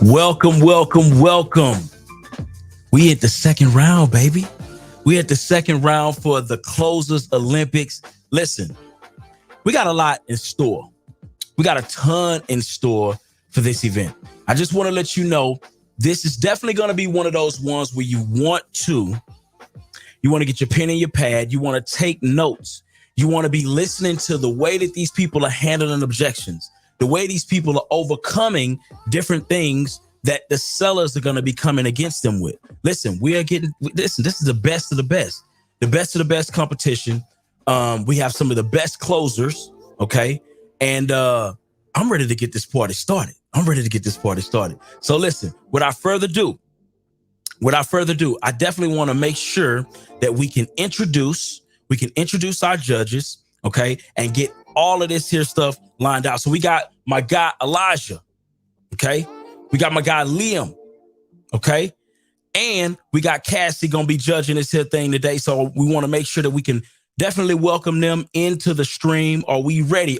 Welcome, welcome, welcome. We at the second round, baby. We at the second round for the Closers Olympics. Listen, we got a lot in store. We got a ton in store for this event. I just want to let you know this is definitely going to be one of those ones where you want to get your pen and your pad. You want to take notes. You want to be listening to the way that these people are handling objections, the way these people are overcoming different things that the sellers are going to be coming against them with. Listen, this is the best of the best competition. We have some of the best closers. Okay. And I'm ready to get this party started. So listen, without further ado, I definitely want to make sure that we can introduce our judges, okay, and get all of this here stuff lined out. So we got my guy Elijah, okay, we got my guy Liam, okay, and we got Cassie gonna be judging this here thing today. So we want to make sure that we can definitely welcome them into the stream. Are we ready?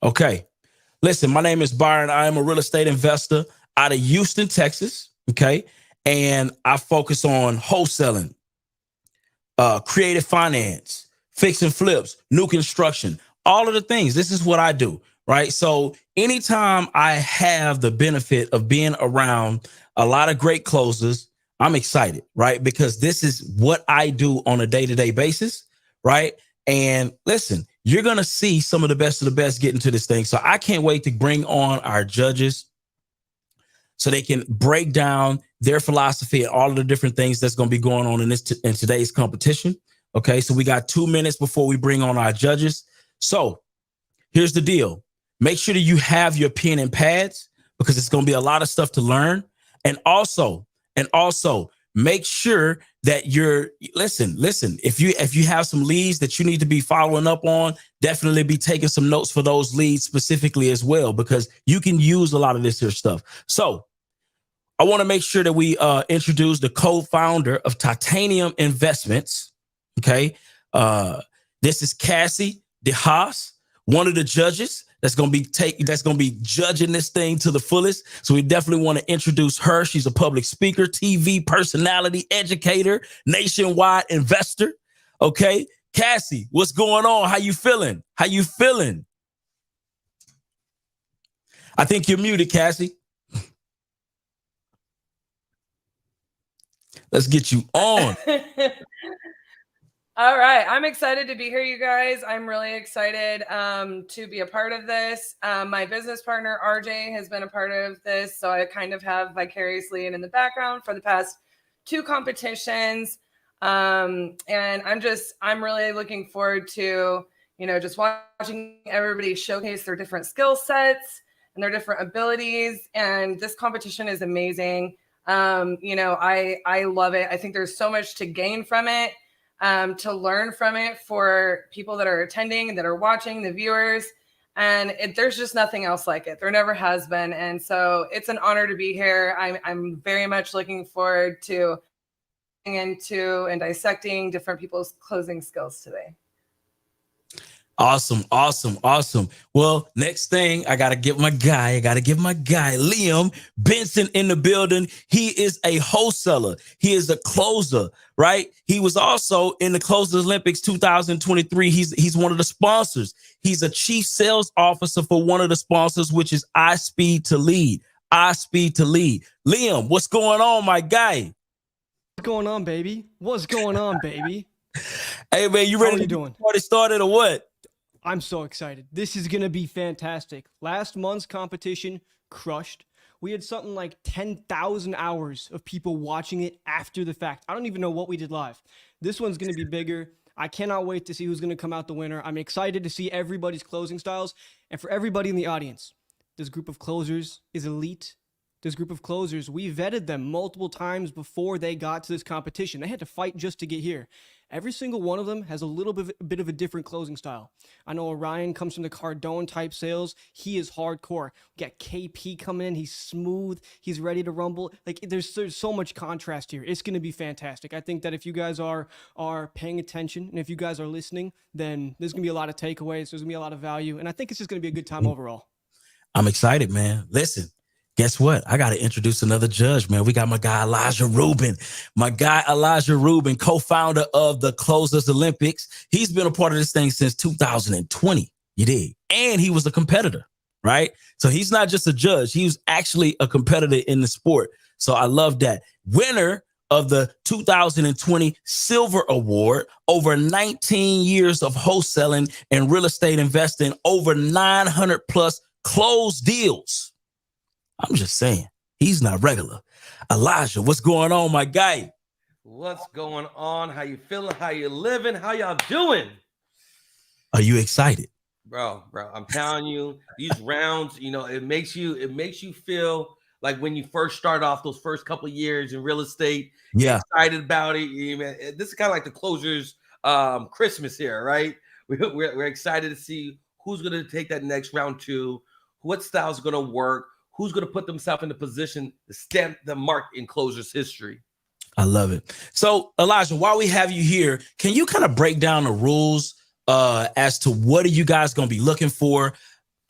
Okay. Listen, my name is Byron. I am a real estate investor out of Houston, Texas. Okay. And I focus on wholesaling, creative finance, fix and flips, new construction, all of the things. This is what I do. Right. So anytime I have the benefit of being around a lot of great closers, I'm excited. Right. Because this is what I do on a day-to-day basis. Right. And listen, you're going to see some of the best get into this thing. So I can't wait to bring on our judges so they can break down their philosophy and all of the different things that's going to be going on in today's competition. Okay, so we got 2 minutes before we bring on our judges. So here's the deal. Make sure that you have your pen and pads because it's going to be a lot of stuff to learn. And also make sure that listen, if you have some leads that you need to be following up on, definitely be taking some notes for those leads specifically as well, because you can use a lot of this here stuff. So I want to make sure that we introduce the co-founder of Titanium Investments. Okay. This is Cassie DeHaas, one of the judges that's going to be judging this thing to the fullest. So we definitely want to introduce her. She's a public speaker, TV personality, educator, nationwide investor. Okay. Cassie, what's going on? How you feeling? I think you're muted, Cassie. Let's get you on. All right. I'm excited to be here, you guys. I'm really excited to be a part of this. My business partner, RJ, has been a part of this. So I kind of have vicariously and in the background for the past 2 competitions. And I'm really looking forward to, just watching everybody showcase their different skill sets and their different abilities. And this competition is amazing. I love it. I think there's so much to gain from it. To learn from it for people that are attending and that are watching, the viewers. And there's just nothing else like it. There never has been. And so it's an honor to be here. I'm very much looking forward to getting into and dissecting different people's closing skills today. Awesome. Well, next thing, I got to get my guy Liam Benson in the building. He is a wholesaler. He is a closer, right? He was also in the Closers Olympics 2023. He's one of the sponsors. He's a chief sales officer for one of the sponsors, which is iSpeedToLead. Liam, what's going on, my guy? What's going on, baby? Hey, man, you ready to doing? Get the party started or what? I'm so excited. This is going to be fantastic. Last month's competition crushed. We had something like 10,000 hours of people watching it after the fact. I don't even know what we did live. This one's going to be bigger. I cannot wait to see who's going to come out the winner. I'm excited to see everybody's closing styles. And for everybody in the audience, this group of closers is elite. This group of closers, we vetted them multiple times before they got to this competition. They had to fight just to get here. Every single one of them has a little bit of a different closing style. I know Orion comes from the Cardone type sales. He is hardcore. We got KP coming in. He's smooth. He's ready to rumble. Like there's so much contrast here. It's going to be fantastic. I think that if you guys are paying attention and if you guys are listening, then there's going to be a lot of takeaways. There's going to be a lot of value. And I think it's just going to be a good time overall. I'm excited, man. Listen, guess what? I got to introduce another judge, man. We got my guy, Elijah Rubin. My guy, Elijah Rubin, co-founder of the Closers Olympics. He's been a part of this thing since 2020. You dig? And he was a competitor, right? So he's not just a judge. He was actually a competitor in the sport. So I love that. Winner of the 2020 Silver Award, over 19 years of wholesaling and real estate investing, over 900 plus closed deals. I'm just saying, he's not regular. Elijah, what's going on, my guy? What's going on? How you feeling? How you living? How y'all doing? Are you excited? Bro, I'm telling you, these rounds, it makes you feel like when you first start off those first couple of years in real estate. Yeah. Excited about it. This is kind of like the closers Christmas here, right? We're excited to see who's going to take that next round two, what style is going to work, who's going to put themselves in a position to stamp the mark in closers history. I love it. So, Elijah, while we have you here, can you kind of break down the rules as to what are you guys going to be looking for?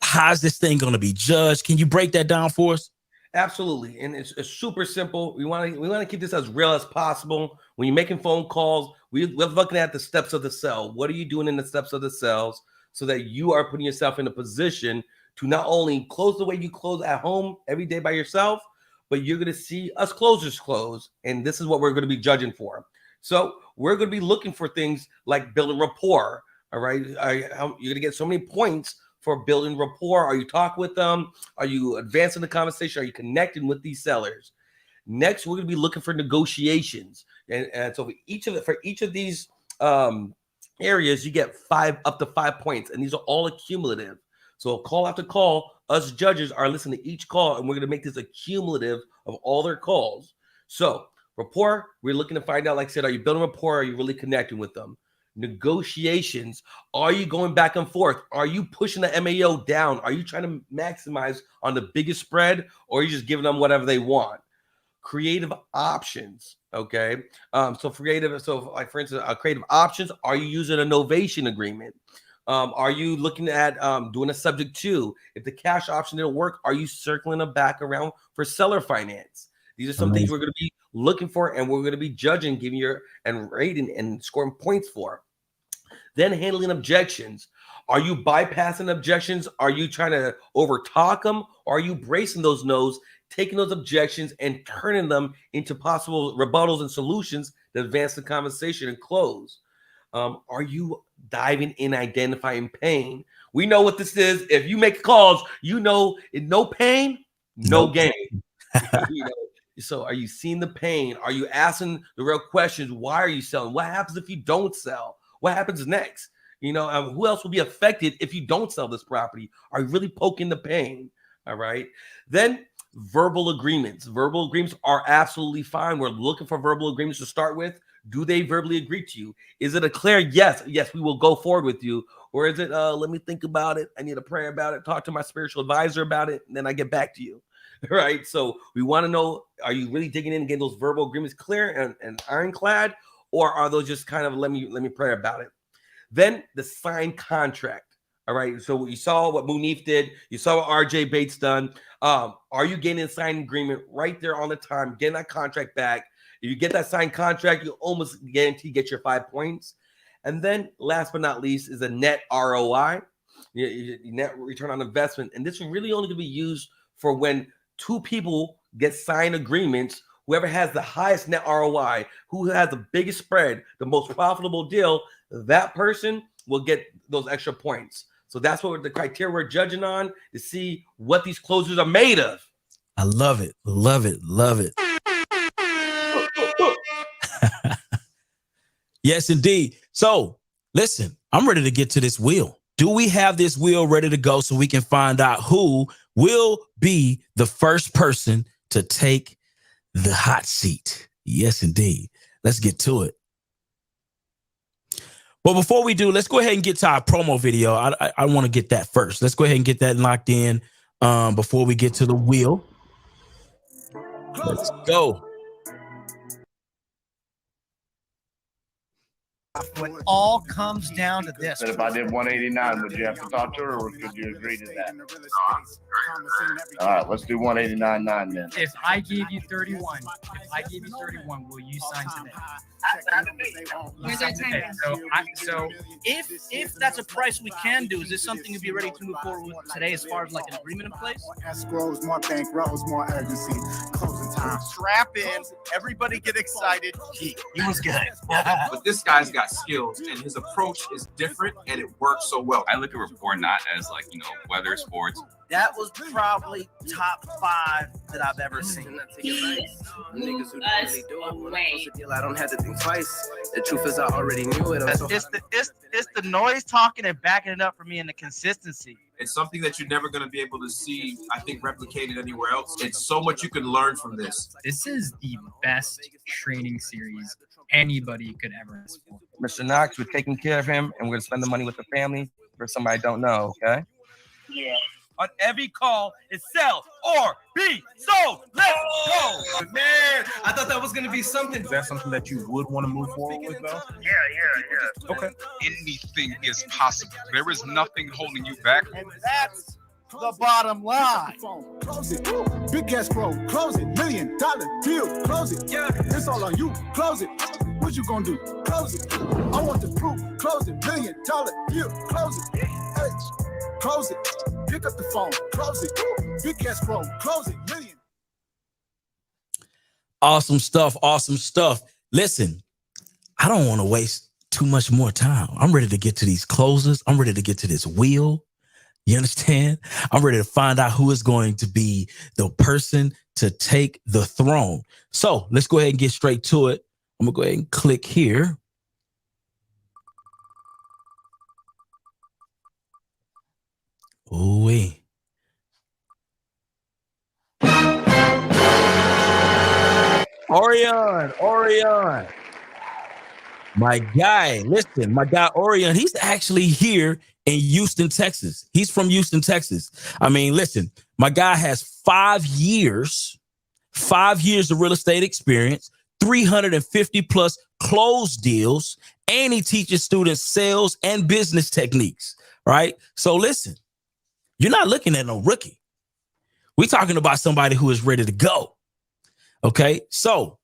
How's this thing going to be judged? Can you break that down for us? Absolutely. And it's super simple. We want to keep this as real as possible. When you're making phone calls, we're looking at the steps of the sell. What are you doing in the steps of the cells so that you are putting yourself in a position to not only close the way you close at home every day by yourself, but you're going to see us closers close. And this is what we're going to be judging for. So we're going to be looking for things like building rapport. All right. You're going to get so many points for building rapport. Are you talking with them? Are you advancing the conversation? Are you connecting with these sellers? Next, we're going to be looking for negotiations. And so for each of these areas, you get up to 5 points. And these are all accumulative. So call after call, us judges are listening to each call, and we're going to make this accumulative of all their calls. So rapport, we're looking to find out, like I said, are you building rapport? Are you really connecting with them? Negotiations, are you going back and forth? Are you pushing the MAO down? Are you trying to maximize on the biggest spread, or are you just giving them whatever they want? Creative options, okay? So for instance, creative options, are you using a novation agreement? Are you looking at doing a subject to? If the cash option didn't work, are you circling them back around for seller finance? These are some things we're going to be looking for, and we're going to be judging, giving you and rating and scoring points for. Then handling objections. Are you bypassing objections? Are you trying to overtalk them? Or are you bracing those no's, taking those objections and turning them into possible rebuttals and solutions that advance the conversation and close? Are you diving in, identifying pain? We know what this is. If you make calls, no pain, no gain. So are you seeing the pain? Are you asking the real questions? Why are you selling? What happens if you don't sell? What happens next? Who else will be affected if you don't sell this property? Are you really poking the pain? All right. Then verbal agreements. Verbal agreements are absolutely fine. We're looking for verbal agreements to start with. Do they verbally agree to you? Is it a clear yes, we will go forward with you? Or is it, let me think about it. I need to pray about it, talk to my spiritual advisor about it, and then I get back to you. Right? So we want to know, are you really digging in and getting those verbal agreements clear and ironclad? Or are those just kind of, let me pray about it? Then the signed contract. All right. So you saw what Munif did. You saw what RJ Bates done. Are you getting a signed agreement right there on the time, getting that contract back? If you get that signed contract, you almost guarantee get your 5 points. And then last but not least is a net ROI, net return on investment. And this is really only going to be used for when two people get signed agreements. Whoever has the highest net ROI, who has the biggest spread, the most profitable deal, that person will get those extra points. So that's what the criteria we're judging on, to see what these closers are made of. I love it. Love it. Love it. Yes, indeed. So listen, I'm ready to get to this wheel. Do we have this wheel ready to go so we can find out who will be the first person to take the hot seat? Yes, indeed. Let's get to it. Well, before we do, let's go ahead and get to our promo video. I want to get that first. Let's go ahead and get that locked in before we get to the wheel. Let's go. It all comes down to this. But if I did 189, would you have to talk to her, or could you agree to that? All right, let's do 189.9 then. If I gave you 31, will you sign today? Where's our time? So if that's a price we can do, is this something you'd be ready to move forward with today as far as like an agreement in place? More escrows, more bankrolls, more urgency. Closing time. Strap in, everybody get excited. He was good. But this guy's got skills, and his approach is different, and it works so well. I look at rapport not as like, weather, sports. That was probably top 5 that I've ever seen. Niggas who don't really do it. When I close the deal, I don't have to think twice. The truth is I already knew it. It's the noise talking and backing it up for me and the consistency. It's something that you're never going to be able to see, I think, replicated anywhere else. It's so much you can learn from this. This is the best training series anybody could ever ask for. Mr. Knox, we're taking care of him, and we're going to spend the money with the family for somebody I don't know, okay? Yeah. On every call, it's sell or be sold. Let's go. Man, I thought that was going to be something. Is that something that you would want to move forward with, though? Yeah. Okay. Anything is possible. There is nothing holding you back. And that's the bottom line. Close it. Big escrow. Close it. $1 million deal. Close it. Yeah. It's all on you. Close it. What you gonna do? Close it. I want the proof. Close it. $1 million deal. Close it. Hey. Close it. Pick up the phone. Close it. Big escrow. Close it. $1 million. Awesome stuff. Awesome stuff. Listen, I don't want to waste too much more time. I'm ready to get to these closers. I'm ready to get to this wheel. You understand? I'm ready to find out who is going to be the person to take the throne. So let's go ahead and get straight to it. I'm going to go ahead and click here. Ooh-wee. Orion. My guy, listen, my guy Orion, he's actually here in Houston, Texas. He's from Houston, Texas. I mean, listen, my guy has 5 years of real estate experience, 350 plus closed deals, and he teaches students sales and business techniques, right? So listen, you're not looking at no rookie. We're talking about somebody who is ready to go. Okay, so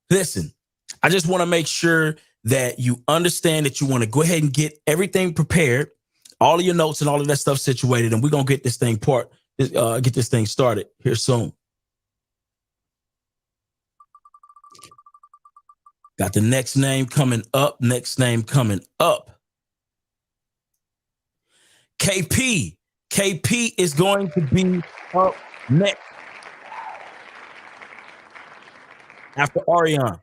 listen, I just want to make sure that you understand that you want to go ahead and get everything prepared, all of your notes and all of that stuff situated, and we're gonna get this thing get this thing started here soon. Got the next name coming up. KP is going to be up next after Orion.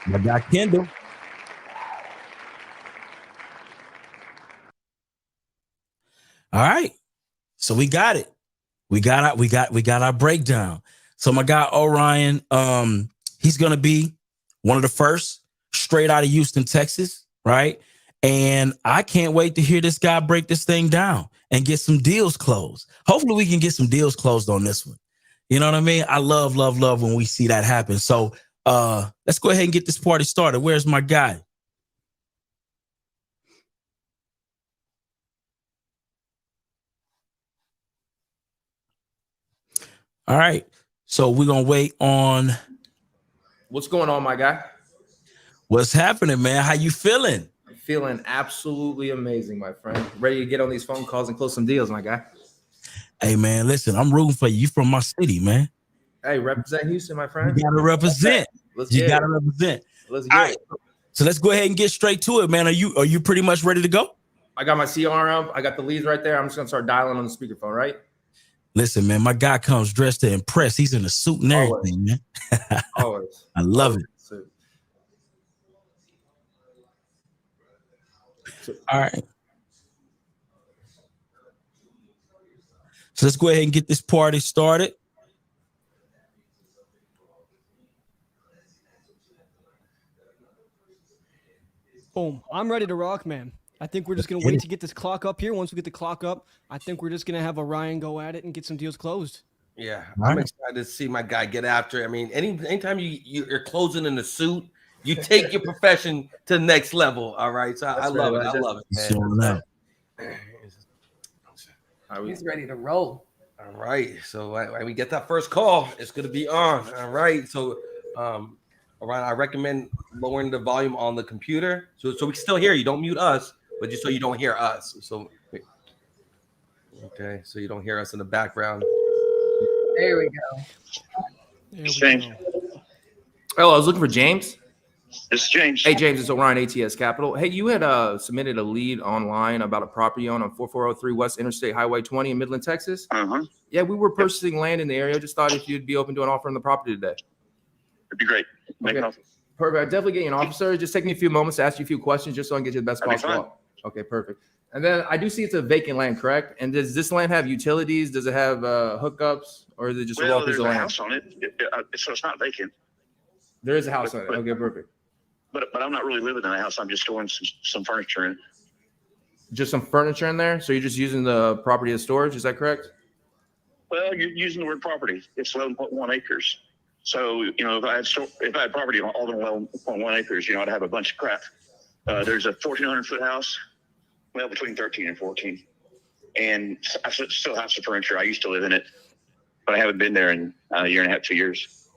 I got Kendall. All right. So we got it. We got our breakdown. So my guy Orion, he's gonna be one of the first straight out of Houston, Texas, right? And I can't wait to hear this guy break this thing down and get some deals closed. Hopefully we can get some deals closed on this one. You know what I mean? I love when we see that happen. So let's go ahead and get this party started. Where's my guy? All right. So we're going to wait on. What's going on, my guy? What's happening, man? How you feeling? I'm feeling absolutely amazing, my friend. Ready to get on these phone calls and close some deals, my guy. Hey, man, listen, I'm rooting for you. You from my city, man. Hey, represent Houston, my friend. You got to represent. You got to represent. Let's All get right. it. So let's go ahead and get straight to it, man. Are you pretty much ready to go? I got my CRM. I got the leads right there. I'm just going to start dialing on the speakerphone, right? Listen, man, my guy comes dressed to impress. He's in a suit and everything, man. Always. I love it. All right. So let's go ahead and get this party started. Boom. I'm ready to rock, man. I think we're just going to wait to get this clock up here. Once we get the clock up, I think we're just going to have Orion go at it and get some deals closed. Yeah, I'm excited to see my guy get after it. I mean, anytime you're closing in a suit, you take your profession to the next level. All right, so I love it. I love it, man. He's ready to roll. All right, so when we get that first call, it's gonna be on. All right, so Orion, I recommend lowering the volume on the computer so we can still hear you. Don't mute us, but just so you don't hear us. So okay, so you don't hear us in the background. There we go. James. Oh, I was looking for James. This is James. Hey, James, it's Orion ATS Capital. Hey, you had submitted a lead online about a property you own on 4403 West Interstate Highway 20 in Midland, Texas. Yeah, we were purchasing land in the area. Just thought if you'd be open to an offer on the property today. It'd be great. Make an offer. Perfect. I'll definitely get you an offer, sir. Just take me a few moments to ask you a few questions just so I can get you the best possible. Okay, perfect. And then I do see it's a vacant land, correct? And does this land have utilities? Does it have hookups? Or is it just a raw piece of land? There's a house on it, so it's not vacant. There is a house on it. Okay, perfect. But I'm not really living in the house. I'm just storing some furniture in. Just some furniture in there? So you're just using the property as storage? Is that correct? Well, you're using the word property. It's 11.1 acres. So, if I had property on all the 11.1 acres, I'd have a bunch of crap. There's a 1,400-foot house, well, between 13 and 14. And I still have some furniture. I used to live in it, but I haven't been there in a year and a half, 2 years.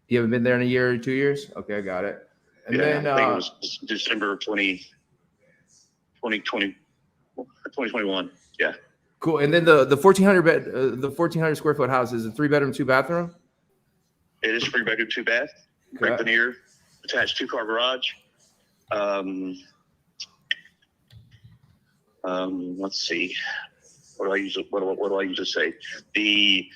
You haven't been there in a year or 2 years? Okay, I got it. And then I think it was December 2021. Yeah. Cool. And then the 1,400 square foot house is a 3-bedroom, 2-bathroom? It is 3-bedroom, 2-bath, brick veneer, attached 2-car garage. Let's see. What do I usually say? The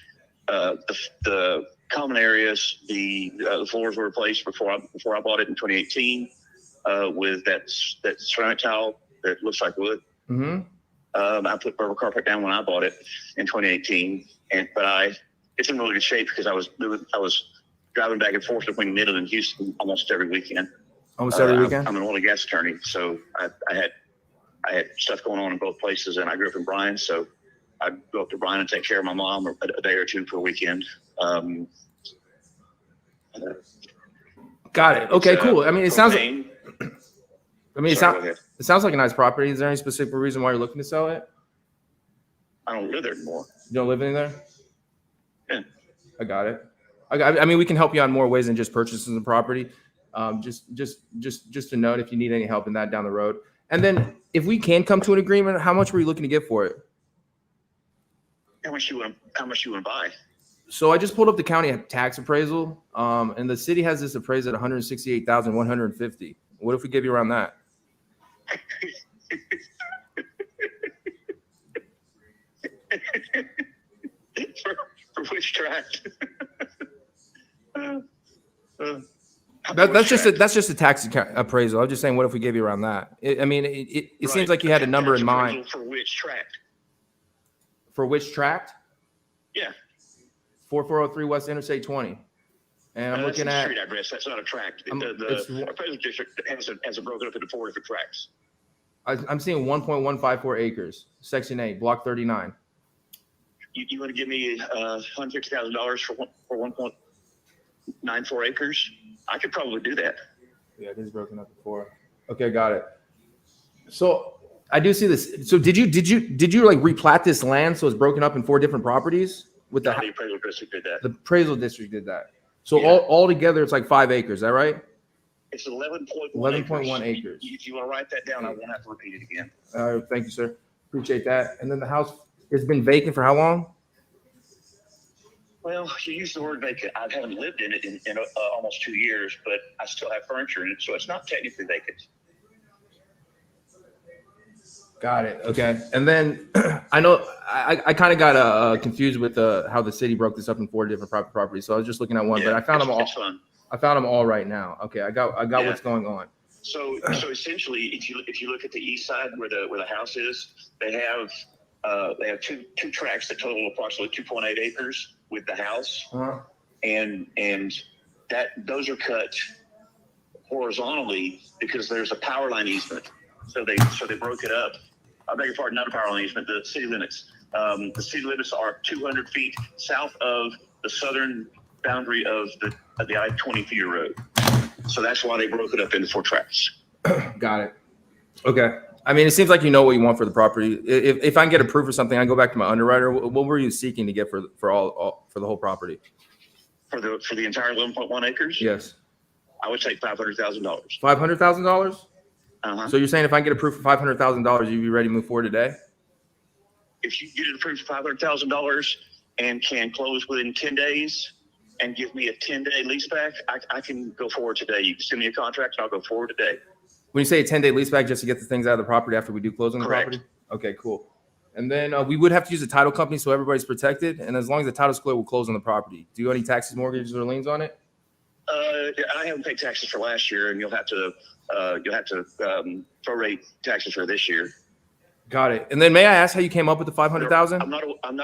common areas, the floors were replaced before I bought it in 2018 with that ceramic tile that looks like wood. Mm-hmm. I put rubber carpet down when I bought it in 2018, but it's in really good shape because I was driving back and forth between Midland and Houston almost every weekend. Almost every weekend? I'm an oil and gas attorney, so I had stuff going on in both places, and I grew up in Bryan, so I go up to Bryan and take care of my mom a day or two per weekend. Got it. Okay, cool. I mean, it sounds it sounds like a nice property. Is there any specific reason why you're looking to sell it? I don't live there anymore. You don't live in there? Yeah. I got it. I mean, we can help you out in more ways than just purchasing the property. Just to note if you need any help in that down the road. And then if we can come to an agreement, how much were you looking to get for it? How much you want to buy? So I just pulled up the county tax appraisal, and the city has this appraised at $168,150. What if we give you around that? for which tract? That's just a tax appraisal. I'm just saying, what if we gave you around that? It seems like you had a number in mind. For which tract? For which tract? Yeah. 4403 West Interstate 20. And I'm looking at street address. That's not a tract. The appraisal district has it broken up into 4 different tracts. I'm seeing 1.154 acres, Section 8, Block 39. You want to give me $150,000 for 1.94 acres? I could probably do that. Yeah, it is broken up before. Okay, got it. So I do see this. So did you like replat this land so it's broken up in 4 different properties? With the appraisal district did that. The appraisal district did that. So all together, it's like 5 acres. Is that right? It's 11.1 acres. If you want to write that down, I won't have to repeat it again. Thank you, sir. Appreciate that. And then the house has been vacant for how long? Well, you use the word vacant. I haven't lived in it in almost 2 years, but I still have furniture in it, so it's not technically vacant. Got it. Okay. And then I know I kind of got confused with how the city broke this up in 4 different properties. So I was just looking at one, but I found them all. It's fun. I found them all right now. Okay. I got what's going on. So essentially, if you look at the east side where the house is, they have They have two tracks that total approximately 2.8 acres with the house, and those are cut horizontally because there's a power line easement. So they broke it up. I beg your pardon, not a power line easement, the city limits. The city limits are 200 feet south of the southern boundary of the I-20 feeder road. So that's why they broke it up into 4 tracks. Got it. Okay. I mean, it seems like you know what you want for the property. If I can get approved for something, I go back to my underwriter. What were you seeking to get for the whole property? For the entire 11.1 acres? Yes. I would say $500,000. $500,000? Uh-huh. So you're saying if I can get approved for $500,000, you'd be ready to move forward today? If you get it approved for $500,000 and can close within 10 days and give me a 10-day lease back, I can go forward today. You can send me a contract and I'll go forward today. When you say a 10-day lease back just to get the things out of the property after we do close on the property? Okay, cool. And then we would have to use a title company so everybody's protected. And as long as the title's clear, we'll close on the property. Do you owe any taxes, mortgages, or liens on it? I haven't paid taxes for last year, and you'll have to prorate taxes for this year. Got it. And then may I ask how you came up with the $500,000? I'm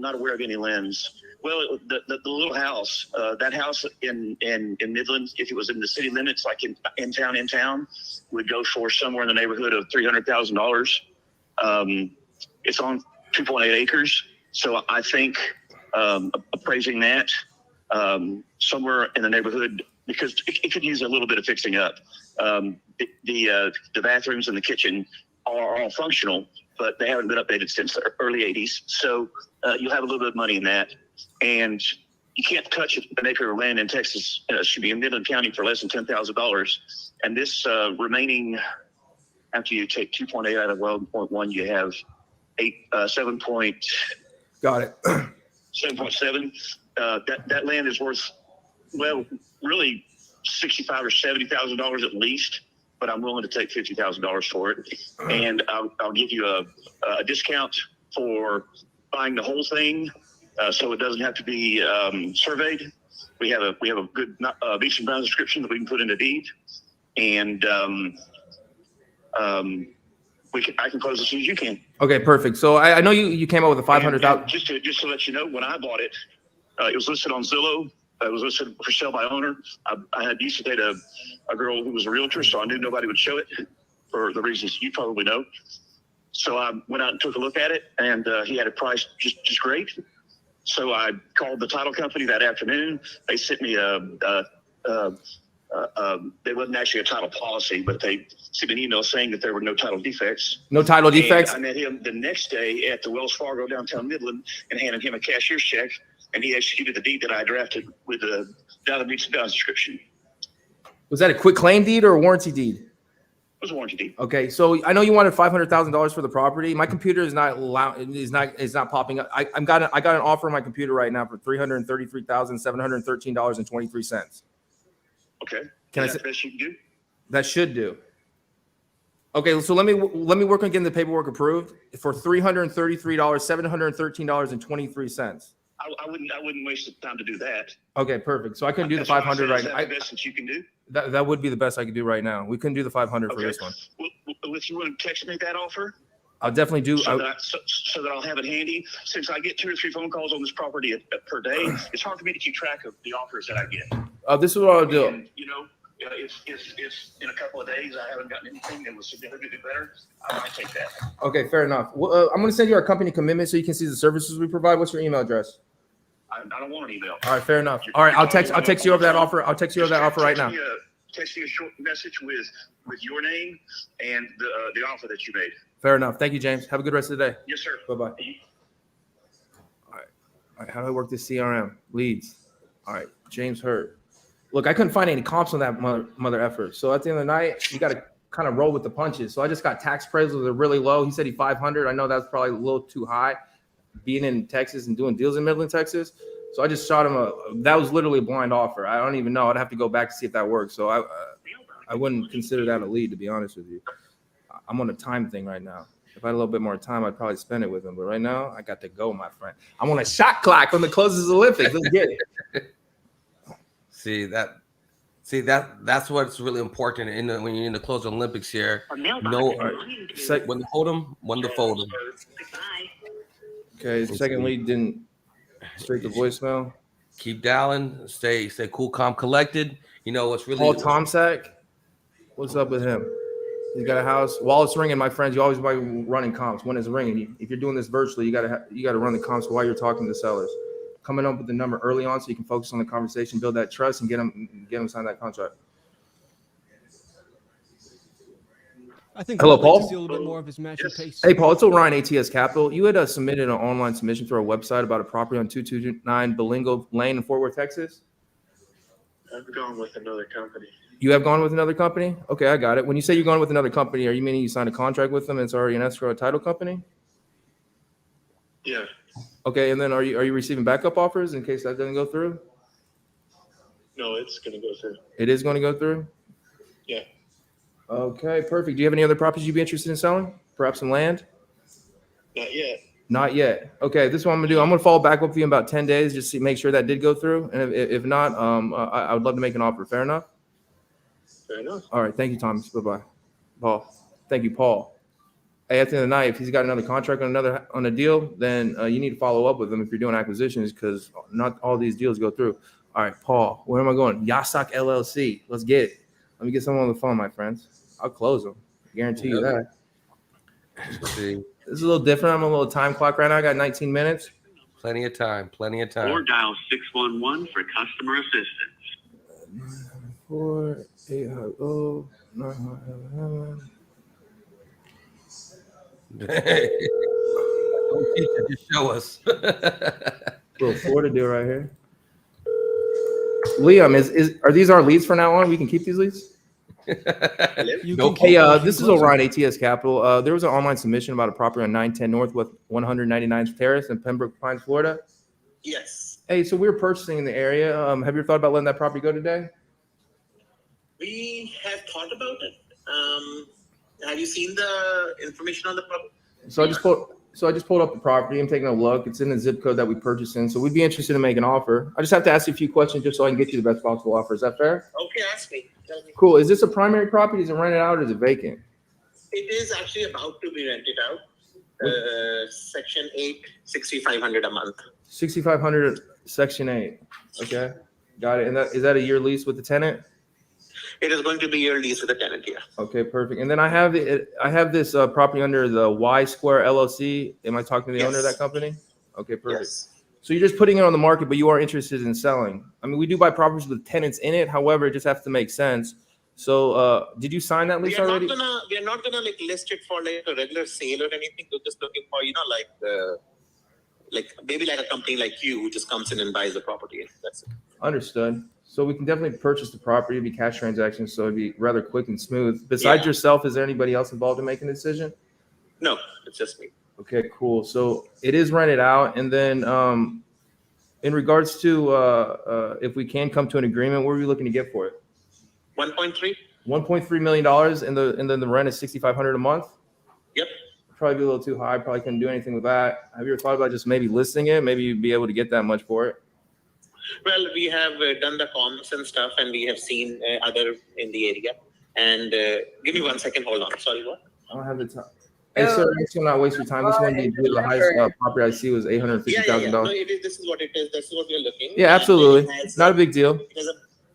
not aware of any lens. Well, the little house, that house in Midland, if it was in the city limits, like in town, would go for somewhere in the neighborhood of $300,000. It's on 2.8 acres, so I think appraising that somewhere in the neighborhood, because it could use a little bit of fixing up. The bathrooms and the kitchen are all functional, but they haven't been updated since the early 80s. So you'll have a little bit of money in that. And you can't touch an acre of land in Texas, should be in Midland County, for less than $10,000. And this remaining, after you take 2.8 out of 11.1, you have 7. Got it. 7.7. That land is worth, well, really $65,000 or $70,000 at least, but I'm willing to take $50,000 for it, and I'll give you a discount for buying the whole thing, so it doesn't have to be surveyed. We have a good beach and ground description that we can put in a deed, and I can close as soon as you can. Okay, perfect. So I know you came up with a $500,000. Just to let you know, when I bought it, it was listed on Zillow. It was listed for sale by owner. I had used to date a girl who was a realtor, so I knew nobody would show it for the reasons you probably know. So I went out and took a look at it, and he had it priced just great. So I called the title company that afternoon. They sent me they wasn't actually a title policy, but they sent me an email saying that there were no title defects. No title defects? And I met him the next day at the Wells Fargo downtown Midland and handed him a cashier's check, and he executed the deed that I drafted with the down beach and down description. Was that a quick claim deed or a warranty deed? It was a warranty deed. Okay, so I know you wanted $500,000 for the property. My computer is not popping up. I got an offer on my computer right now for $333,713.23. Okay. Can I say the best you can do? That should do. Okay, so let me work on getting the paperwork approved for $333,713.23. I wouldn't waste the time to do that. Okay, perfect. So I couldn't do the 500 right now. Is that the best that you can do? That would be the best I could do right now. We couldn't do the 500 for this one. Well, if you want to text me that offer, I'll definitely do. So that I'll have it handy. Since I get 2 or 3 phone calls on this property per day, it's hard for me to keep track of the offers that I get. This is what I'll do. And, if in a couple of days I haven't gotten anything that was significantly better, I might take that. Okay, fair enough. Well, I'm going to send you our company commitment so you can see the services we provide. What's your email address? I don't want an email. All right, fair enough. All right, I'll text you over that offer. I'll text you over that offer right now. Text me a short message with your name and the offer that you made. Fair enough. Thank you, James. Have a good rest of the day. Yes, sir. Bye-bye. All right, how do I work this CRM? Leads. All right, James Hurd. Look, I couldn't find any comps on that mother effort. So at the end of the night, you got to kind of roll with the punches. So I just got tax appraisals that are really low. He said he 500. I know that's probably a little too high, being in Texas and doing deals in Midland, Texas. So I just shot him that was literally a blind offer. I don't even know. I'd have to go back to see if that works. So I wouldn't consider that a lead, to be honest with you. I'm on a time thing right now. If I had a little bit more time, I'd probably spend it with him. But right now, I got to go, my friend. I'm on a shot clock on the closest Olympics. Let's get it. See that See, that's what's really important when you're in the close Olympics here. Know when to hold them, when to fold them. Okay, second lead didn't straight to voicemail. Keep dialing. Stay cool, calm, collected. You know what's really Paul Tomczak. What's up with him? He's got a house. While it's ringing, my friends, you always be running comps. When it's ringing, if you're doing this virtually, you gotta run the comps while you're talking to sellers. Coming up with the number early on so you can focus on the conversation, build that trust, and get them sign that contract. I think Hello, Paul likes Paul. to see a little bit more of his match and pace. Hey, Paul, it's Orion ATS Capital. You had submitted an online submission through our website about a property on 229 Belingo Lane in Fort Worth, Texas. I've gone with another company. You have gone with another company? Okay, I got it. When you say you're going with another company, are you meaning you signed a contract with them and it's already an escrow or title company? Yeah. Okay, and then are you receiving backup offers in case that doesn't go through? No, it's going to go through. It is going to go through? Yeah. Okay, perfect. Do you have any other properties you'd be interested in selling? Perhaps some land? Not yet. Not yet. Okay, this is what I'm gonna do. I'm gonna follow back up with you in about 10 days just to make sure that did go through. And if not, I would love to make an offer. Fair enough? Fair enough. All right. Thank you, Thomas. Bye-bye. Paul. Thank you, Paul. Hey, at the end of the night, if he's got another contract on a deal, then you need to follow up with him if you're doing acquisitions because not all these deals go through. All right, Paul, where am I going? Yasak LLC. Let's get it. Let me get someone on the phone, my friends. I'll close them. Guarantee you that. See, this is a little different. I'm on a little time clock right now. I got 19 minutes. Plenty of time. Or dial 611 for customer assistance. 4-800-911. Don't teach it, just show us. Little 4 to do right here. Liam, are these our leads for now on? We can keep these leads? Hey, this is Orion ATS Capital. There was an online submission about a property on 910 North with 199th Terrace in Pembroke Pines, Florida. Yes. Hey, so we're purchasing in the area. Have you ever thought about letting that property go today? We have thought about it. Have you seen the information on the property? So I just pulled up the property. I'm taking a look. It's in the zip code that we purchased in. So we'd be interested in making an offer. I just have to ask you a few questions just so I can get you the best possible offer. Is that fair? Okay, ask me. Tell me. Cool. Is this a primary property? Is it rented out or is it vacant? It is actually about to be rented out. Section 8, 6,500 a month. 6,500 Section 8. Okay. Got it. And is that a year lease with the tenant? It is going to be your lease with the tenant here. Okay, perfect. And then I have this property under the Y Square LLC. Am I talking to the owner of that company? Okay, perfect. Yes. So you're just putting it on the market, but you are interested in selling. I mean, we do buy properties with tenants in it. However, it just has to make sense. So did you sign that lease already? We are not gonna like list it for like a regular sale or anything. We're just looking for, like maybe like a company like you who just comes in and buys the property. That's it. Understood. So we can definitely purchase the property. It'd be cash transactions, so it'd be rather quick and smooth. Besides yourself, is there anybody else involved in making a decision? No, it's just me. Okay, cool. So it is rented out. And then in regards to if we can come to an agreement, what are we looking to get for it? 1.3. $1.3 million, and then the rent is $6,500 a month? Yep. Probably be a little too high. Probably couldn't do anything with that. Have you ever thought about just maybe listing it? Maybe you'd be able to get that much for it. Well, we have done the comps and stuff, and we have seen other in the area. And give me 1 second. Hold on. Sorry, what? I don't have the time. Hey, sir, let's not waste your time. This one, the highest property I see was $850,000. No, this is what it is. This is what we're looking. Yeah, absolutely. Not a big deal.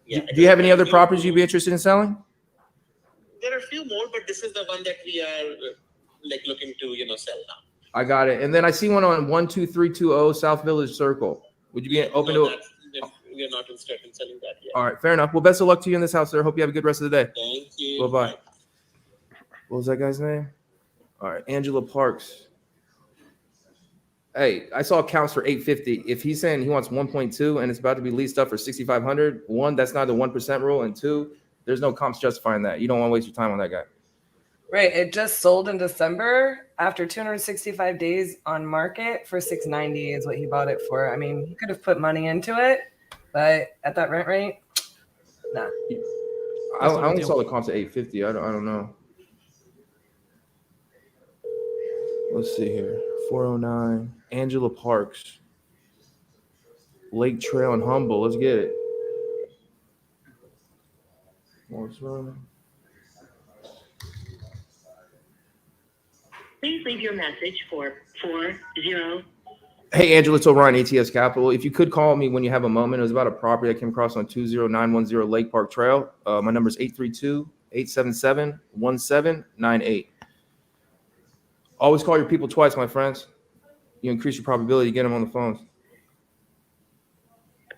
Do you have any other properties you'd be interested in selling? There are a few more, but this is the one that we are looking to sell now. I got it. And then I see one on 12320 South Village Circle. Would you be open to it? We are not interested in selling that yet. All right, fair enough. Well, best of luck to you in this house, sir. Hope you have a good rest of the day. Thank you. Bye-bye. What was that guy's name? All right, Angela Parks. Hey, I saw accounts for 850. If he's saying he wants 1.2 and it's about to be leased up for 6,500, one, that's not the 1% rule, and two, there's no comps justifying that. You don't want to waste your time on that guy. Right. It just sold in December after 265 days on market for $690 is what he bought it for. I mean, he could have put money into it, but at that rent rate, nah. I only saw the comps at 850. I don't know. Let's see here. 409. Angela Parks. Lake Trail and Humble. Let's get it. Please leave your message for 40. Hey, Angela, it's Orion, ATS Capital. If you could call me when you have a moment, it was about a property I came across on 20910 Lake Park Trail. My number is 832-877-1798. Always call your people twice, my friends. You increase your probability to get them on the phones.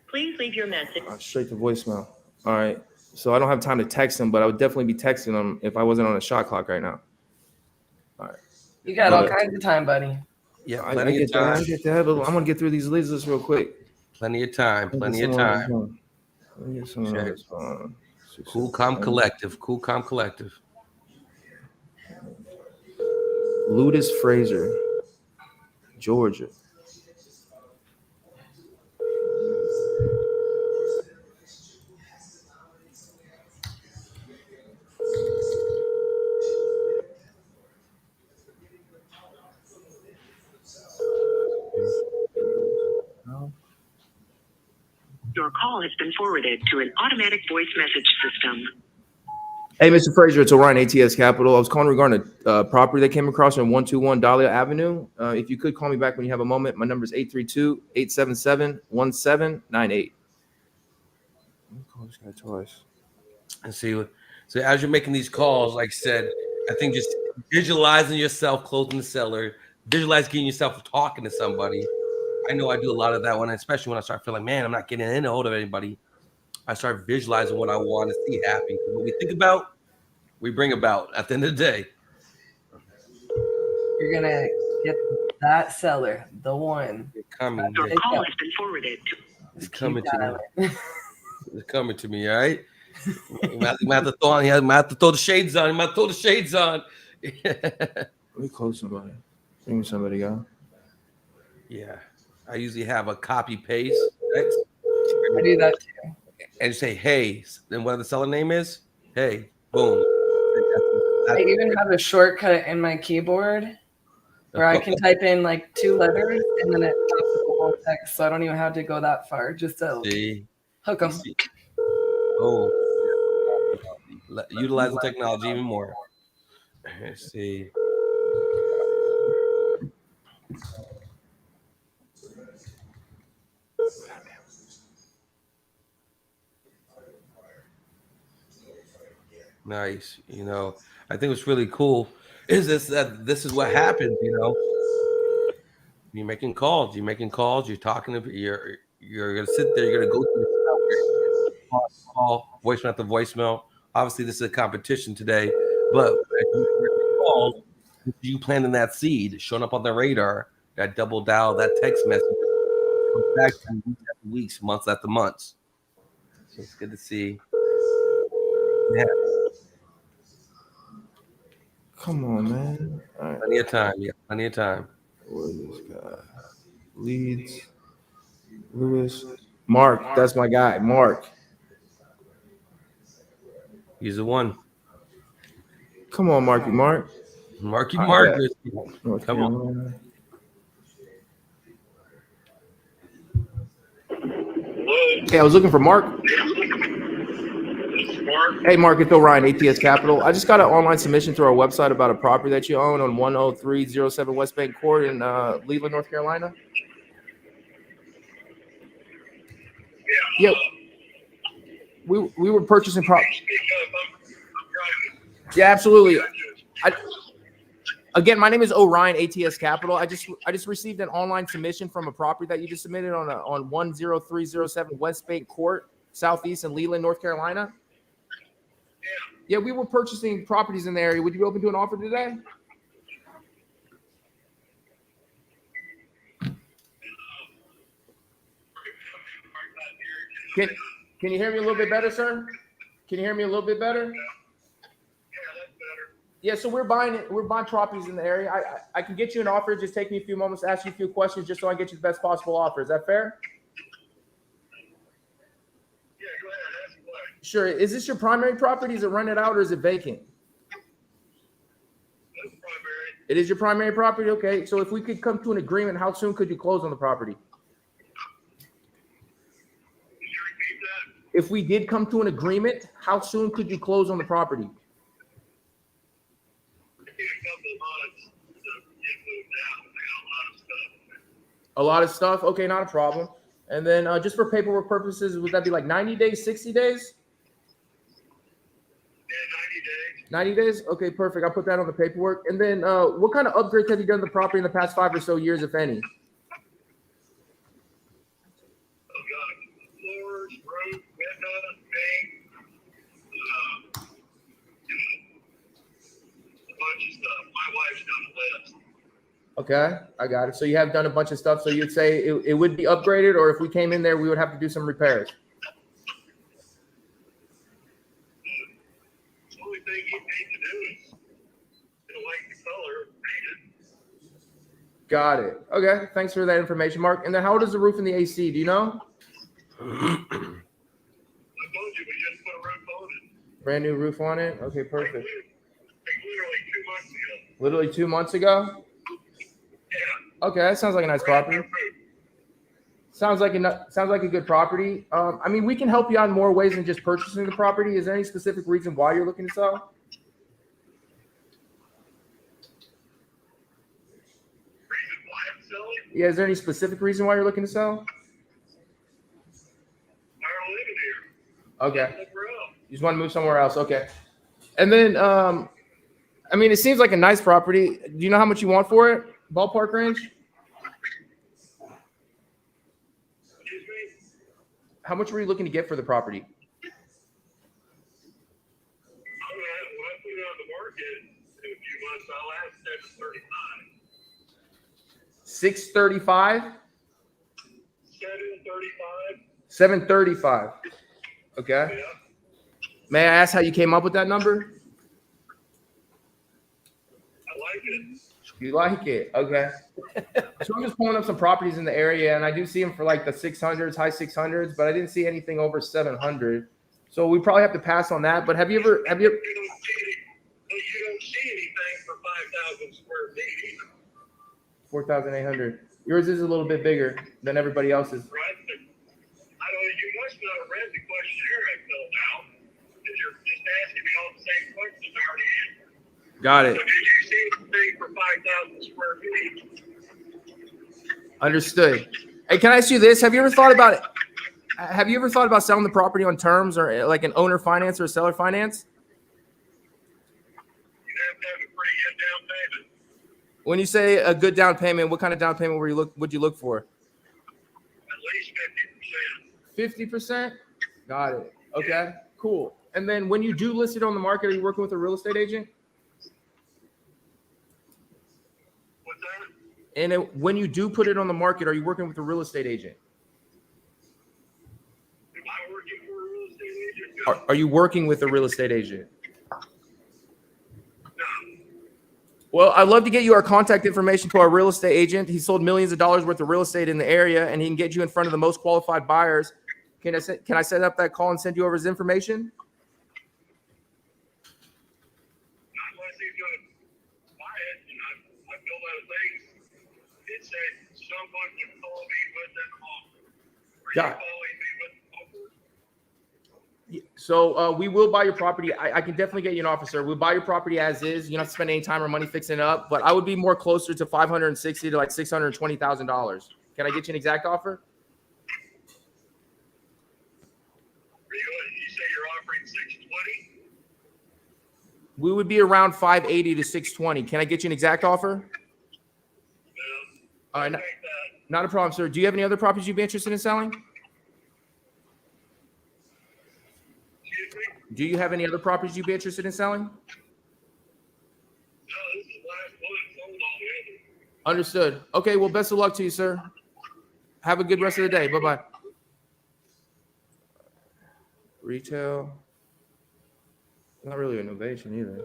Please leave your message. Straight to voicemail. All right. So I don't have time to text them, but I would definitely be texting them if I wasn't on a shot clock right now. All right. You got all kinds of time, buddy. Yeah, I plenty of time. I get that, but I'm gonna get through these leads real quick. Plenty of time. Plenty of time. Let me get someone on this phone. Cool, calm, collective. Cool, calm, collective. Ludus Fraser, Georgia. Your call has been forwarded to an automatic voice message system. Hey, Mr. Fraser, it's Orion, ATS Capital. I was calling regarding a property that came across on 121 Dahlia Avenue. If you could call me back when you have a moment, my number is 832-877-1798. Let me call this guy twice. And see, so as you're making these calls, like I said, I think just visualizing yourself closing the cellar, visualize getting yourself talking to somebody. I know I do a lot of that one, especially when I start feeling, man, I'm not getting in a hold of anybody. I start visualizing what I want to see happen. What we think about, we bring about at the end of the day. You're going to get that seller, the one. Coming. Your call has been forwarded to. It's coming to me. It's coming to me, all right? You might have to throw on. You might have to throw the shades on. You might have to throw the shades on. Let me close somebody. Bring somebody out. Yeah. I usually have a copy paste. Right? I do that too. And say, hey, then what the seller name is? Hey, boom. I even have a shortcut in my keyboard where I can type in like 2 letters and then it pops up the whole text. So I don't even have to go that far just to hook them. Oh, utilize the technology even more. Let's see. Nice. You know, I think what's really cool is that this is what happens, you know. You're making calls, you're talking to you're gonna sit there, you're gonna go through call, voicemail after voicemail. Obviously, this is a competition today, but calls, you planting that seed, showing up on the radar, that double dial, that text message, back to weeks, months after months. So it's good to see. Yeah. Come on, man. All right. Plenty of time. Yeah, plenty of time. Where's this guy? Leads. Lewis. Mark. That's my guy. Mark. He's the one. Come on, Marky Mark. Marky Mark. Come on. Hey, I was looking for Mark. Hey, Mark, it's Orion, ATS Capital. I just got an online submission through our website about a property that you own on 10307 West Bank Court in Leland, North Carolina. Yeah. We were purchasing property. Yeah, absolutely. Again, my name is Orion, ATS Capital. I just received an online submission from a property that you just submitted on 10307 West Bank Court, Southeast in Leland, North Carolina. Yeah, we were purchasing properties in the area. Would you be open to an offer today? Can you hear me a little bit better, sir? Can you hear me a little bit better? Yeah, so we're buying properties in the area. I can get you an offer. Just take me a few moments to ask you a few questions just so I get you the best possible offer. Is that fair? Yeah, go ahead. Ask me what. Sure. Is this your primary property? Is it rented out or is it vacant? It's primary. It is your primary property? Okay. So if we could come to an agreement, how soon could you close on the property? Could you repeat that? if we did come to an agreement, how soon could you close on the property? A lot of stuff. Okay, not a problem. And then just for paperwork purposes, would that be like 90 days, 60 days? 90 days? Okay, perfect. I'll put that on the paperwork. And then what kind of upgrades have you done to the property in the past 5 or so years, if any? Floors, roof, windows, paint, a bunch of stuff. My wife's done the list. Okay, I got it. So you have done a bunch of stuff. So you'd say it would be upgraded, or if we came in there, we would have to do some repairs. The only thing you need to do is like the color, paint it. Got it. Okay, thanks for that information, Mark. And then how old is the roof and the AC? Do you know? I told you we just put a roof on it. Brand new roof on it? Okay, perfect. Like literally 2 months ago. Literally 2 months ago? Yeah. Okay, that sounds like a nice property. Sounds like a good property. I mean, we can help you out in more ways than just purchasing the property. Is there any specific reason why you're looking to sell? Reason why I'm selling? Yeah, is there any specific reason why you're looking to sell? I don't live here. Okay. Somewhere else. You just want to move somewhere else. Okay. And then, I mean, it seems like a nice property. Do you know how much you want for it? Ballpark range? Excuse me? How much were you looking to get for the property? When I put it on the market in a few months, I'll ask 735. 635? 735. 735. Okay. Yeah. May I ask how you came up with that number? I like it. You like it. Okay. So I'm just pulling up some properties in the area, and I do see them for like the 600s, high 600s, but I didn't see anything over 700. So we probably have to pass on that. But have you ever? You don't see anything for 5,000 square feet either. 4,800. Yours is a little bit bigger than everybody else's. Right? But I don't know. You must not have read the questionnaire I filled out. Because you're just asking me all the same questions I already answered. Got it. So did you see anything for 5,000 square feet? Understood. Hey, can I ask you this? Have you ever thought about it? Have you ever thought about selling the property on terms or like an owner finance or a seller finance? You'd have to have a pretty good down payment. When you say a good down payment, what kind of down payment would you look for? At least 50%. 50%? Got it. Okay, cool. And then when you do list it on the market, are you working with a real estate agent? What's that? And when you do put it on the market, are you working with a real estate agent? Am I working for a real estate agent? Are you working with a real estate agent? No. Well, I'd love to get you our contact information to our real estate agent. He sold millions of dollars worth of real estate in the area, and he can get you in front of the most qualified buyers. Can I set up that call and send you over his information? Unless he's going to buy it, and I filled out a thing. It said someone would call me with an offer. Are you Got it. calling me with an offer? So we will buy your property. I can definitely get you an offer, sir. We'll buy your property as is. You don't have to spend any time or money fixing it up. But I would be more closer to $560,000 to like $620,000. Can I get you an exact offer? You say you're offering 620? We would be around 580 to 620. Can I get you an exact offer? No. All right, Take that. not a problem, sir. Do you have any other properties you'd be interested in selling? Excuse me? Do you have any other properties you'd be interested in selling? No, this is the last one sold already. Understood. Okay, well, best of luck to you, sir. Have a good rest of the day. Bye-bye. Retail. Not really innovation either.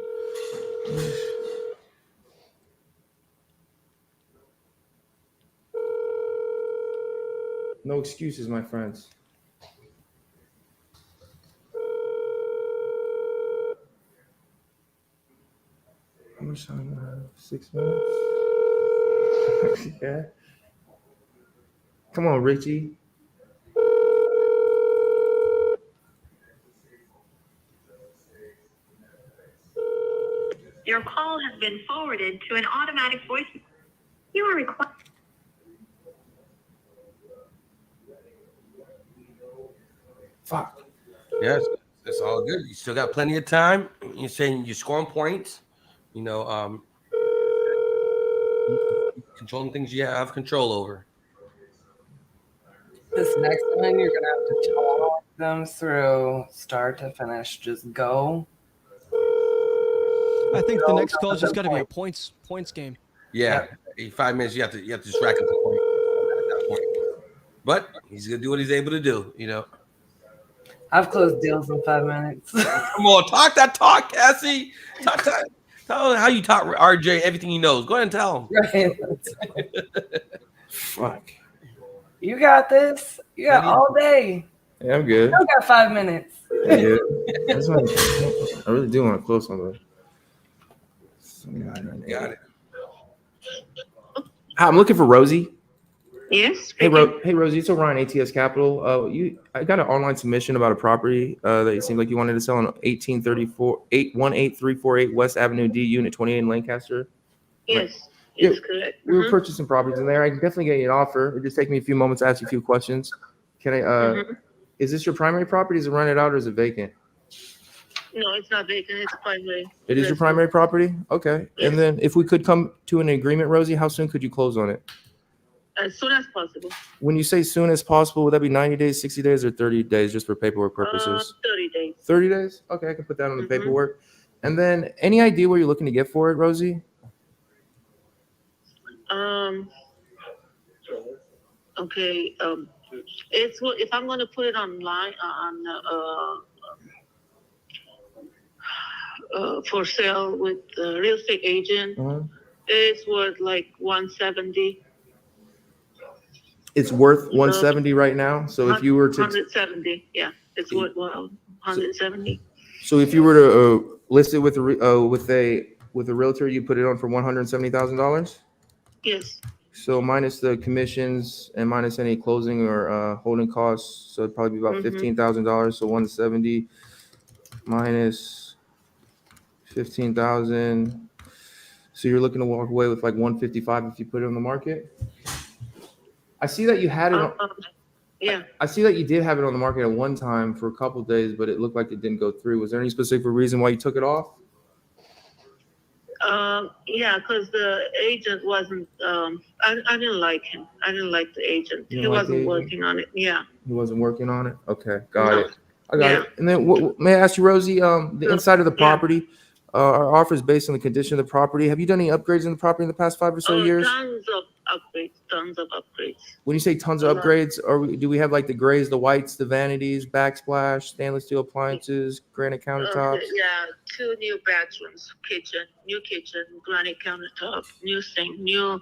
No excuses, my friends. How much time do I have? 6 minutes? Yeah. Come on, Richie. Your call has been forwarded to an automatic voice. You are required. Fuck. Yes, it's all good. You still got plenty of time. You're saying you're scoring points. You know, controlling things you have control over. This next one, you're gonna have to talk them through start to finish. Just go. I think the next call is just got to be a points game. Yeah, 5 minutes. You have to just rack up the point at that point. But he's gonna do what he's able to do. You know. I've closed deals in 5 minutes. Come on, talk that talk, Cassie. Tell him how you taught RJ everything he knows. Go ahead and tell him. Right. Fuck. You got this. You got all day. Yeah, I'm good. You got 5 minutes. Yeah. That's what I really do want to close on that. Got it. Hi, I'm looking for Rosie. Yes. Hey, Rosie, it's Orion ATS Capital. I got an online submission about a property that it seemed like you wanted to sell on 18348 West Avenue D, Unit 28 in Lancaster. Yes. Yeah, It's correct. we were purchasing properties in there. I can definitely get you an offer. It just take me a few moments to ask you a few questions. Can I? Is this your primary property? Is it rented out or is it vacant? No, it's not vacant. It's primary. It is your primary property? Okay. Yes. And then if we could come to an agreement, Rosie, how soon could you close on it? As soon as possible. When you say soon as possible, would that be 90 days, 60 days, or 30 days just for paperwork purposes? 30 days. 30 days? Okay, I can put that on the paperwork. And then any idea where you're looking to get for it, Rosie? Okay. It's what if I'm going to put it online for sale with the real estate agent. It's worth like 170. It's worth 170 right now. So if you were to 170, yeah, it's worth 170. So if you were to list it with a realtor, you put it on for $170,000. Yes. So minus the commissions and minus any closing or holding costs, so it'd probably be about $15,000. So 170 minus 15,000. So you're looking to walk away with like 155 if you put it on the market. I see that you had it. Yeah. I see that you did have it on the market at one time for a couple of days, but it looked like it didn't go through. Was there any specific reason why you took it off? Yeah, because the agent wasn't. I didn't like him. I didn't like the agent. You He didn't like the wasn't agent? working on it. Yeah. He wasn't working on it. Okay, got No. it. I got it. And then may I ask you, Rosie, the inside of the property, our offer is based on the condition of the property. Have you done any upgrades in the property in the past 5 or so years? Tons of upgrades. Tons of upgrades. When you say tons of upgrades, do we have like the grays, the whites, the vanities, backsplash, stainless steel appliances, granite countertops? Yeah, 2 new bathrooms, new kitchen, granite countertop, new sink, new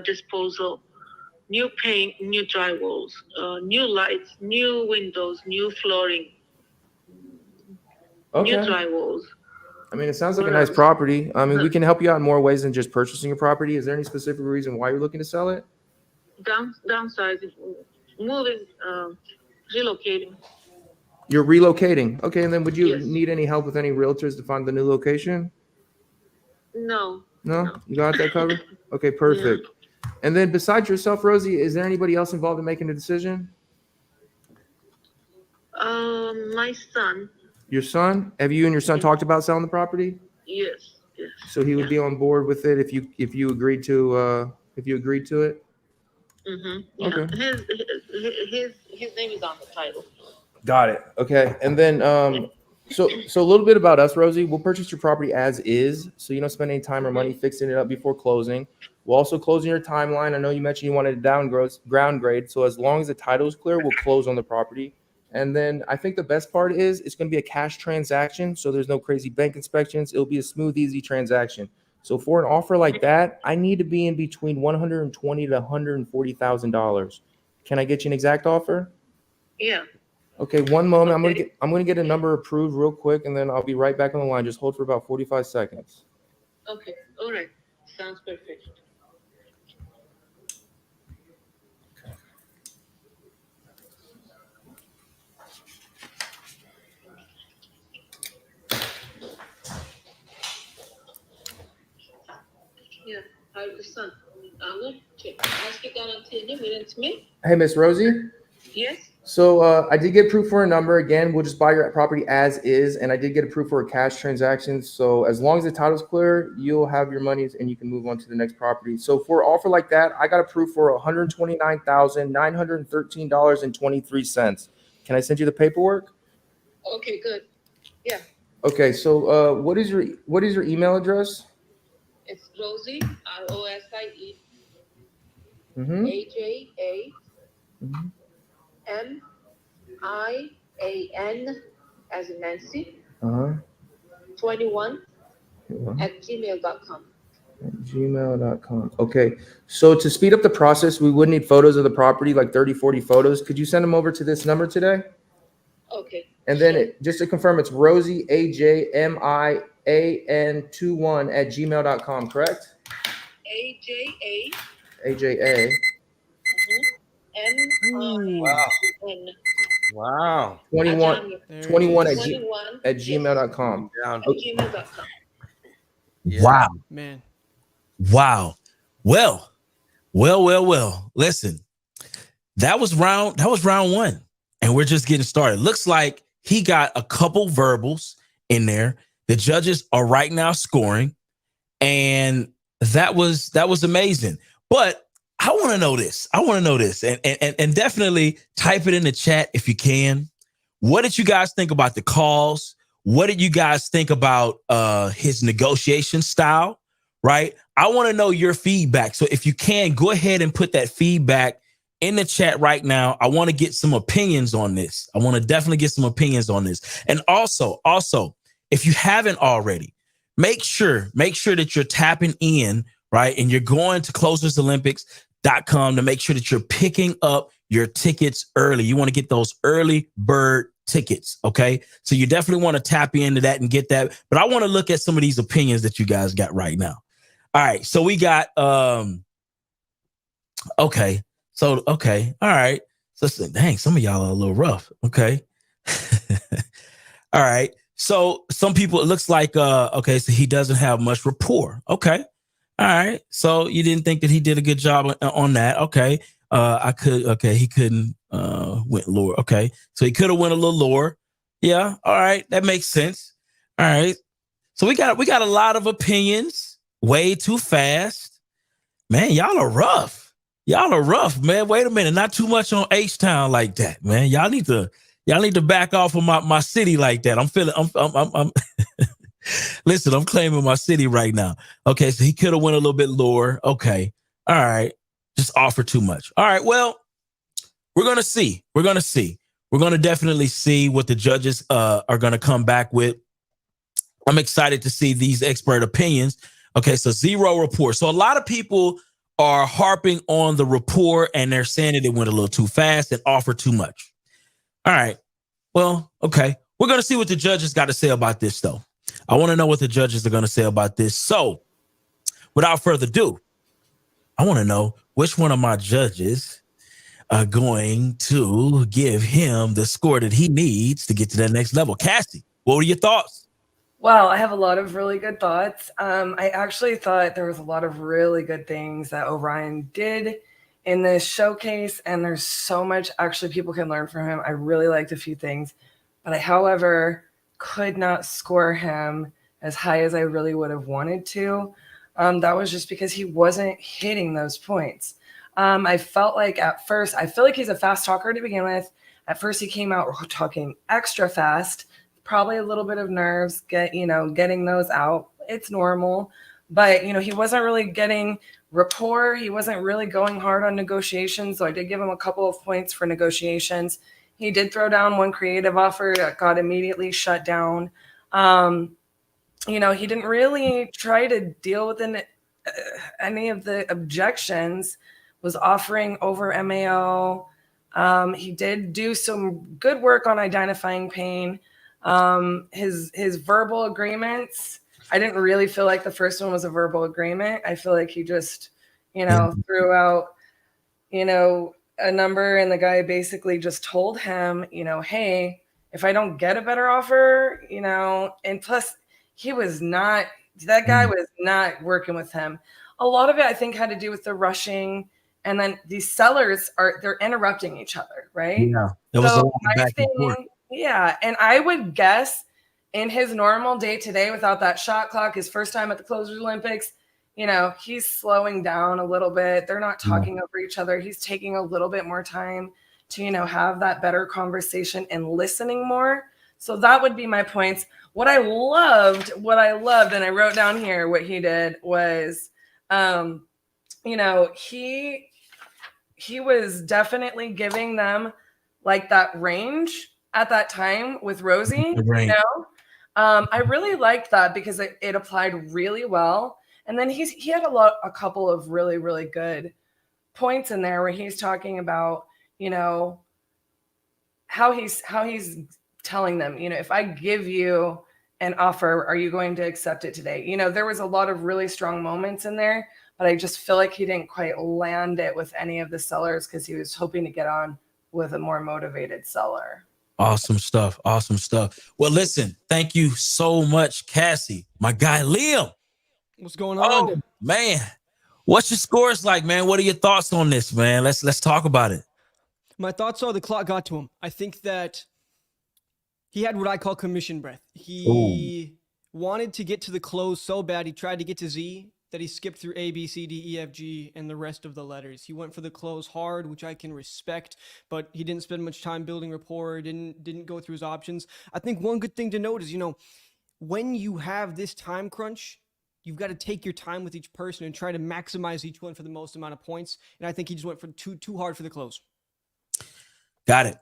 disposal, new paint, new drywalls, new lights, new windows, new flooring, new drywalls. I mean, it sounds like a nice property. I mean, we can help you out in more ways than just purchasing a property. Is there any specific reason why you're looking to sell it? Downsizing, moving, relocating. You're relocating. Okay, and then would you need any help with any realtors to find the new location? No. No? You got that covered? Okay, perfect. And then besides yourself, Rosie, is there anybody else involved in making the decision? My son. Your son? Have you and your son talked about selling the property? Yes. Yes. So he would be on board with it if you agreed to it? Yeah. Okay. His name is on the title. Got it. Okay. And then so a little bit about us, Rosie. We'll purchase your property as is, so you don't spend any time or money fixing it up before closing. We'll also close in your timeline. I know you mentioned you wanted to ground grade, so as long as the title is clear, we'll close on the property. And then I think the best part is it's going to be a cash transaction, so there's no crazy bank inspections. It'll be a smooth, easy transaction. So for an offer like that, I need to be in between $120,000 to $140,000. Can I get you an exact offer? Yeah. Okay, one moment. I'm gonna get a number approved real quick, and then I'll be right back on the line. Just hold for about 45 seconds. Okay. All right. Sounds perfect. Hey, Miss Rosie. Yes. So I did get approved for a number. Again, we'll just buy your property as is, and I did get approved for a cash transaction. So as long as the title's clear, you'll have your monies and you can move on to the next property. So for an offer like that, I got approved for $129,913.23. Can I send you the paperwork? Okay, good. Yeah. Okay. So what is your email address? It's Rosie, Rosie, Mm-hmm. AJAMIAN as in Nancy, Uh-huh. 21 at gmail.com. Gmail.com. Okay. So to speed up the process, we would need photos of the property, like 30, 40 photos. Could you send them over to this number today? Okay. And then just to confirm, it's Rosie, AJMIAN21 at gmail.com, correct? AJA. AJA. MIAN. Wow. 21 at gmail.com. At gmail.com. Wow. Man. Wow. Well. Listen, that was round one, and we're just getting started. Looks like he got a couple verbals in there. The judges are right now scoring, and that was amazing. But I want to know this. And definitely type it in the chat if you can. What did you guys think about the calls? What did you guys think about his negotiation style? Right? I want to know your feedback. So if you can, go ahead and put that feedback in the chat right now. I want to get some opinions on this. I want to definitely get some opinions on this. And also, if you haven't already, make sure that you're tapping in, right? And you're going to closersolympics.com to make sure that you're picking up your tickets early. You want to get those early bird tickets, okay? So you definitely want to tap into that and get that. But I want to look at some of these opinions that you guys got right now. All right, so we got okay. So all right. So dang, some of y'all are a little rough. Okay. All right. So some people, it looks like okay, so he doesn't have much rapport. Okay. All right. So you didn't think that he did a good job on that. Okay. He couldn't went lower. Okay. So he could have went a little lower. Yeah. All right. That makes sense. All right. So we got a lot of opinions. Way too fast. Man, y'all are rough. Man. Wait a minute. Not too much on H-Town like that, man. Y'all need to back off of my city like that. I'm listen, I'm claiming my city right now. Okay, so he could have went a little bit lower. Okay. All right. Just offer too much. All right. Well, we're going to see. We're going to definitely see what the judges are going to come back with. I'm excited to see these expert opinions. Okay, so zero rapport. So a lot of people are harping on the rapport and they're saying that it went a little too fast and offered too much. All right. Well, okay. We're going to see what the judges got to say about this, though. I want to know what the judges are going to say about this. So without further ado, I want to know which one of my judges are going to give him the score that he needs to get to that next level. Cassie, what were your thoughts? Wow, I have a lot of really good thoughts. I actually thought there was a lot of really good things that Orion did in this showcase, and there's so much actually people can learn from him. I really liked a few things, but I, however, could not score him as high as I really would have wanted to. That was just because he wasn't hitting those points. I felt like at first, I feel like he's a fast talker to begin with. At first, he came out talking extra fast. Probably a little bit of nerves, getting those out. It's normal, but he wasn't really getting rapport. He wasn't really going hard on negotiations. So I did give him a couple of points for negotiations. He did throw down one creative offer that got immediately shut down. He didn't really try to deal with any of the objections. Was offering over MAO. He did do some good work on identifying pain. His verbal agreements, I didn't really feel like the first one was a verbal agreement. I feel like he just, threw out, a number, and the guy basically just told him, hey, if I don't get a better offer, and plus that guy was not working with him. A lot of it, I think, had to do with the rushing And then these sellers they're interrupting each other, right? Yeah. There was a lot of my back and forth. yeah. And I would guess in his normal day to day without that shot clock, his first time at the Closers Olympics, you know, he's slowing down a little bit. They're not talking over each other. He's taking a little bit more time to, you know, have that better conversation and listening more. So that would be my points. What I loved, and I wrote down here what he did was, you know, he was definitely giving them like that range at that time with Rosie, you know? I really liked that because it applied really well. And then he had a couple of really, really good points in there where he's talking about, you know, how he's telling them, you know, if I give you an offer, are you going to accept it today? You know, there was a lot of really strong moments in there, but I just feel like he didn't quite land it with any of the sellers because he was hoping to get on with a more motivated seller. Awesome stuff. Awesome stuff. Well, listen, thank you so much, Cassie. My guy, Liam. What's going on? Oh, man. What's your scores like, man? What are your thoughts on this, man? Let's talk about it. My thoughts are the clock got to him. I think that he had what I call commission breath. He wanted to get to the close so bad. He tried to get to Z that he skipped through A, B, C, D, E, F, G, and the rest of the letters. He went for the close hard, which I can respect, but he didn't spend much time building rapport, didn't go through his options. I think one good thing to note is, you know, when you have this time crunch, you've got to take your time with each person and try to maximize each one for the most amount of points. And I think he just went for too hard for the close. Got it.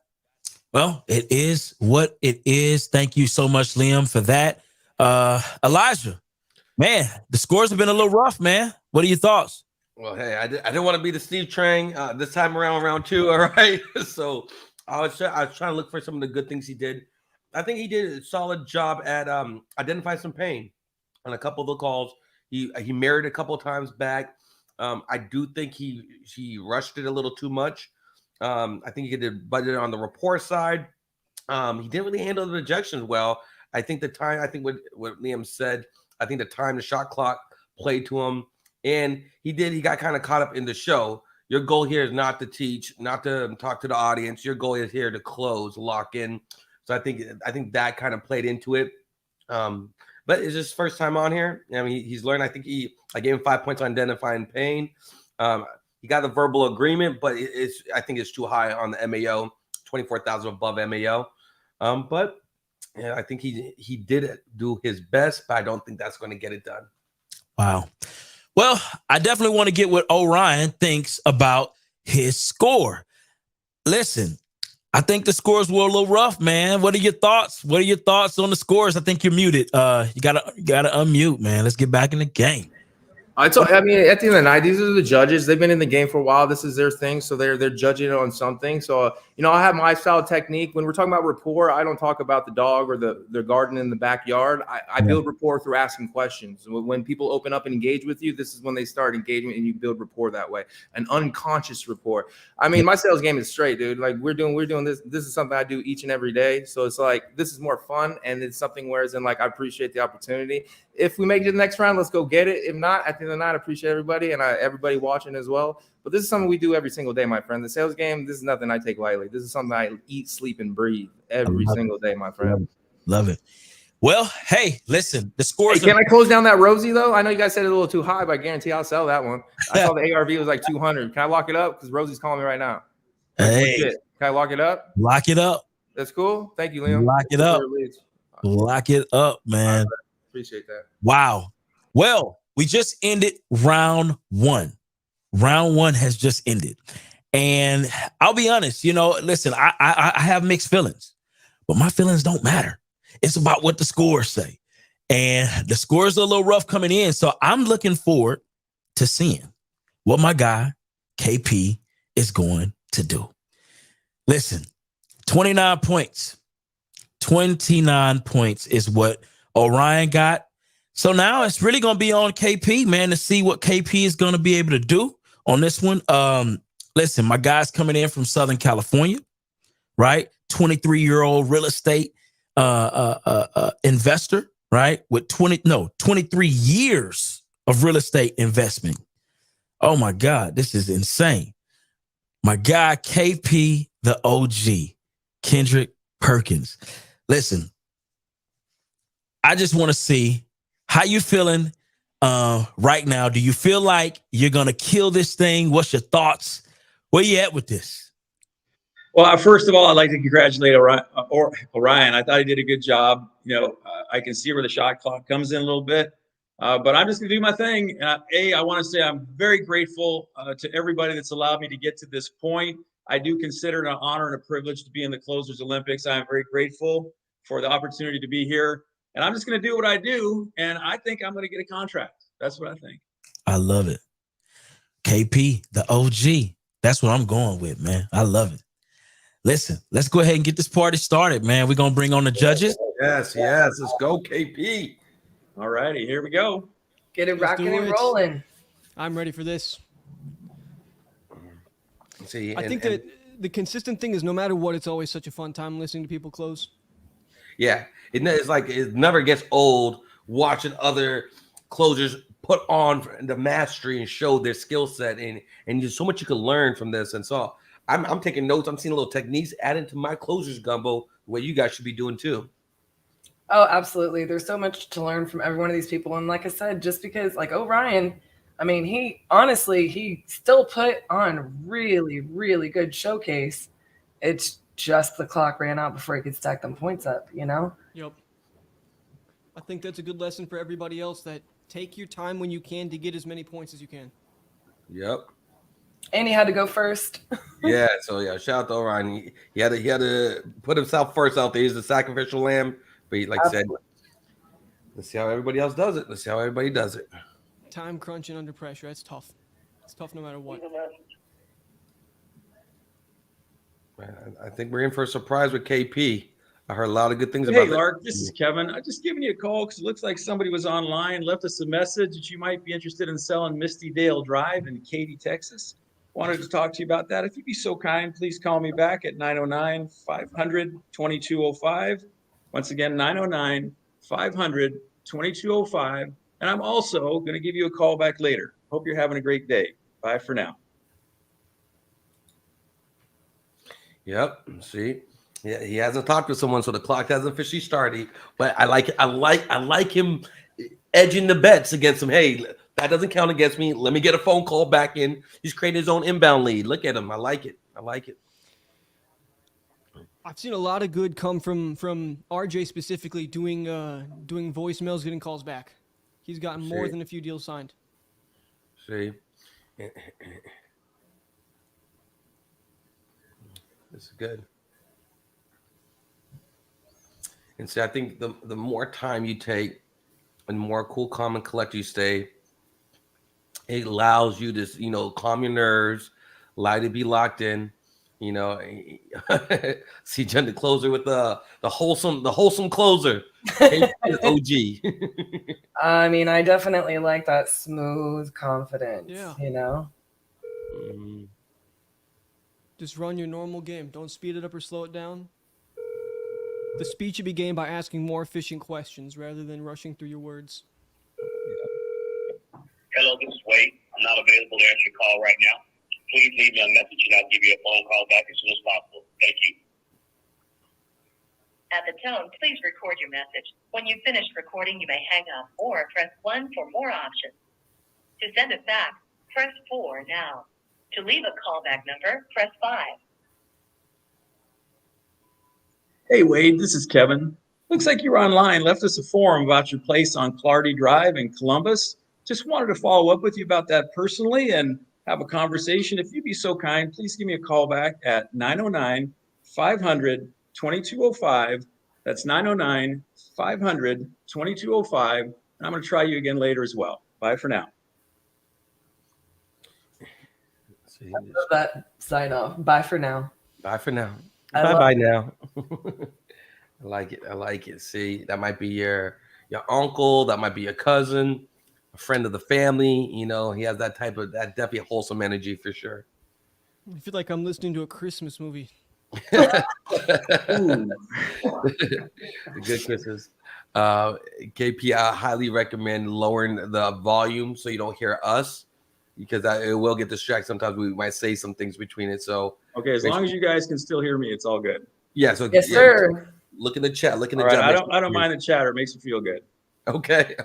Well, it is what it is. Thank you so much, Liam, for that. Elijah, man, the scores have been a little rough, man. What are your thoughts? Well, hey, I didn't want to be the Steve Trang this time around, round 2. All right. So I was trying to look for some of the good things he did. I think he did a solid job at identifying some pain on a couple of the calls. He married a couple of times back. I do think he rushed it a little too much. I think he did budget on the rapport side. He didn't really handle the rejections well. I think what Liam said, I think the time, the shot clock played to him. And he got kind of caught up in the show. Your goal here is not to teach, not to talk to the audience. Your goal is here to close, lock in. So I think that kind of played into it. But it's his first time on here. I mean, he's learned. I think I gave him 5 points on identifying pain. He got the verbal agreement, but I think it's too high on the MAO, 24,000 above MAO. But yeah, I think he did do his best, but I don't think that's going to get it done. Wow. Well, I definitely want to get what Orion thinks about his score. Listen, I think the scores were a little rough, man. What are your thoughts? What are your thoughts on the scores? I think you're muted. You gotta unmute, man. Let's get back in the game. I mean, at the end of the night, these are the judges. They've been in the game for a while. This is their thing, so they're judging it on something. So, you know, I have my style technique. When we're talking about rapport, I don't talk about the dog or the garden in the backyard. I build rapport through asking questions. When people open up and engage with you, this is when they start engaging, and you build rapport that way. An unconscious rapport. I mean, my sales game is straight, dude. Like we're doing this. This is something I do each and every day. So it's like this is more fun, and it's something whereas in like I appreciate the opportunity. If we make it to the next round, let's go get it. If not, at the end of the night, I appreciate everybody and everybody watching as well. But this is something we do every single day, my friend. The sales game, this is nothing I take lightly. This is something I eat, sleep, and breathe every single day, my friend. Love it. Well, hey, listen, the scores. Hey, can I close down that Rosie, though? I know you guys said it a little too high, but I guarantee I'll sell that one. I saw the ARV was like 200. Can I lock it up? Because Rosie's calling me right now. Hey. Can I lock it up? Lock it up. That's cool. Thank you, Liam. Lock it up. Lock it up, man. Appreciate that. Wow. Well, we just ended round 1. Round 1 has just ended. And I'll be honest, you know, listen, I have mixed feelings, but my feelings don't matter. It's about what the scores say. And the scores are a little rough coming in. So I'm looking forward to seeing what my guy, KP, is going to do. Listen, 29 points. 29 points is what Orion got. So now it's really going to be on KP, man, to see what KP is going to be able to do on this one. Listen, my guy's coming in from Southern California, right? 23-year-old real estate investor, right? With 23 years of real estate investment. Oh my God, this is insane. My guy, KP, the OG, Kendrick Perkins. Listen, I just want to see how you feeling right now. Do you feel like you're going to kill this thing? What's your thoughts? Where you at with this? Well, first of all, I'd like to congratulate Orion. I thought he did a good job. I can see where the shot clock comes in a little bit, but I'm just going to do my thing. I want to say I'm very grateful to everybody that's allowed me to get to this point. I do consider it an honor and a privilege to be in the Closers Olympics. I am very grateful for the opportunity to be here, and I'm just going to do what I do, and I think I'm going to get a contract. That's what I think. I love it. KP, the OG. That's what I'm going with, man. I love it. Listen, let's go ahead and get this party started, man. We're going to bring on the judges. Yes. Let's go, KP. All righty, here we go. Get it Let's rocking do and it. rolling. I'm ready for this. See, I think that the consistent thing is no matter what, it's always such a fun time listening to people close. Yeah, it's like it never gets old watching other closers put on the mastery and show their skill set, and there's so much you can learn from this. And so I'm taking notes. I'm seeing little techniques added to my closers gumbo, what you guys should be doing too. Oh, absolutely. There's so much to learn from every one of these people. And like I said, just because like Orion, I mean, he still put on really, really good showcase. It's just the clock ran out before he could stack them points up, you know? Yep. I think that's a good lesson for everybody else, that take your time when you can to get as many points as you can. Yep. And he had to go first. Yeah. So yeah, shout out to Orion. He had to put himself first out there. He's the sacrificial lamb. But like I said, let's see how everybody else does it. Let's see how everybody does it. Time crunch and under pressure. That's tough. It's tough no matter what. I think we're in for a surprise with KP. I heard a lot of good things about Hey, Lark, this is Kevin. I just giving you a call because it looks like somebody was online, left us a message that you might be interested in selling Misty Dale Drive in Katy, Texas. Wanted to talk to you about that. If you'd be so kind, please call me back at 909-500-2205. Once again, 909-500-2205. And I'm also going to give you a call back later. Hope you're having a great day. Bye for now. Yep. See, yeah, he hasn't talked to someone, so the clock hasn't officially started. But I like him edging the bets against him. Hey, that doesn't count against me. Let me get a phone call back in. He's creating his own inbound lead. Look at him. I like it. I've seen a lot of good come from RJ specifically doing voicemails, getting calls back. He's gotten more than a few deals signed. See, this is good. And see, I think the more time you take and more cool, calm, and collected you stay, it allows you to, calm your nerves, allow you to be locked in. See Jen the closer with the wholesome closer. OG. I mean, I definitely like that smooth confidence. Yeah. Just run your normal game. Don't speed it up or slow it down. The speed should be gained by asking more efficient questions rather than rushing through your words. Hello, this is Wade. I'm not available to answer your call right now. Please leave me a message and I'll give you a phone call back as soon as possible. Thank you. At the tone, please record your message. When you've finished recording, you may hang up or press 1 for more options. To send it back, press 4 now. To leave a callback number, press 5. Hey, Wade, this is Kevin. Looks like you're online. Left us a forum about your place on Clardy Drive in Columbus. Just wanted to follow up with you about that personally and have a conversation. If you'd be so kind, please give me a call back at 909-500-2205. That's 909-500-2205. And I'm going to try you again later as well. Bye for now. I love that sign off. Bye for now. Bye for now. Bye now. I like it. See, that might be your uncle. That might be your cousin, a friend of the family. He has that definitely wholesome energy for sure. I feel like I'm listening to a Christmas movie. Good Christmas. KP, I highly recommend lowering the volume so you don't hear us. because it will get distracted. Sometimes we might say some things between it. So okay, as long as you guys can still hear me, it's all good. yeah. So Yes, sir. Look in the chat. Look in the All right, chat. I don't mind the chatter. It makes me feel good. Okay.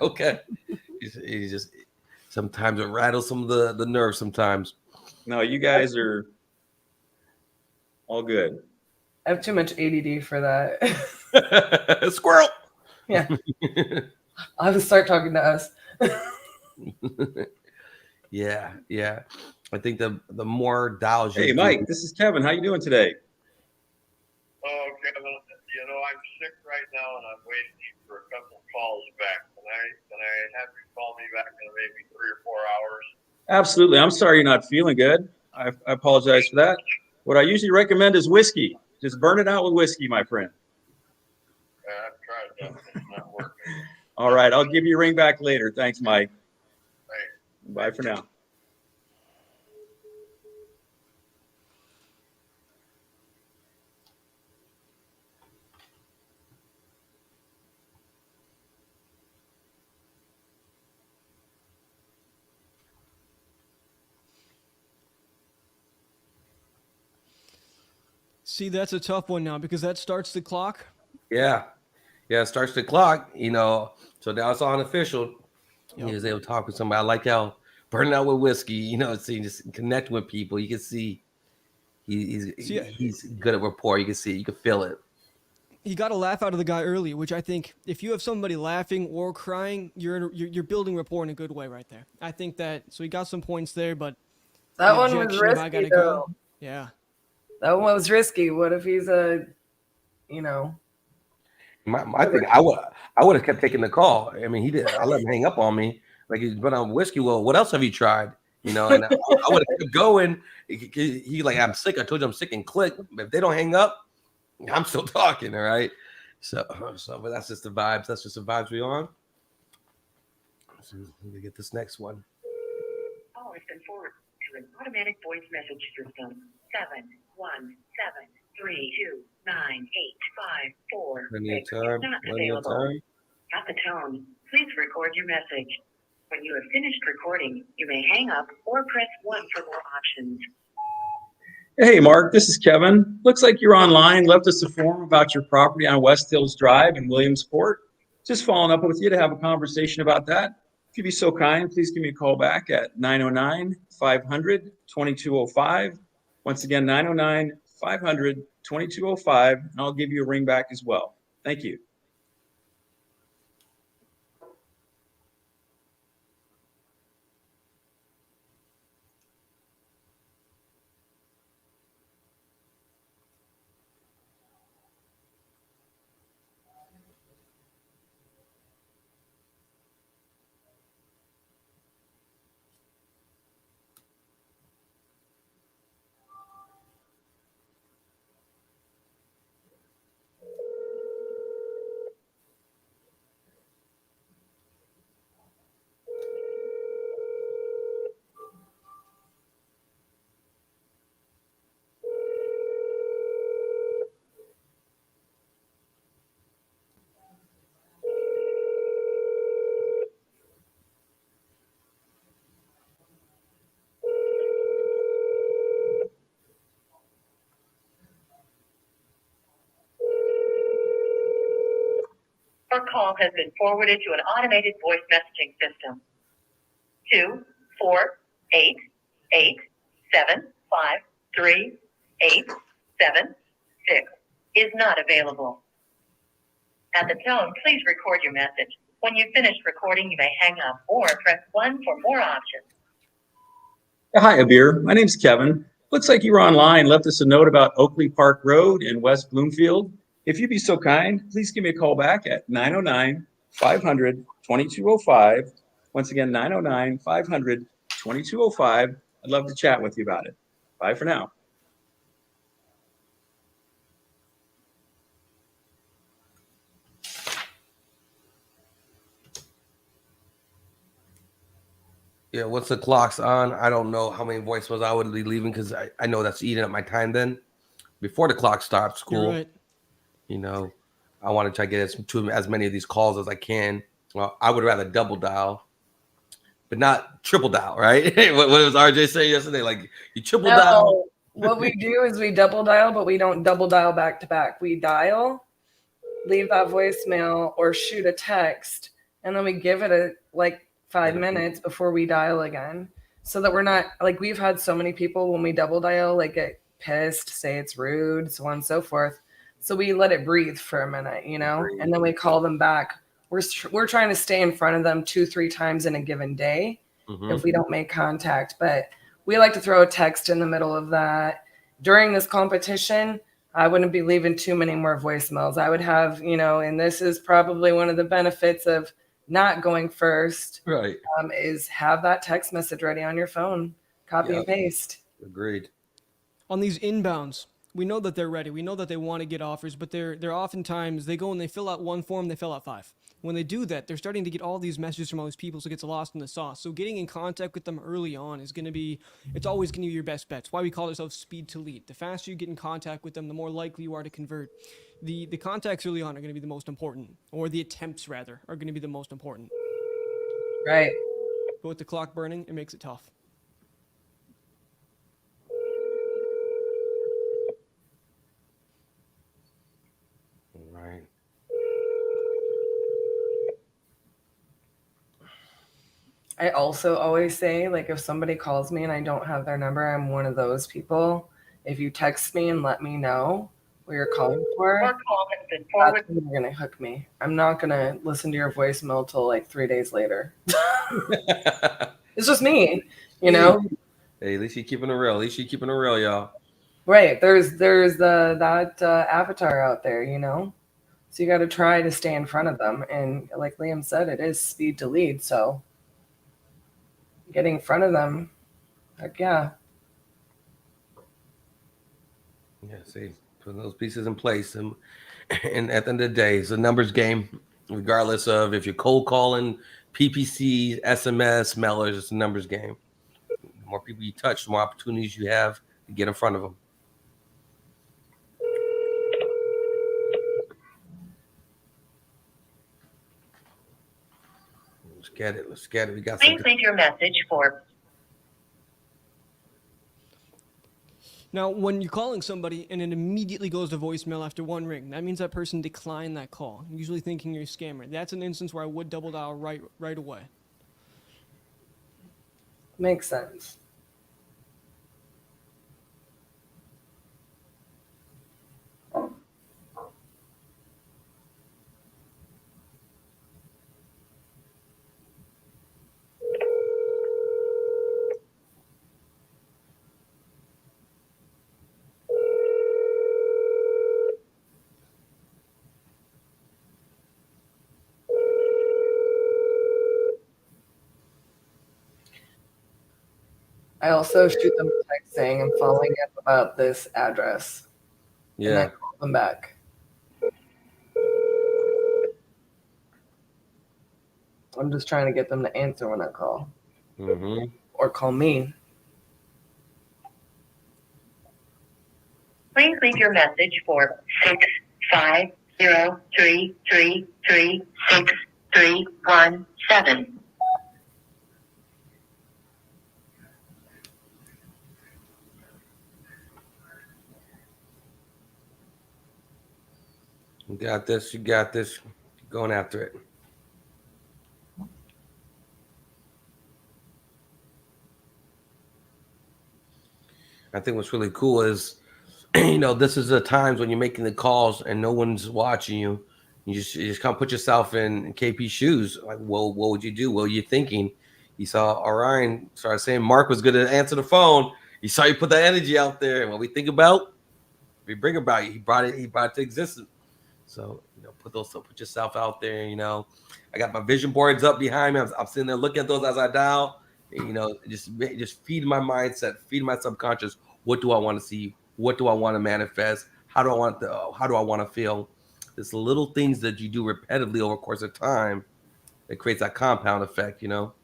He's just sometimes it rattles some of the nerves. Sometimes. No, you guys are all good. I have too much ADD for that. Squirrel. Yeah. I'll have to start talking to us. Yeah. I think the more dials you Hey, Mike, this is Kevin. How you doing today? Oh, Kevin, I'm sick right now, and I'm waiting for a couple calls back. Can I have you call me back in maybe 3 or 4 hours? Absolutely. I'm sorry you're not feeling good. I apologize for that. What I usually recommend is whiskey. Just burn it out with whiskey, my friend. I've tried that. It's not working. All right. I'll give you a ring back later. Thanks, Mike. Bye for now. See, that's a tough one now because that starts the clock. Yeah, it starts the clock. So now it's all unofficial. Yep. He was able to talk with somebody. I like how burning out with whiskey. So you just connect with people. You can see he's good at rapport. You can see it. You can feel it. He got a laugh out of the guy early, which I think if you have somebody laughing or crying, you're building rapport in a good way right there. I think that. So he got some points there, but that one was risky. I gotta go. Yeah. That one was risky. What if he's My thing, I would have kept taking the call. I mean, he did. I let him hang up on me. Like he's been on whiskey. Well, what else have you tried? And I would have kept going. He like, I'm sick. I told you I'm sick, and click. But if they don't hang up, I'm still talking. All right. So but that's just the vibes. That's just the vibes we on. So let me get this next one. Call has been forwarded to an automatic voice message system. 717329854. Plenty of time. Plenty of time. At the tone, please record your message. When you have finished recording, you may hang up or press 1 for more options. Hey, Mark, this is Kevin. Looks like you're online. Left us a form about your property on West Hills Drive in Williamsport. Just following up with you to have a conversation about that. If you'd be so kind, please give me a call back at 909-500-2205. Once again, 909-500-2205, and I'll give you a ring back as well. Thank you. Your call has been forwarded to an automated voice messaging system. 24887538776 is not available. At the tone, please record your message. When you've finished recording, you may hang up or press 1 for more options. Hi, Abir. My name's Kevin. Looks like you were online. Left us a note about Oakley Park Road in West Bloomfield. If you'd be so kind, please give me a call back at 909-500-2205. Once again, 909-500-2205. I'd love to chat with you about it. Bye for now. Yeah, once the clock's on, I don't know how many voicemails I would be leaving because I know that's eating up my time then. Before the clock stops, cool. You're right. I want to try to get as many of these calls as I can. Well, I would rather double dial, but not triple dial, right? what was RJ saying yesterday? Like you triple No, dial. what we do is we double dial, but we don't double dial back to back. We dial, leave that voicemail, or shoot a text, and then we give it like 5 minutes before we dial again, so that we're not like, we've had so many people when we double dial like get pissed, say it's rude, so on and so forth. So we let it breathe for a minute, you know, and then we call them back. We're trying to stay in front of them 2-3 times in a given day if we don't make contact. But we like to throw a text in the middle of that. During this competition, I wouldn't be leaving too many more voicemails. I would have, you know, and this is probably one of the benefits of not going first, right? Is have that text message ready on your phone, copy and paste. Agreed. On these inbounds, we know that they're ready. We know that they want to get offers, but they're oftentimes, they go and they fill out one form, they fill out 5. When they do that, they're starting to get all these messages from all these people, so it gets lost in the sauce. So getting in contact with them early on is going to be, it's always going to be your best bet. It's why we call ourselves speed to lead. The faster you get in contact with them, the more likely you are to convert. The contacts early on are going to be the most important, or the attempts rather, are going to be the most important. Right. But with the clock burning, it makes it tough. Right. I also always say, like, if somebody calls me and I don't have their number, I'm one of those people. If you text me and let me know what you're calling for, that's when you're gonna hook me. I'm not gonna listen to your voicemail till like 3 days later. It's just me, you know. Hey, at least you're keeping it real. At least you're keeping it real, y'all. Right. There's that avatar out there, you know. So you got to try to stay in front of them, and like Liam said, it is speed to lead. So getting in front of them, heck yeah. Yeah, see, putting those pieces in place, and at the end of the day, it's a numbers game. Regardless of if you're cold calling, PPC, SMS, mailers, it's a numbers game. The more people you touch, the more opportunities you have to get in front of them. Let's get it. Let's get it. We got some. Please leave your message for. Now, when you're calling somebody and it immediately goes to voicemail after one ring, that means that person declined that call, usually thinking you're a scammer. That's an instance where I would double dial right away. Makes sense. I also shoot them a text saying I'm following up about this address. Yeah. And then call them back. I'm just trying to get them to answer when I call. Mm-hmm. Or call me. Please leave your message for 650-333-6317. You got this. You got this. Keep going after it. I think what's really cool is, you know, this is the times when you're making the calls and no one's watching you. You just kind of put yourself in KP's shoes. Like, well, what would you do? What were you thinking? You saw Orion started saying Mark was going to answer the phone. You saw you put that energy out there. And what we think about, we bring about you. He brought it to existence. So, you know, put yourself out there. You know, I got my vision boards up behind me. I'm sitting there looking at those as I dial. You know, just feed my mindset, feed my subconscious. What do I want to see? What do I want to manifest? How do I want to feel? It's little things that you do repetitively over the course of time that creates that compound effect, you know?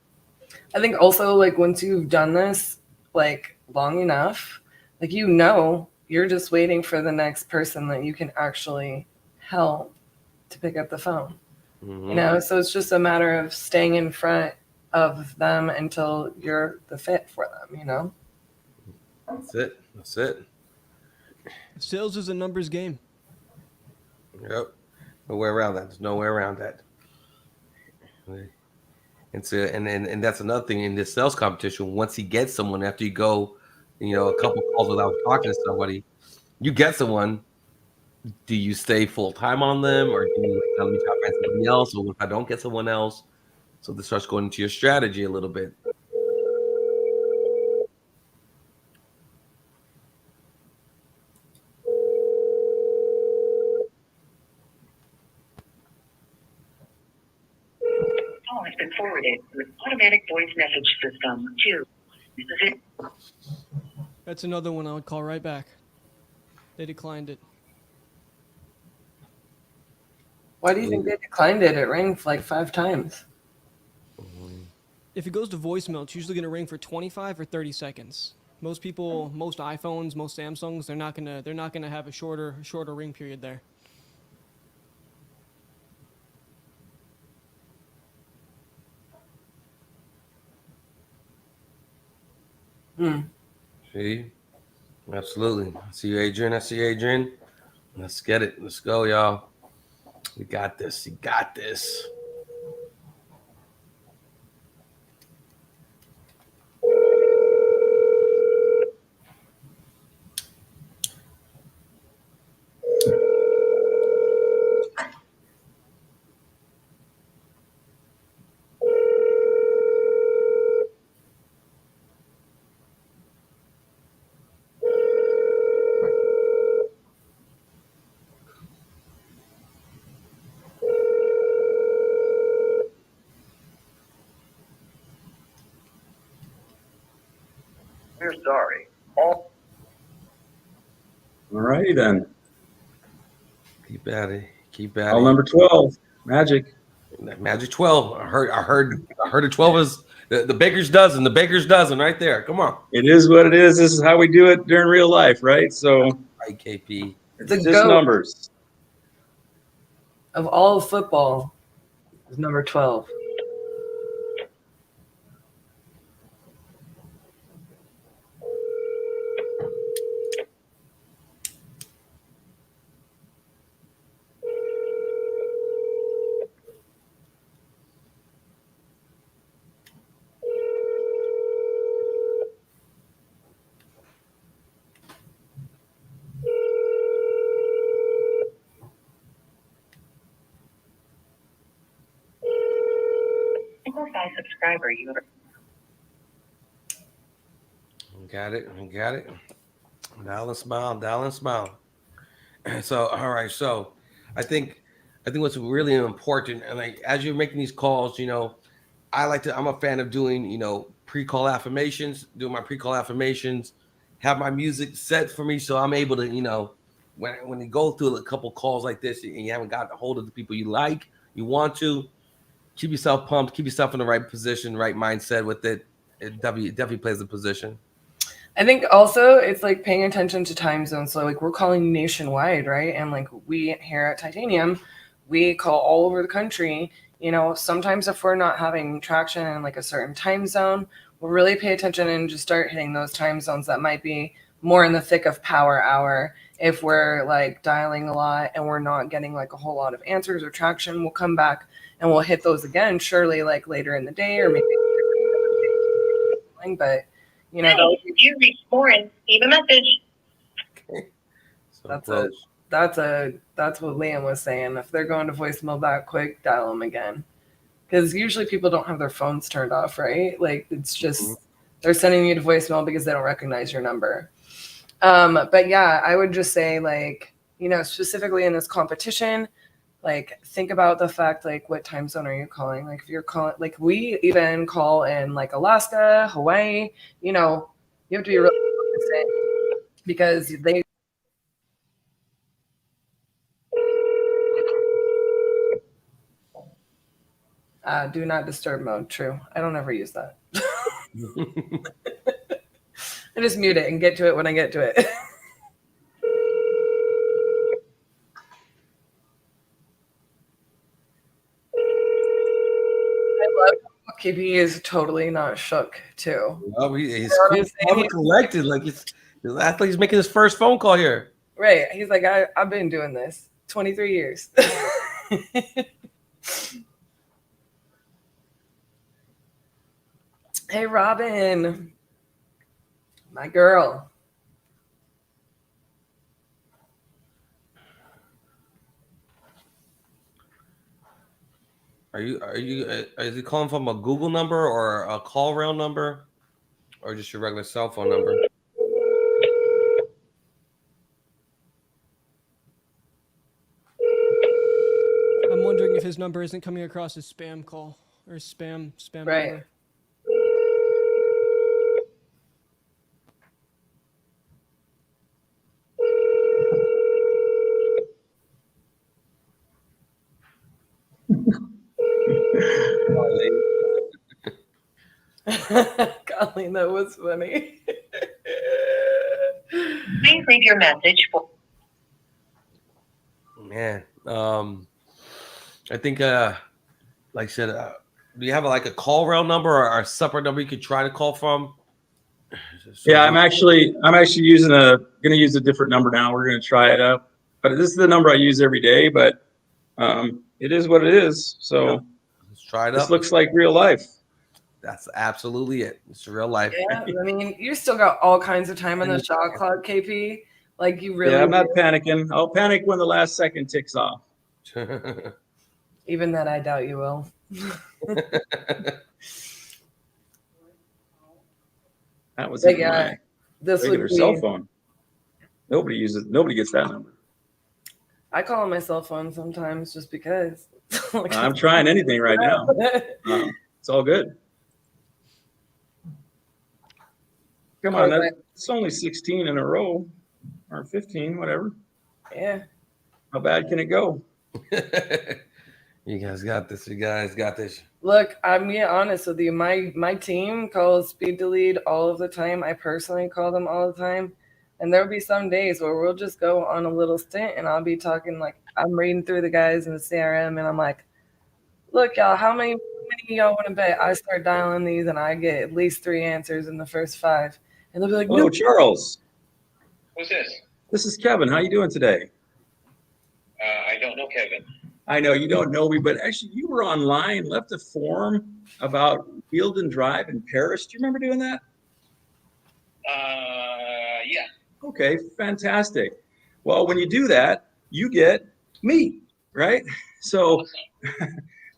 I think also, like, once you've done this, like, long enough, like, you know, you're just waiting for the next person that you can actually help to pick up the phone. Mm-hmm. You know, so it's just a matter of staying in front of them until you're the fit for them, you know? That's it. That's it. Sales is a numbers game. Yep. No way around that. There's no way around that. And that's another thing in this sales competition. Once he gets someone, after you go, a couple calls without talking to somebody, you get someone. Do you stay full time on them, or do you let me try to find somebody else? Or if I don't get someone else, so this starts going into your strategy a little bit. Call has been forwarded to an automatic voice message system to. That's another one I would call right back. They declined it. Why do you think they declined it? It rang like 5 times. If it goes to voicemail, it's usually going to ring for 25 or 30 seconds. Most people, most iPhones, most Samsungs, they're not gonna have a shorter ring period there. See, absolutely. I see you, Adrian. I see you, Adrian. Let's get it. Let's go, y'all. We got this. You got this. We're sorry. All righty then. Keep at it. Keep at Call it. number 12, Magic. Magic 12. I heard a 12 is the baker's dozen. The baker's dozen right there. Come on. It is what it is. This is how we do it during real life, right? So right, KP. The just GOAT numbers. of all football is number 12. Simplify subscriber universe. Got it. I got it. Dial and smile. Dial and smile. So, all right. So, I think what's really important, and like as you're making these calls, I'm a fan of doing, pre-call affirmations, doing my pre-call affirmations, have my music set for me, so I'm able to, when you go through a couple calls like this and you haven't gotten a hold of the people you want to, keep yourself pumped, keep yourself in the right position, right mindset with it. It definitely plays a position. I think also it's like paying attention to time zones. So like we're calling nationwide, right? And like we here at Titanium, we call all over the country. Sometimes if we're not having traction in like a certain time zone, we'll really pay attention and just start hitting those time zones that might be more in the thick of power hour. If we're like dialing a lot and we're not getting like a whole lot of answers or traction, we'll come back and we'll hit those again, surely like later in the day or maybe but You reached Lauren. Leave a message. That's what Liam was saying. If they're going to voicemail that quick, dial them again. Because usually people don't have their phones turned off, right? Like it's just they're sending you to voicemail because they don't recognize your number. But yeah, I would just say like, specifically in this competition, like think about the fact like what time zone are you calling? Like if you're calling, like we even call in like Alaska, Hawaii, you have to be really focused because they do not disturb mode. True. I don't ever use that. I just mute it and get to it when I get to it. I love KP is totally not shook too. Oh, he's You know what cool, I'm saying? calm and collected. Like it's act like he's making his first phone call here. Right. He's like, I've been doing this 23 years. Hey, Robin, my girl. Is he calling from a Google number or a call rail number or just your regular cell phone number? I'm wondering if his number isn't coming across as spam call or spam Right. number. Colleen, that was funny. Please leave your message for. Man, I think, like I said, do you have like a call rail number or a separate number you could try to call from? Yeah, I'm actually gonna use a different number now. We're gonna try it out, but this is the number I use every day. But it is what it is. So let's try it this up. looks like real life. That's absolutely it. It's real life. Yeah, I mean, you still got all kinds of time on the shot clock, KP. Like you really. Yeah, I'm not do. panicking. I'll panic when the last second ticks off. Even that, I doubt you will. That was But even yeah, my this would regular be. cell phone. Nobody gets that number. I call on my cell phone sometimes just because. Like, I'm trying anything right now. It's all good. Come on, it's only 16 in a row, or 15, whatever. Yeah. How bad can it go? You guys got this. You guys got this. Look, I'm being honest with you. My team calls iSpeedToLead all of the time. I personally call them all the time. And there'll be some days where we'll just go on a little stint and I'll be talking like I'm reading through the guys in the CRM and I'm like, look, y'all, how many of y'all want to bet? I start dialing these and I get at least 3 answers in the first 5. And they'll be like, Hello, no. Charles. Who's this? This is Kevin. How you doing today? I don't know Kevin. I know you don't know me, but actually you were online, left a form about Field and Drive in Paris. Do you remember doing that? Yeah. Okay, fantastic. Well, when you do that, you get me, right? So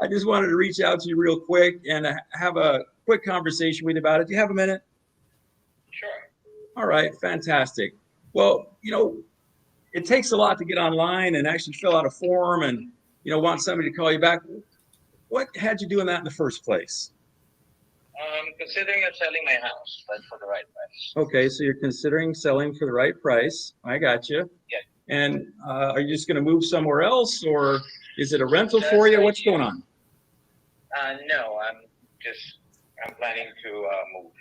I just wanted to reach out to you real quick and have a quick conversation with you about it. Do you have a minute? Sure. All right, fantastic. Well, it takes a lot to get online and actually fill out a form and, want somebody to call you back. What had you doing that in the first place? Considering of selling my house, but for the right price. Okay, so you're considering selling for the right price. I got you. Yeah. And are you just going to move somewhere else, or is it a rental for you? What's going on? No, I'm planning to move.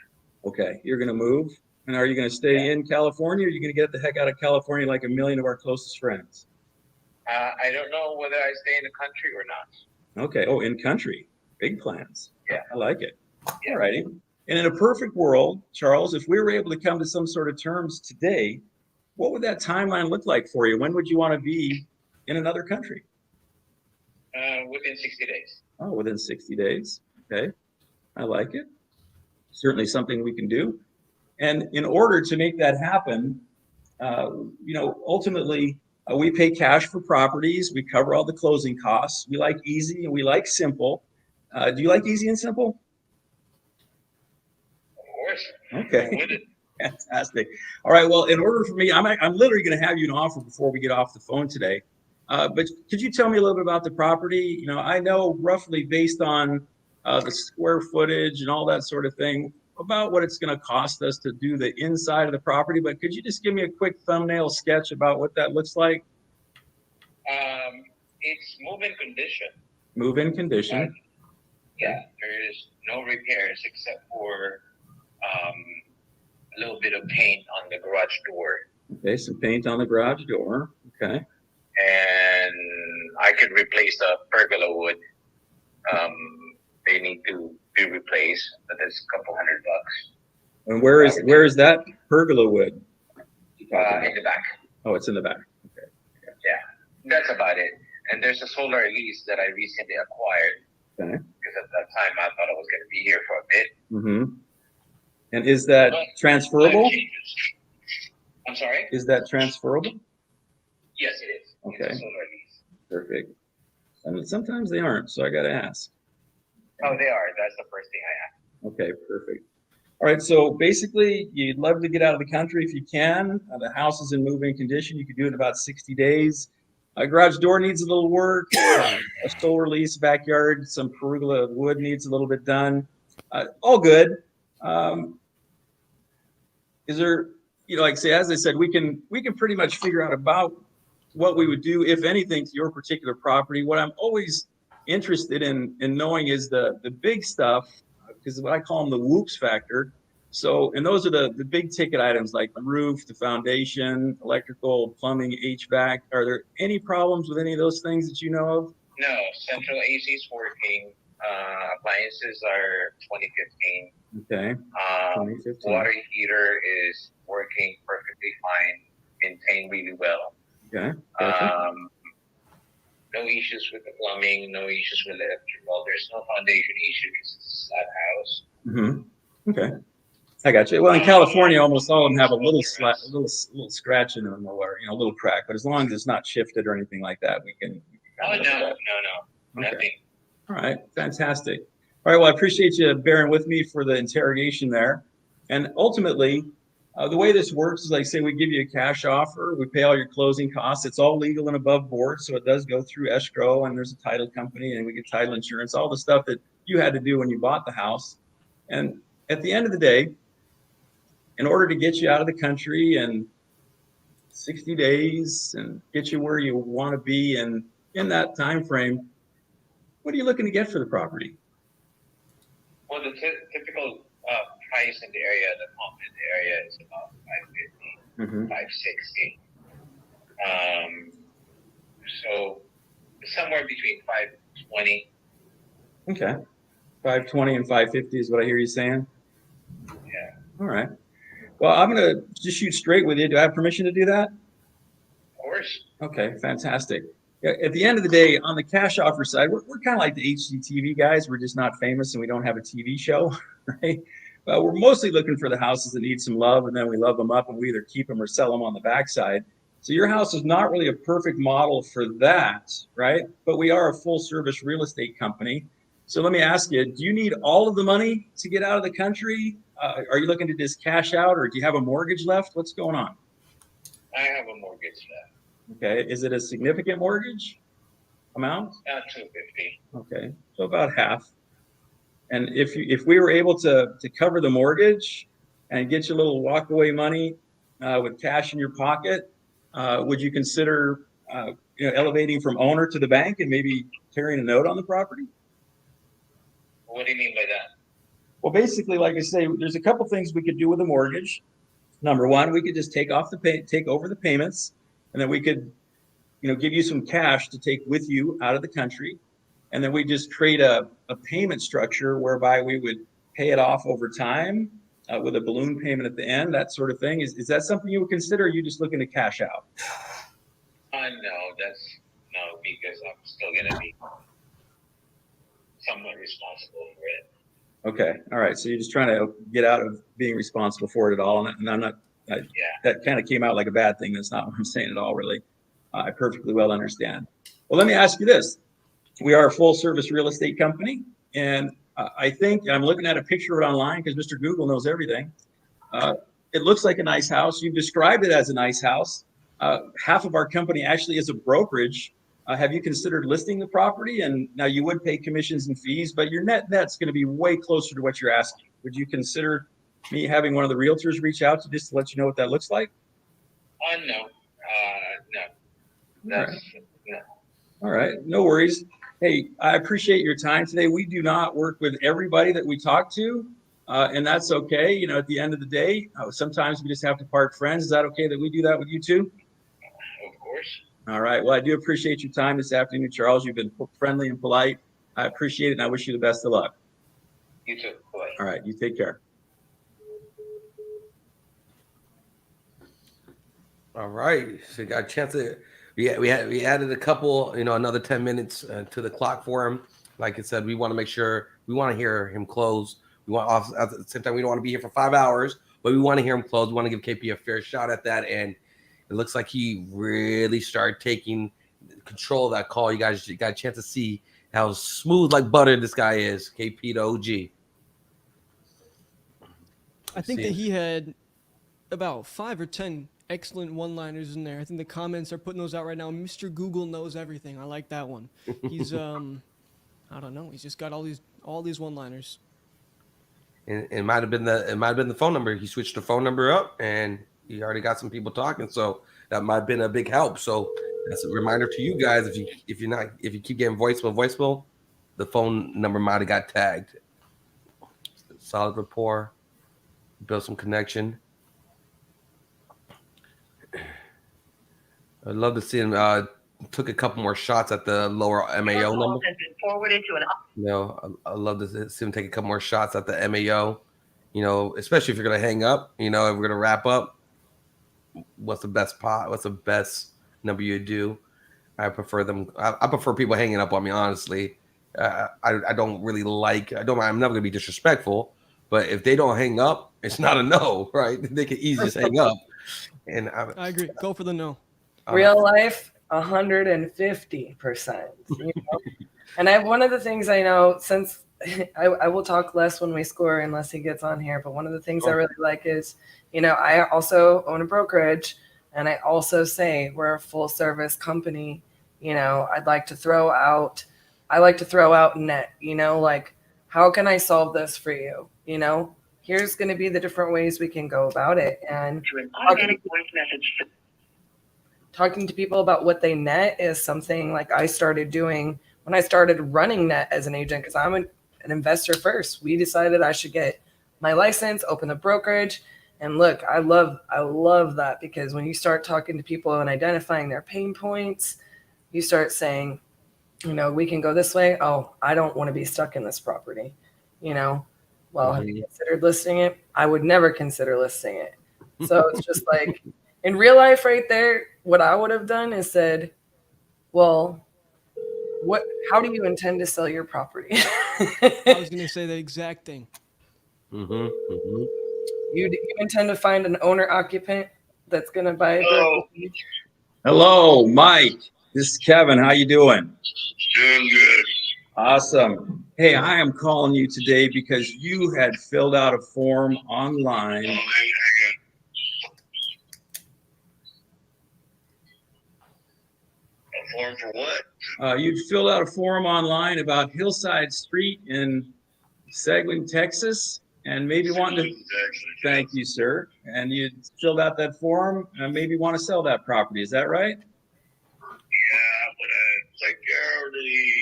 Okay, you're going to move. And are you going to stay in California, or are you going to get the heck out of California like a million of our closest friends? I don't know whether I stay in the country or not. Okay. Oh, in country. Big plans. Yeah. I like it. All righty. And in a perfect world, Charles, if we were able to come to some sort of terms today, what would that timeline look like for you? When would you want to be in another country? Within 60 days. Oh, within 60 days. Okay. I like it. Certainly something we can do. And in order to make that happen, ultimately, we pay cash for properties. We cover all the closing costs. We like easy and we like simple. Do you like easy and simple? Of course. Okay. Fantastic. All right. Well, in order for me, I'm literally going to have you an offer before we get off the phone today. But could you tell me a little bit about the property? I know roughly based on the square footage and all that sort of thing about what it's going to cost us to do the inside of the property. But could you just give me a quick thumbnail sketch about what that looks like? It's move-in condition. Move-in condition. Yeah, there is no repairs except for a little bit of paint on the garage door. Okay, some paint on the garage door. Okay. And I could replace the pergola wood. They need to be place, but it's a couple $100. And where is that pergola wood? In the back. Oh, it's in the back. Okay. Yeah, that's about it. And there's a solar lease that I recently acquired. Okay. Because at that time I thought I was going to be here for a bit. Mm-hmm. And is that transferable? I'm sorry? Is that transferable? Yes, it is. Okay. It's a solar lease. Perfect. And sometimes they aren't, so I got to ask. Oh, they are. That's the first thing I asked. Okay, perfect. All right, so basically, you'd love to get out of the country if you can. The house is in move-in condition. You could do it in about 60 days. Garage door needs a little work. A solar lease, backyard, some pergola wood needs a little bit done. All good. Is there, like say, as I said, we can pretty much figure out about what we would do, if anything, to your particular property. What I'm always interested in knowing is the big stuff, because what I call them the whoops factor. So, and those are the big ticket items like the roof, the foundation, electrical, plumbing, HVAC. Are there any problems with any of those things that you know of? No, central AC is working. Appliances are 2015. Okay. 2015. Water heater is working perfectly fine, maintained really well. Okay. Gotcha. No issues with the plumbing, no issues with electrical. There's no foundation issues. It's that house. Mm-hmm. Okay. I got you. Well, in California, almost all of them have a little scratch in them, or a little crack. But as long as it's not shifted or anything like that, we can. Oh no, Okay. nothing. All right, fantastic. All right, well, I appreciate you bearing with me for the interrogation there. And ultimately, the way this works is, like say, we give you a cash offer, we pay all your closing costs. It's all legal and above board, so it does go through escrow, and there's a title company, and we get title insurance, all the stuff that you had to do when you bought the house. And at the end of the day, in order to get you out of the country in 60 days and get you where you want to be and in that time frame, what are you looking to get for the property? Well, the typical price in the area, the pump in the area is about 550, 560. So somewhere between 520. Okay. 520 and 550 is what I hear you saying? Yeah. All right. Well, I'm going to just shoot straight with you. Do I have permission to do that? Of course. Okay, fantastic. Yeah, at the end of the day, on the cash offer side, we're kind of like the HGTV guys. We're just not famous and we don't have a TV show, right? But we're mostly looking for the houses that need some love, and then we love them up and we either keep them or sell them on the backside. So your house is not really a perfect model for that, right? But we are a full service real estate company. So let me ask you, do you need all of the money to get out of the country? Are you looking to just cash out, or do you have a mortgage left? What's going on? I have a mortgage left. Okay. Is it a significant mortgage amount? 250. Okay. So about half. And if we were able to cover the mortgage and get you a little walk away money with cash in your pocket, would you consider elevating from owner to the bank and maybe carrying a note on the property? What do you mean by that? Well, basically, like I say, there's a couple things we could do with a mortgage. Number one, we could just take over the payments, and then we could, give you some cash to take with you out of the country, and then we just create a payment structure whereby we would pay it off over time with a balloon payment at the end, that sort of thing. Is that something you would consider? Or are you just looking to cash out? No, because I'm still gonna be somewhat responsible for it. Okay. All right. So you're just trying to get out of being responsible for it at all. And I'm not, that kind of came out like a bad thing. That's not what I'm saying at all, really. I perfectly well understand. Well, let me ask you this. We are a full service real estate company. And I think I'm looking at a picture of it online because Mr. Google knows everything. It looks like a nice house. You've described it as a nice house. Half of our company actually is a brokerage. Have you considered listing the property? And now you would pay commissions and fees, but your net's going to be way closer to what you're asking. Would you consider me having one of the realtors reach out to just to let you know what that looks like? No. No. All right. No worries. Hey, I appreciate your time today. We do not work with everybody that we talk to, and that's okay. At the end of the day, sometimes we just have to part friends. Is that okay that we do that with you too? Of course. All right. Well, I do appreciate your time this afternoon, Charles. You've been friendly and polite. I appreciate it, and I wish you the best of luck. You too. Bye. All right, you take care. All right, so you got a chance to. We added a couple, another 10 minutes to the clock for him. Like I said, we want to make sure we want to hear him close. We want at the same time we don't want to be here for 5 hours, but we want to hear him close. We want to give KP a fair shot at that, and it looks like he really started taking control of that call. You guys got a chance to see how smooth like butter this guy is, KP the OG. I think that he had about 5 or 10 excellent one-liners in there. I think the comments are putting those out right now. Mr. Google knows everything. I like that one. He's I don't know. He's just got all these one-liners. And it might have been the phone number. He switched the phone number up, and he already got some people talking. So that might have been a big help. So that's a reminder to you guys: if you keep getting voicemail, the phone number might have got tagged. Solid rapport, build some connection. I'd love to see him. Took a couple more shots at the lower MAO number. I love to see him take a couple more shots at the MAO. Especially if you're gonna hang up. If we're gonna wrap up. What's the best number you do? I prefer them. I prefer people hanging up on me. Honestly, I don't really like. I'm never gonna be disrespectful. But if they don't hang up, it's not a no, right? They can easily just hang up. And I agree. Go for the no. Real life, 150%. And one of the things I know, since I will talk less when we score unless he gets on here, but one of the things I really like is, I also own a brokerage, and I also say we're a full service company. I like to throw out net, like, how can I solve this for you? Here's going to be the different ways we can go about it. And talking to people about what they net is something like I started doing when I started running net as an agent, because I'm an investor first. We decided I should get my license, open the brokerage. And look, I love that, because when you start talking to people and identifying their pain points, you start saying, we can go this way. Oh, I don't want to be stuck in this property. Well, have you considered listing it? I would never consider listing it. So it's just like in real life right there, what I would have done is said, well, how do you intend to sell your property? I was going to say the exact thing. You intend to find an owner occupant that's going to buy it? Hello, Mike. This is Kevin. How you doing? Doing good. Awesome. Hey, I am calling you today because you had filled out a form online. Hang on. A form for what? You'd filled out a form online about Hillside Street in Seguin, Texas, and maybe wanting to. Thank you, sir. And you filled out that form and maybe want to sell that property. Is that right? Yeah, but I think I already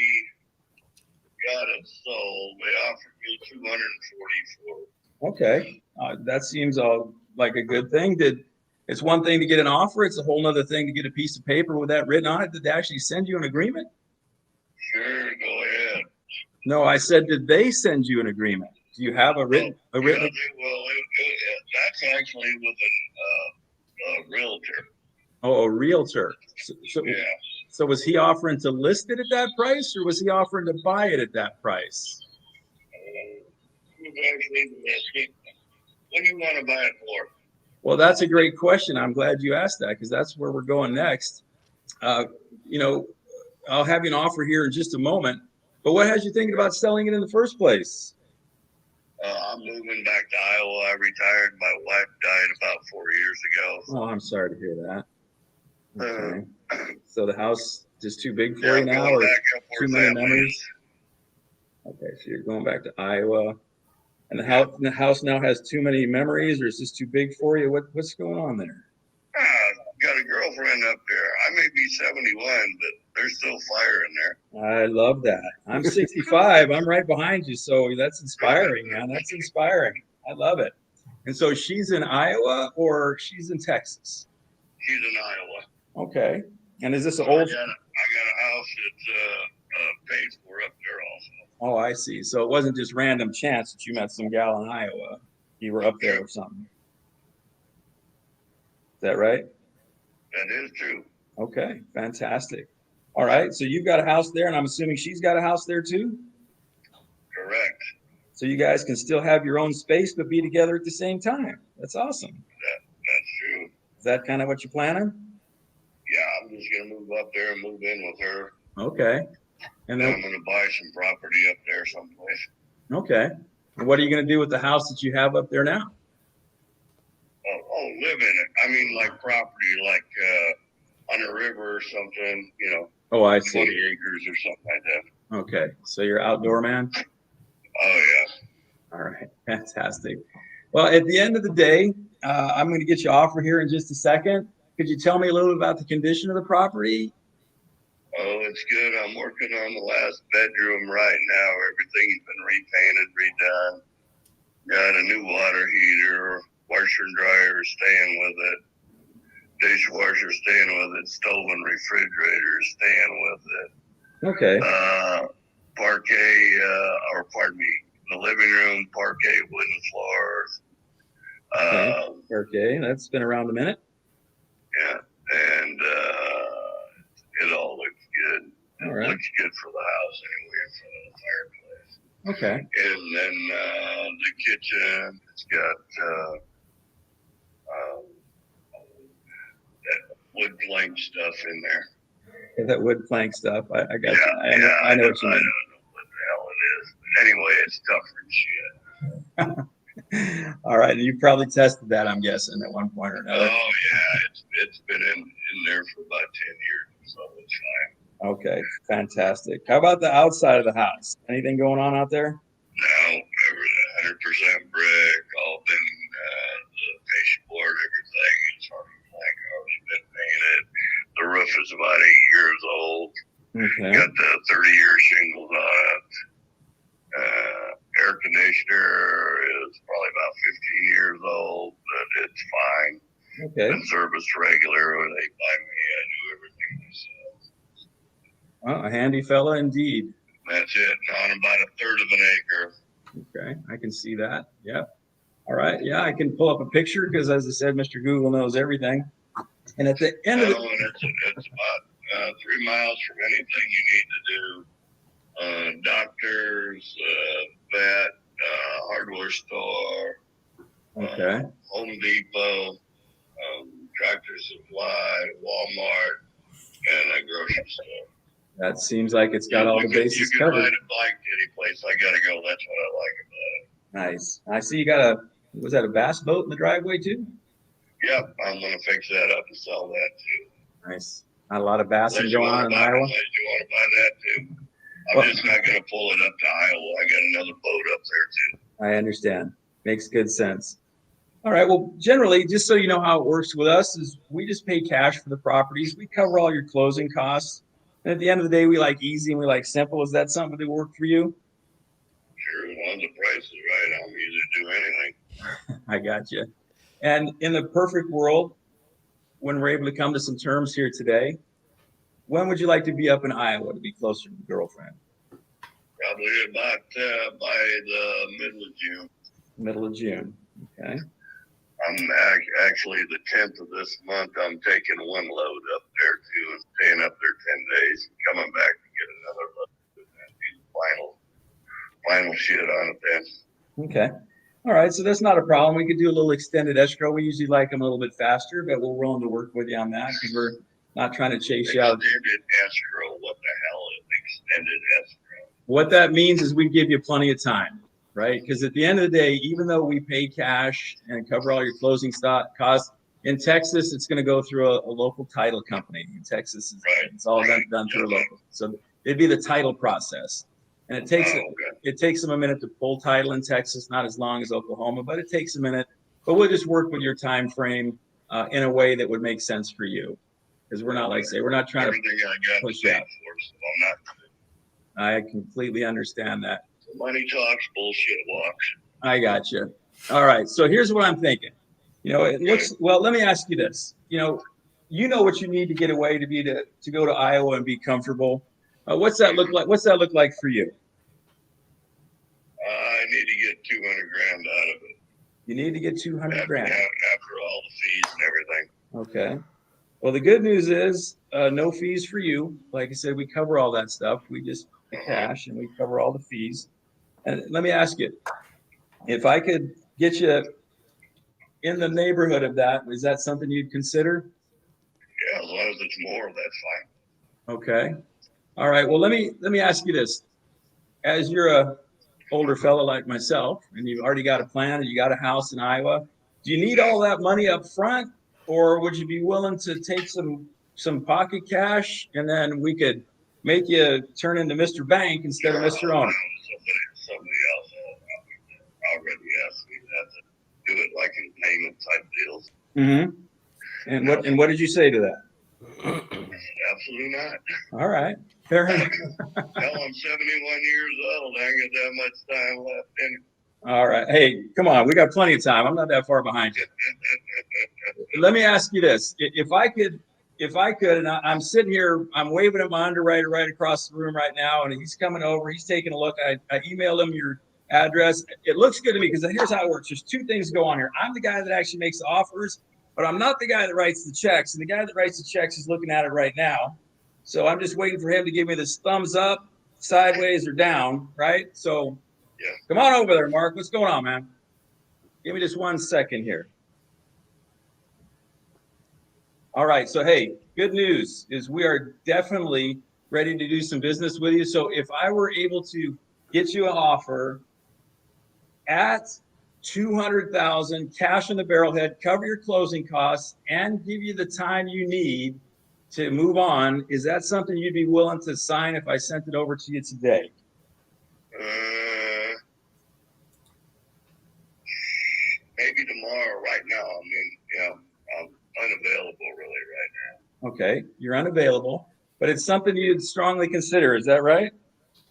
got it sold. They offered me $240 for it. Okay, that seems like a good thing. It's one thing to get an offer. It's a whole other thing to get a piece of paper with that written on it. Did they actually send you an agreement? Sure, go ahead. No, I said, did they send you an agreement? Do you have a written? Yeah, that's actually with a realtor. Oh, a realtor. Yeah. So was he offering to list it at that price, or was he offering to buy it at that price? Who's actually listing? What do you want to buy it for? Well, that's a great question. I'm glad you asked that, because that's where we're going next. I'll have you an offer here in just a moment. But what has you thinking about selling it in the first place? I'm moving back to Iowa. I retired. My wife died about 4 years ago. Oh, I'm sorry to hear that. Okay. So the house is too big for you now, or too many memories? Okay, so you're going back to Iowa, and the house now has too many memories, or is this too big for you? What's going on there? Got a girlfriend up there. I may be 71, but there's still fire in there. I love that. I'm 65. I'm right behind you, so that's inspiring, man. That's inspiring. I love it. And so she's in Iowa, or she's in Texas? She's in Iowa. Okay. And is this an I old? got a house that's paid for up there also. Oh, I see. So it wasn't just random chance that you met some gal in Iowa. You were up there or something. Is that right? That is true. Okay, fantastic. All right, so you've got a house there, and I'm assuming she's got a house there too? Correct. So you guys can still have your own space, but be together at the same time. That's awesome. That's true. Is that kind of what you're planning? Yeah, I'm just gonna move up there and move in with her. Okay. And Then then, I'm gonna buy some property up there someplace. okay. And what are you going to do with the house that you have up there now? Oh, live in it. I mean, like property, like on a river or something. You know. Oh, I 20 see. acres or something like that. Okay, so you're outdoor man? Oh yeah. All right, fantastic. Well, at the end of the day, I'm going to get you offer here in just a second. Could you tell me a little bit about the condition of the property? Oh, it's good. I'm working on the last bedroom right now. Everything's been repainted, redone. Got a new water heater, washer and dryer staying with it. Dishwasher staying with it. Stove and refrigerator staying with it. Okay. Parquet, or pardon me, the living room, parquet wooden floors. Okay, that's been around a minute. Yeah, and it all looks good. All It right. looks good for the house anyway, in front of the fireplace. Okay. And then the kitchen, it's got that wood plank stuff in there. That wood plank stuff. I got you. Yeah, I know what you I mean. don't know what the hell it is. But anyway, it's tougher than shit. All right, and you probably tested that, I'm guessing, at one point or Oh another. yeah, it's been in there for about 10 years, so it's fine. Okay, fantastic. How about the outside of the house? Anything going on out there? No, 100% brick, all been the fascia board, everything is already blank, already been painted. The roof is about 8 years old. Okay. Got the 30-year shingles on it. Air conditioner is probably about 15 years old, but it's fine. Okay. Been serviced regular. When they buy me, I do everything myself. Well, a handy fella indeed. That's it. On about a third of an acre. Okay, I can see that. Yep. All right. Yeah, I can pull up a picture because, as I said, Mr. Google knows everything. And at the end of And the it's about 3 miles from anything you need to do. Doctors, vet, hardware store, okay, Home Depot, Tractor Supply, Walmart, and a grocery store. that seems like it's got all the bases You can covered. ride a bike to any place I gotta go. That's what I like about it. Nice. I see you got was that a bass boat in the driveway too? Yep, I'm gonna fix that up and sell that too. Nice. Not a lot of bassing Unless you going wanna on in buy- Iowa. unless you want to buy that too. I'm Well- just not gonna pull it up to Iowa. I got another boat up there too. I understand. Makes good sense. All right. Well, generally, just so you know how it works with us, is we just pay cash for the properties. We cover all your closing costs. And at the end of the day, we like easy and we like simple. Is that something that work for you? Sure, as long as the price is right, I'll usually do anything. I got you. And in the perfect world, when we're able to come to some terms here today, when would you like to be up in Iowa to be closer to the girlfriend? Probably about by the middle of June. Middle of June. Okay. I'm actually the 10th of this month. I'm taking one load up there too, and staying up there 10 days, and coming back to get another load. And do the final shit on it then. Okay. All right. So that's not a problem. We could do a little extended escrow. We usually like them a little bit faster, but we're willing to work with you on that because we're not trying to chase you out. Extended escrow. What the hell is extended escrow? What that means is we give you plenty of time, right? Because at the end of the day, even though we pay cash and cover all your closing costs, in Texas, it's going to go through a local title company. In Texas, it's all done through a local. So it'd be the title process. And it takes them a minute to pull title in Texas, not as long as Oklahoma, but it takes a minute. But we'll just work with your time frame in a way that would make sense for you. Because we're not, like I say, we're not trying Everything I to got push paid out. for, so I'm not. I completely understand that. Money talks, bullshit walks. I got you. All right. So here's what I'm thinking. You know, it looks well. Let me ask you this. You know what you need to get away to go to Iowa and be comfortable. What's that look like? What's that look like for you? 200 grand out of it. You need to get 200 grand. After all the fees and everything. Okay. Well, the good news is no fees for you. Like I said, we cover all that stuff. We just pay cash and we cover all the fees. And let me ask you, if I could get you in the neighborhood of that, is that something you'd consider? Yeah, as long as it's more, that's fine. Okay. All right. Well, let me ask you this. As you're a older fellow like myself, and you've already got a plan and you got a house in Iowa, do you need all that money up front, or would you be willing to take some pocket cash and then we could make you turn into Mr. Bank instead of Mr. Owner? Somebody else already asked me that to do it like in payment type deals. Mm-hmm. And what did you say to that? Absolutely not. All right. Fair enough. Hell, I'm 71 years old. I ain't got that much time left in it. All right. Hey, come on. We got plenty of time. I'm not that far behind you. Let me ask you this. If I could, and I'm sitting here, I'm waving at my underwriter right across the room right now, and he's coming over. He's taking a look. I emailed him your address. It looks good to me because here's how it works. There's two things go on here. I'm the guy that actually makes the offers, but I'm not the guy that writes the checks. And the guy that writes the checks is looking at it right now. So I'm just waiting for him to give me this thumbs up, sideways, or down, right? So yeah. Come on over there, Mark. What's going on, man? Give me just 1 second here. All right. So, hey, good news is we are definitely ready to do some business with you. So if I were able to get you an offer at $200,000 cash in the barrelhead, cover your closing costs, and give you the time you need to move on, is that something you'd be willing to sign if I sent it over to you today? Maybe tomorrow. Right now, I mean, I'm unavailable really right now. Okay, you're unavailable, but it's something you'd strongly consider. Is that right?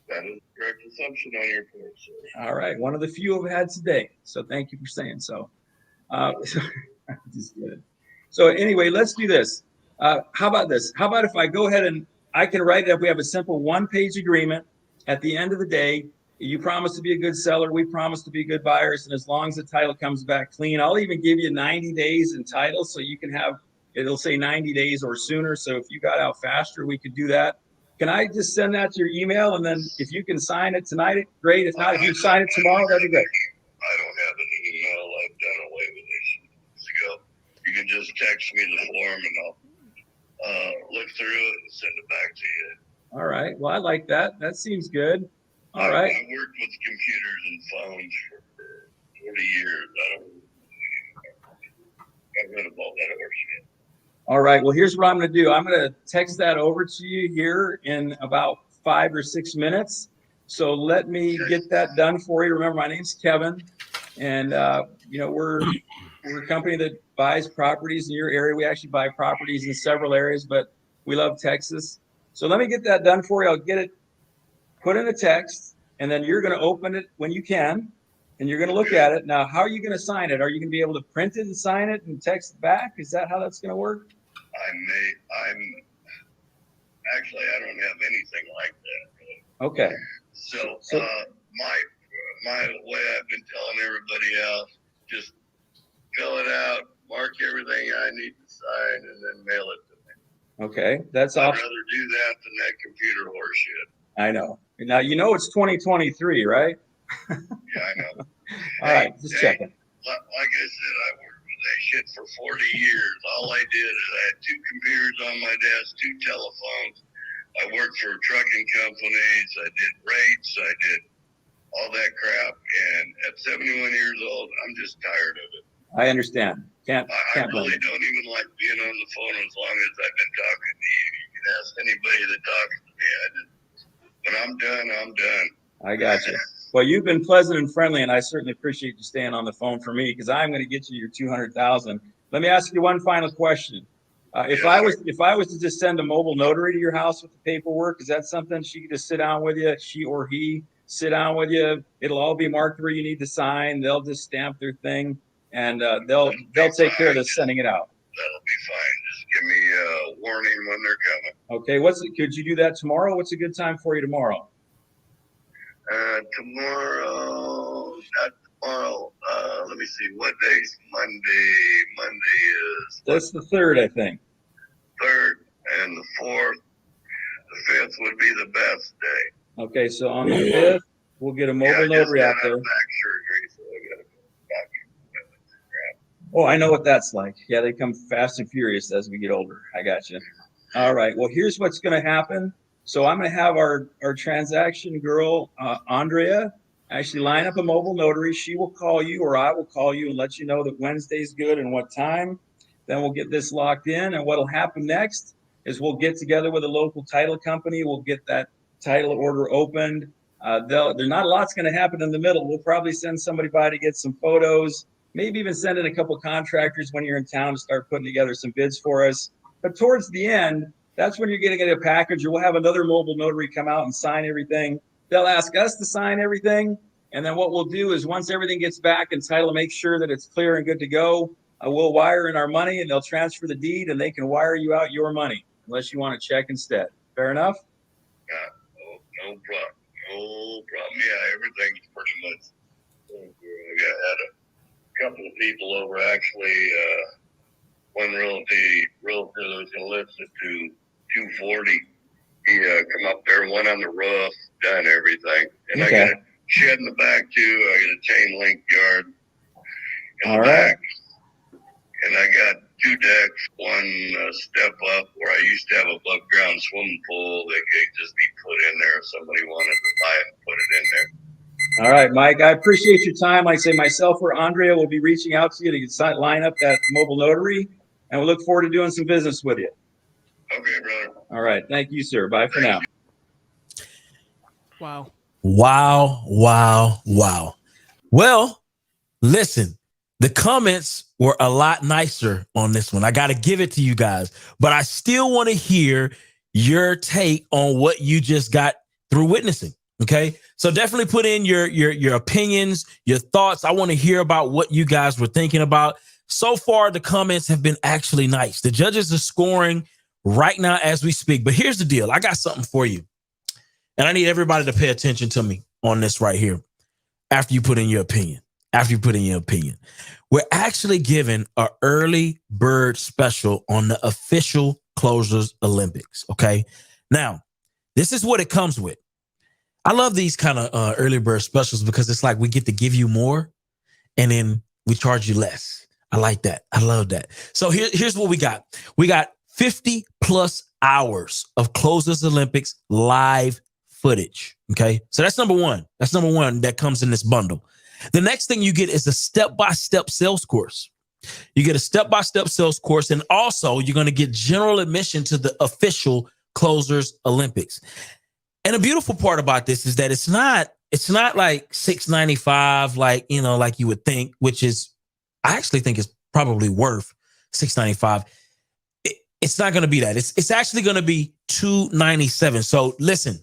That is a correct assumption on your part, sir. All right, one of the few I've had today. So thank you for saying so. Just kidding. So anyway, let's do this. How about this? How about if I go ahead and I can write it up? We have a simple one-page agreement. At the end of the day, you promise to be a good seller. We promise to be good buyers. And as long as the title comes back clean, I'll even give you 90 days in title. So you can have, it'll say 90 days or sooner. So if you got out faster, we could do that. Can I just send that to your email? And then if you can sign it tonight, great. If not, if you sign it tomorrow, that'd be great. I don't have an email. I've done away with it years ago. You can just text me the form and I'll look through it and send it back to you. All right. Well, I like that. That seems good. All right. I've worked with computers and phones for 40 years. I've rid of all that other shit. All right. Well, here's what I'm going to do. I'm going to text that over to you here in about 5 or 6 minutes. So let me get that done for you. Remember, my name's Kevin, and we're a company that buys properties in your area. We actually buy properties in several areas, but we love Texas. So let me get that done for you. I'll get it put in a text, and then you're going to open it when you can, and you're going to look at it. Now, how are you going to sign it? Are you going to be able to print it and sign it and text it back? Is that how that's going to work? I'm actually, I don't have anything like that. Really. Okay. So my way I've been telling everybody else, just fill it out, mark everything I need to sign, and then mail it to me. Okay, that's I'd awesome. rather do that than that computer horseshit. I know. Now, it's 2023, right? Yeah, I know. All right, just checking. Like I said, I worked with that shit for 40 years. All I did is I had 2 computers on my desk, 2 telephones. I worked for trucking companies. I did rates. I did all that crap. And at 71 years old, I'm just tired of it. I understand. I Can't really blame you. don't even like being on the phone as long as I've been talking to you. You can ask anybody that talks to me. When I'm done, I'm done. I got you. Well, you've been pleasant and friendly, and I certainly appreciate you staying on the phone for me because I'm going to get you your $200,000. Let me ask you one final question. If I was to just send a mobile notary to your house with the paperwork, is that something she could just sit down with you? She or he sit down with you. It'll all be marked where you need to sign. They'll just stamp their thing, and they'll take care of the sending it out. That'll be fine. Just give me a warning when they're coming. Okay. Could you do that tomorrow? What's a good time for you tomorrow? Tomorrow, Tomorrow, let me see, what day's Monday? Monday is That's the 3rd, I think. 3rd, and the 4th. The 5th would be the best day. Okay, so on the 5th, we'll get a mobile notary out there. Back surgery, so I gotta go back. Oh, I know what that's like. Yeah, they come fast and furious as we get older. I got you. All right. Well, here's what's going to happen. So I'm going to have our transaction girl, Andrea, actually line up a mobile notary. She will call you, or I will call you and let you know that Wednesday's good and what time. Then we'll get this locked in. And what'll happen next is we'll get together with a local title company. We'll get that title order opened. There's not a lot's going to happen in the middle. We'll probably send somebody by to get some photos, maybe even send in a couple contractors when you're in town to start putting together some bids for us. But towards the end, that's when you're going to get a package, or we'll have another mobile notary come out and sign everything. They'll ask us to sign everything. And then what we'll do is once everything gets back and title, make sure that it's clear and good to go, we'll wire in our money and they'll transfer the deed and they can wire you out your money unless you want a check instead. Fair enough? No problem. No problem. Yeah, everything's pretty much. I had a couple of people over, actually. One realtor that was going to list it to 240. He come up there, went on the roof, done everything. And Okay. I got a shed in the back too. I got a chain link yard in All the right. back. And I got 2 decks, one step up where I used to have a above ground swimming pool that could just be put in there if somebody wanted to buy it and put it in there. All right, Mike, I appreciate your time. Like I say, myself or Andrea will be reaching out to you to line up that mobile notary, and we look forward to doing some business with you. Okay, brother. All right. Thank you, sir. Bye for now. Wow. Wow, wow, wow. Well, listen, the comments were a lot nicer on this one. I got to give it to you guys, but I still want to hear your take on what you just got through witnessing. Okay. So definitely put in your opinions, your thoughts. I want to hear about what you guys were thinking about. So far, the comments have been actually nice. The judges are scoring right now as we speak. But here's the deal. I got something for you. And I need everybody to pay attention to me on this right here. After you put in your opinion. We're actually giving an early bird special on the official Closers Olympics. Okay. Now, this is what it comes with. I love these kind of early bird specials because it's like we get to give you more and then we charge you less. I like that. I love that. So here's what we got. We got 50 plus hours of Closers Olympics live footage. Okay. So that's number one. That's number one that comes in this bundle. The next thing you get is a step-by-step sales course. You get a step-by-step sales course, and also you're going to get general admission to the official Closers Olympics. And the beautiful part about this is that it's not like $695, like you would think, which is, I actually think is probably worth $695. It's not going to be that. It's actually going to be $297. So listen,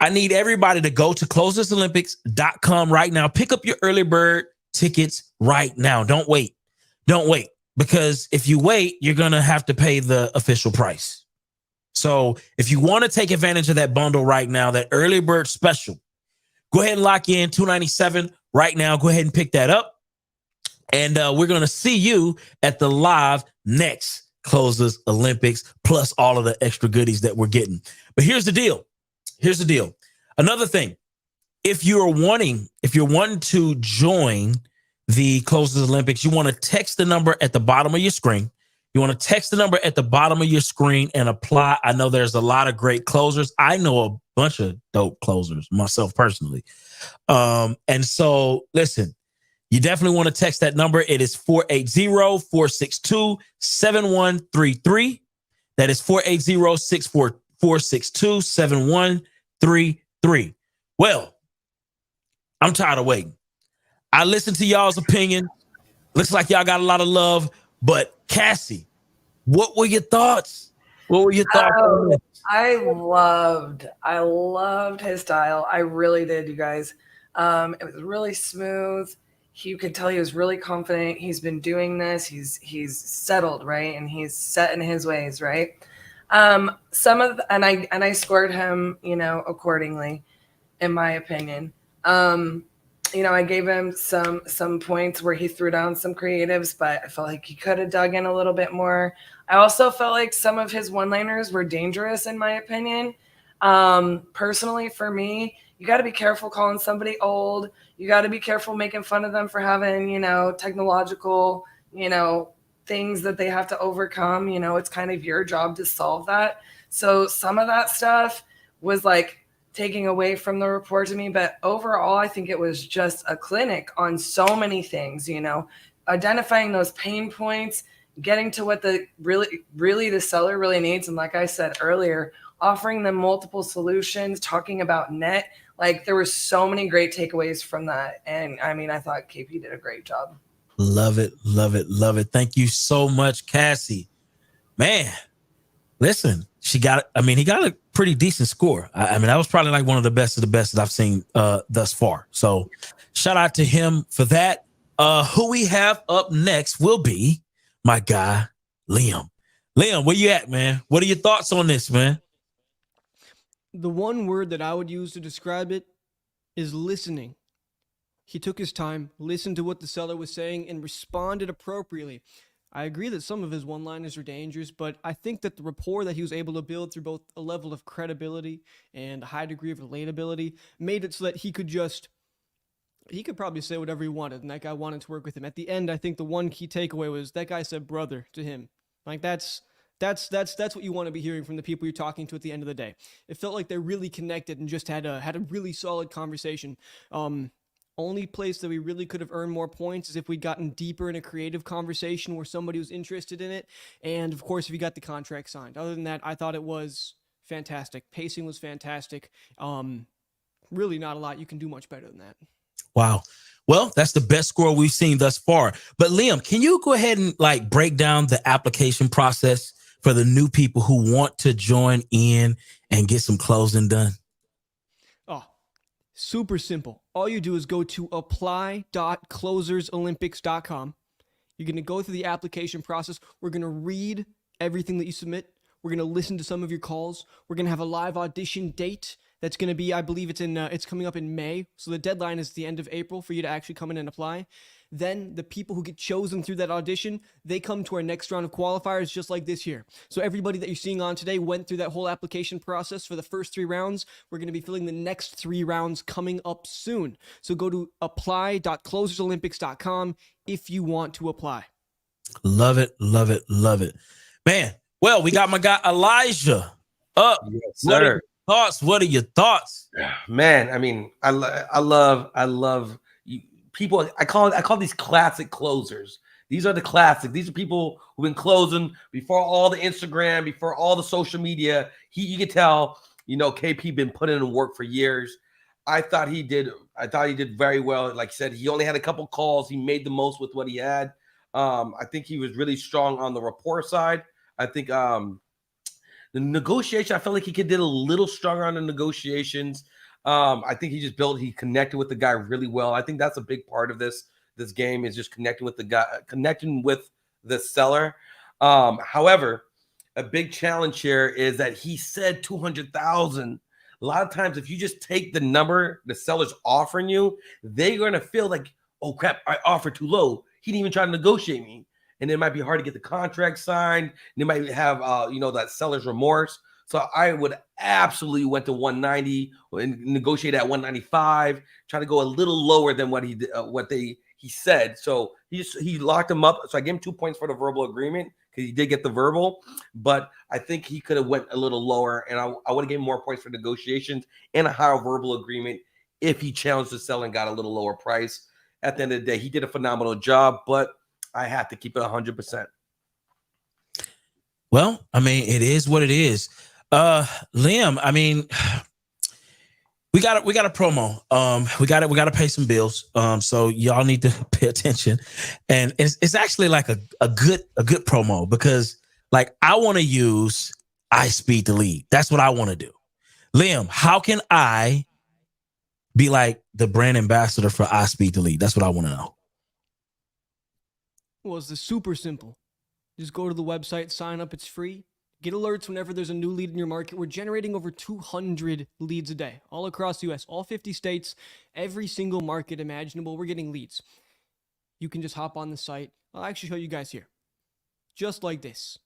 I need everybody to go to closersolympics.com right now. Pick up your early bird tickets right now. Don't wait. Because if you wait, you're going to have to pay the official price. So if you want to take advantage of that bundle right now, that early bird special, go ahead and lock in $297 right now. Go ahead and pick that up. And we're going to see you at the live next Closers Olympics, plus all of the extra goodies that we're getting. But here's the deal. Another thing, if you're wanting to join the Closers Olympics, you want to text the number at the bottom of your screen. And apply. I know there's a lot of great closers. I know a bunch of dope closers myself personally. And so listen, you definitely want to text that number. It is 480-462-7133. That is 480-462-7133. Well, I'm tired of waiting. I listened to y'all's opinion. Looks like y'all got a lot of love, but Cassie, what were your thoughts? On this? I loved his style. I really did, you guys. It was really smooth. You could tell he was really confident. He's been doing this. He's settled, right? And he's set in his ways, right? And I scored him, accordingly, in my opinion. I gave him some points where he threw down some creatives, but I felt like he could have dug in a little bit more. I also felt like some of his one-liners were dangerous, in my opinion. Personally, for me, you got to be careful calling somebody old. You got to be careful making fun of them for having, technological, things that they have to overcome. It's kind of your job to solve that. So some of that stuff was like taking away from the report to me, but overall, I think it was just a clinic on so many things, identifying those pain points, getting to what the really the seller really needs. And like I said earlier, offering them multiple solutions, talking about net, like there were so many great takeaways from that. And I mean, I thought KP did a great job. Love it. Love it. Love it. Thank you so much, Cassie. Man, listen, he got a pretty decent score. I mean, that was probably like one of the best that I've seen thus far. So shout out to him for that. Who we have up next will be my guy, Liam. Liam, where you at, man? What are your thoughts on this, man? The one word that I would use to describe it is listening. He took his time, listened to what the seller was saying, and responded appropriately. I agree that some of his one-liners are dangerous, but I think that the rapport that he was able to build through both a level of credibility and a high degree of relatability made it so that he could probably say whatever he wanted, and that guy wanted to work with him. At the end, I think the one key takeaway was that guy said brother to him. Like that's what you want to be hearing from the people you're talking to at the end of the day. It felt like they're really connected and just had a really solid conversation. Only place that we really could have earned more points is if we'd gotten deeper in a creative conversation where somebody was interested in it. And of course, if you got the contract signed. Other than that, I thought it was fantastic. Pacing was fantastic. Really not a lot you can do much better than that. Wow. Well, that's the best score we've seen thus far. But Liam, can you go ahead and like break down the application process for the new people who want to join in and get some closing done? Oh, super simple. All you do is go to apply.closersolympics.com. You're going to go through the application process. We're going to read everything that you submit. We're going to listen to some of your calls. We're going to have a live audition date. That's going to be, I believe it's coming up in May. So the deadline is the end of April for you to actually come in and apply. Then the people who get chosen through that audition, they come to our next round of qualifiers just like this here. So everybody that you're seeing on today went through that whole application process for the first 3 rounds. We're going to be filling the next 3 rounds coming up soon. So go to apply.closersolympics.com if you want to apply. Love it, love it, love it. Man, well, we got my guy Elijah up. Yes, sir. What are your thoughts? Man, I mean, I love people. I call these classic closers. These are the classic. These are people who've been closing before all the Instagram, before all the social media. You can tell, KP been putting in work for years. I thought he did very well. Like I said, he only had a couple calls. He made the most with what he had. I think he was really strong on the rapport side. I think the negotiation, I felt like he did a little stronger on the negotiations. I think he connected with the guy really well. I think that's a big part of this game is just connecting with the guy, connecting with the seller. However, a big challenge here is that he said 200,000. A lot of times, if you just take the number the seller's offering you, they're going to feel like, oh crap, I offered too low. He didn't even try to negotiate me. And it might be hard to get the contract signed. And they might have, that seller's remorse. So I would absolutely went to 190 and negotiate at 195. Try to go a little lower than what he said. So he locked him up. So I gave him 2 points for the verbal agreement because he did get the verbal. But I think he could have went a little lower, and I would have given more points for negotiations and a higher verbal agreement if he challenged the seller and got a little lower price. At the end of the day, he did a phenomenal job, but I have to keep it 100%. Well, I mean, it is what it is. Liam, I mean, we got a promo. We got to pay some bills. So y'all need to pay attention. And it's actually like a good promo because like I want to use iSpeedToLead. That's what I want to do. Liam, how can I be like the brand ambassador for iSpeedToLead? That's what I want to know. Well, it's super simple. Just go to the website, sign up. It's free. Get alerts whenever there's a new lead in your market. We're generating over 200 leads a day, all across the US, all 50 states, every single market imaginable. We're getting leads. You can just hop on the site. I'll actually show you guys here. Just like this.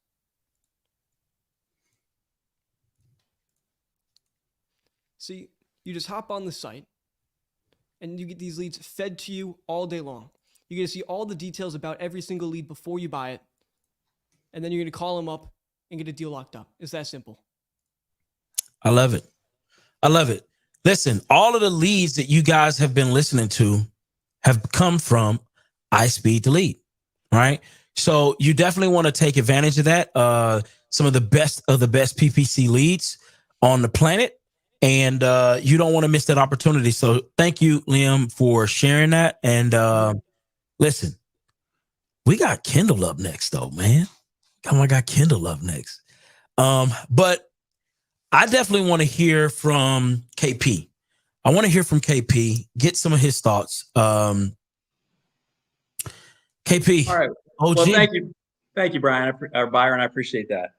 See, you just hop on the site and you get these leads fed to you all day long. You get to see all the details about every single lead before you buy it. And then you're going to call them up and get a deal locked up. It's that simple. I love it. I love it. Listen, all of the leads that you guys have been listening to have come from iSpeedToLead, right? So you definitely want to take advantage of that. Some of the best PPC leads on the planet. And you don't want to miss that opportunity. So thank you, Liam, for sharing that. And listen, we got Kendall up next, though, man. Come on, I got Kendall up next. But I definitely want to hear from KP. I want to hear from KP, get some of his thoughts. KP. All right. OG. Well, thank you. Thank you, Brian, or Byron. I appreciate that.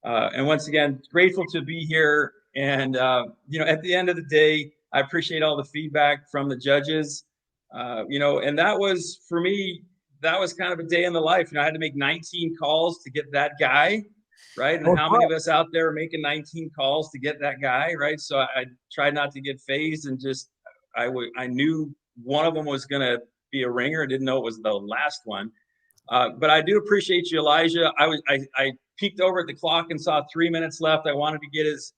And once again, grateful to be here. And, at the end of the day, I appreciate all the feedback from the judges, and that was, for me, that was kind of a day in the life. I had to make 19 calls to get that guy, right? And how many of us out there are making 19 calls to get that guy, right? So I tried not to get phased and just, I knew one of them was going to be a ringer. I didn't know it was the last one. But I do appreciate you, Elijah. I peeked over at the clock and saw 3 minutes left. I wanted to get his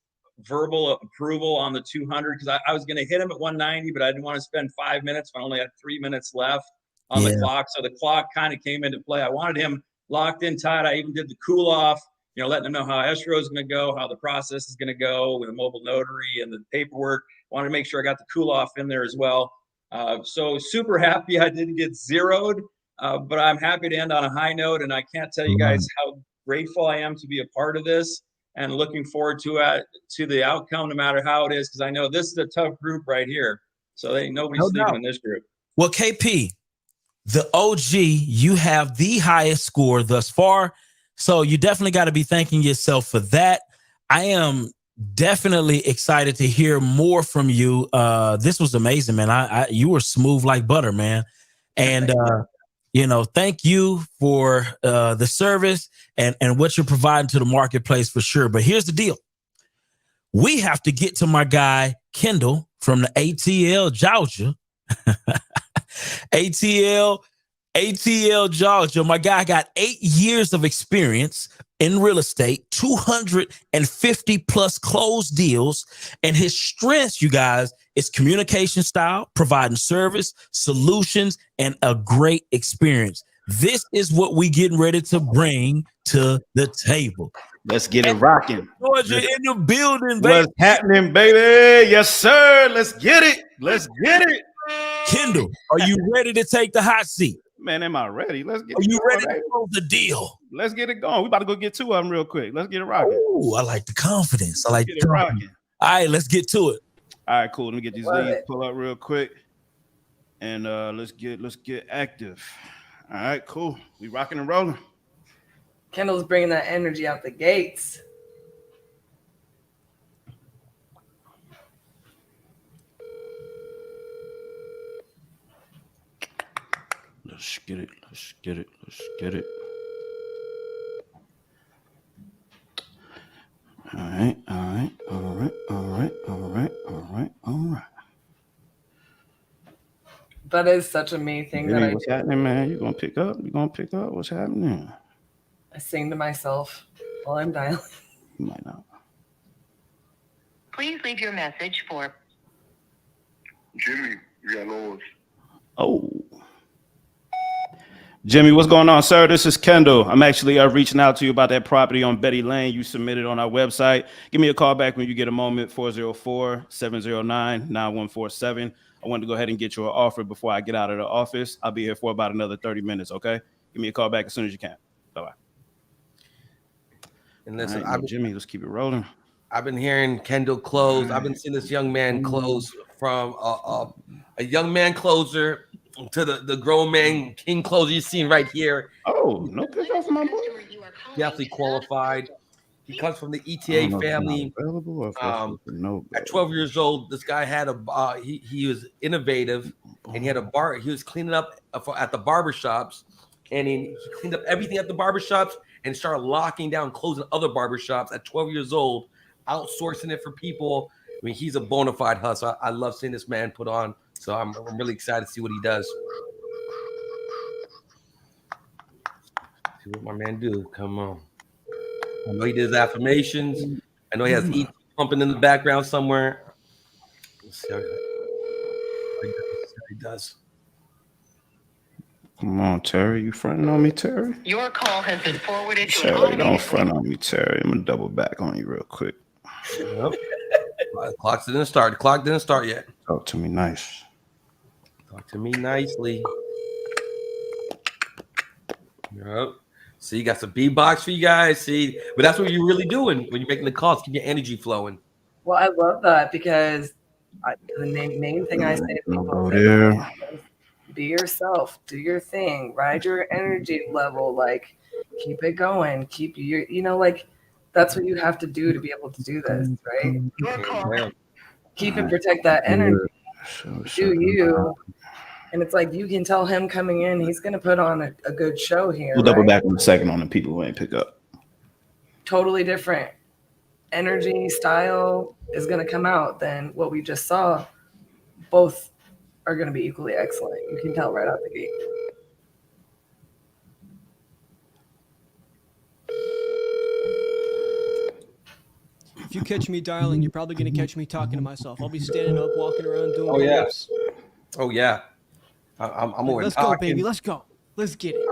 verbal approval on the 200 because I was going to hit him at 190, but I didn't want to spend 5 minutes. I only had 3 minutes left on the clock. So the clock kind of came into play. I wanted him locked in tight. I even did the cool off, letting him know how escrow is going to go, how the process is going to go with a mobile notary and the paperwork. Wanted to make sure I got the cool off in there as well. So super happy I didn't get zeroed, but I'm happy to end on a high note. And I can't tell you guys how grateful I am to be a part of this and looking forward to the outcome, no matter how it is, because I know this is a tough group right here. So nobody's sleeping in this group. Well, KP, the OG, you have the highest score thus far. So you definitely got to be thanking yourself for that. I am definitely excited to hear more from you. This was amazing, man. You were smooth like butter, man. And, thank you for the service and what you're providing to the marketplace for sure. But here's the deal. We have to get to my guy, Kendall, from the ATL, Georgia. ATL, Georgia. My guy got 8 years of experience in real estate, 250 plus closed deals. And his strengths, you guys, is communication style, providing service, solutions, and a great experience. This is what we getting ready to bring to the table. Let's get it rocking. Georgia in the building, baby. What's happening, baby? Yes, sir. Let's get it. Let's get it. Kendall, are you ready to take the hot seat? Man, am I ready? Let's get Are you going, ready to close the deal? Let's get it going. We about to go get 2 of them real quick. Let's get it rocking. Ooh, I like the confidence. I like Get the it confidence. rocking. All right, let's get to it. All right, cool. Let me get these leads pull up real quick. And let's get active. All right, cool. We rocking and rolling. Kendall's bringing that energy out the gates. Let's get it. Let's get it. Let's get it. All right. All right. All right. All right. All right. All right. All right. That is such a me thing that I What's do. happening, man? You gonna pick up? You gonna pick up? What's happening? I sing to myself while I'm dialing. You might not. Please leave your message for Jimmy, you got yours. Oh. Jimmy, what's going on, sir? This is Kendall. I'm actually reaching out to you about that property on Betty Lane you submitted on our website. Give me a call back when you get a moment, 404-709-9147. I wanted to go ahead and get you an offer before I get out of the office. I'll be here for about another 30 minutes, okay? Give me a call back as soon as you can. Bye-bye. And listen, All right, Jimmy, let's keep it rolling. I've been hearing Kendall close. I've been seeing this young man close from a young man closer to the grown man king closer you've seen right here. Oh, no good job for my boy. Definitely qualified. He comes from the I don't ETA know if it's not family. available or if that's just a no At 12 years old, this guy had he was innovative, and he had a bar. He was cleaning up at the barbershops, and he cleaned up everything at the barbershops and started locking down, closing other barbershops at 12 years old, outsourcing it for people. I mean, he's a bona fide hustler. I love seeing this man put on. So I'm really excited to see what he does. See what my man do. Come on. I know he did his affirmations. I know he has ET pumping in the background somewhere. Let's see how he does. Come on, Terry. You fronting on me, Terry? Your call has been forwarded to an Terry, automated don't front on me, Terry. I'm gonna double back on you real quick. Yep. Clock didn't start. The clock didn't start yet. Talk to me nice. Talk to me nicely. Yep. See, you got some B-box for you guys. See, but that's what you're really doing when you're making the calls. Keep your energy flowing. Well, I love that because the main thing I say to people Go there. is be yourself, do your thing, ride your energy level, like keep it going, keep your, like that's what you have to do to be able to do this, right? Keep and protect that energy. Do you. And it's like you can tell him coming in, he's going to put on a good show here. We'll double right? back in a second on the people who ain't pick up. Totally different energy style is going to come out than what we just saw. Both are going to be equally excellent. You can tell right out the gate. If you catch me dialing, you're probably going to catch me talking to myself. I'll be standing up, walking around, doing pull-ups. Oh yeah. I'm more. Let's go, baby. Let's go. Let's get it.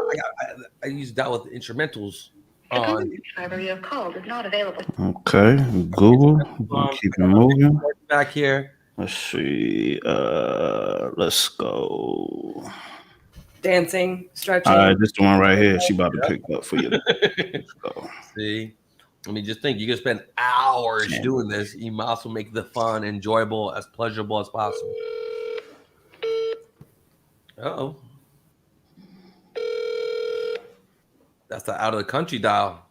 I use that with instrumentals. The subscriber you have called is not available. Okay, Google. Keep it moving. Back here. Let's see. Let's go. Dancing, stretching. All right, this the one right here. She about to pick up for you. Let's go. See, I mean, just think you can spend hours doing this. You might also make the fun, enjoyable, as pleasurable as possible. Uh-oh. That's the out of the country dial.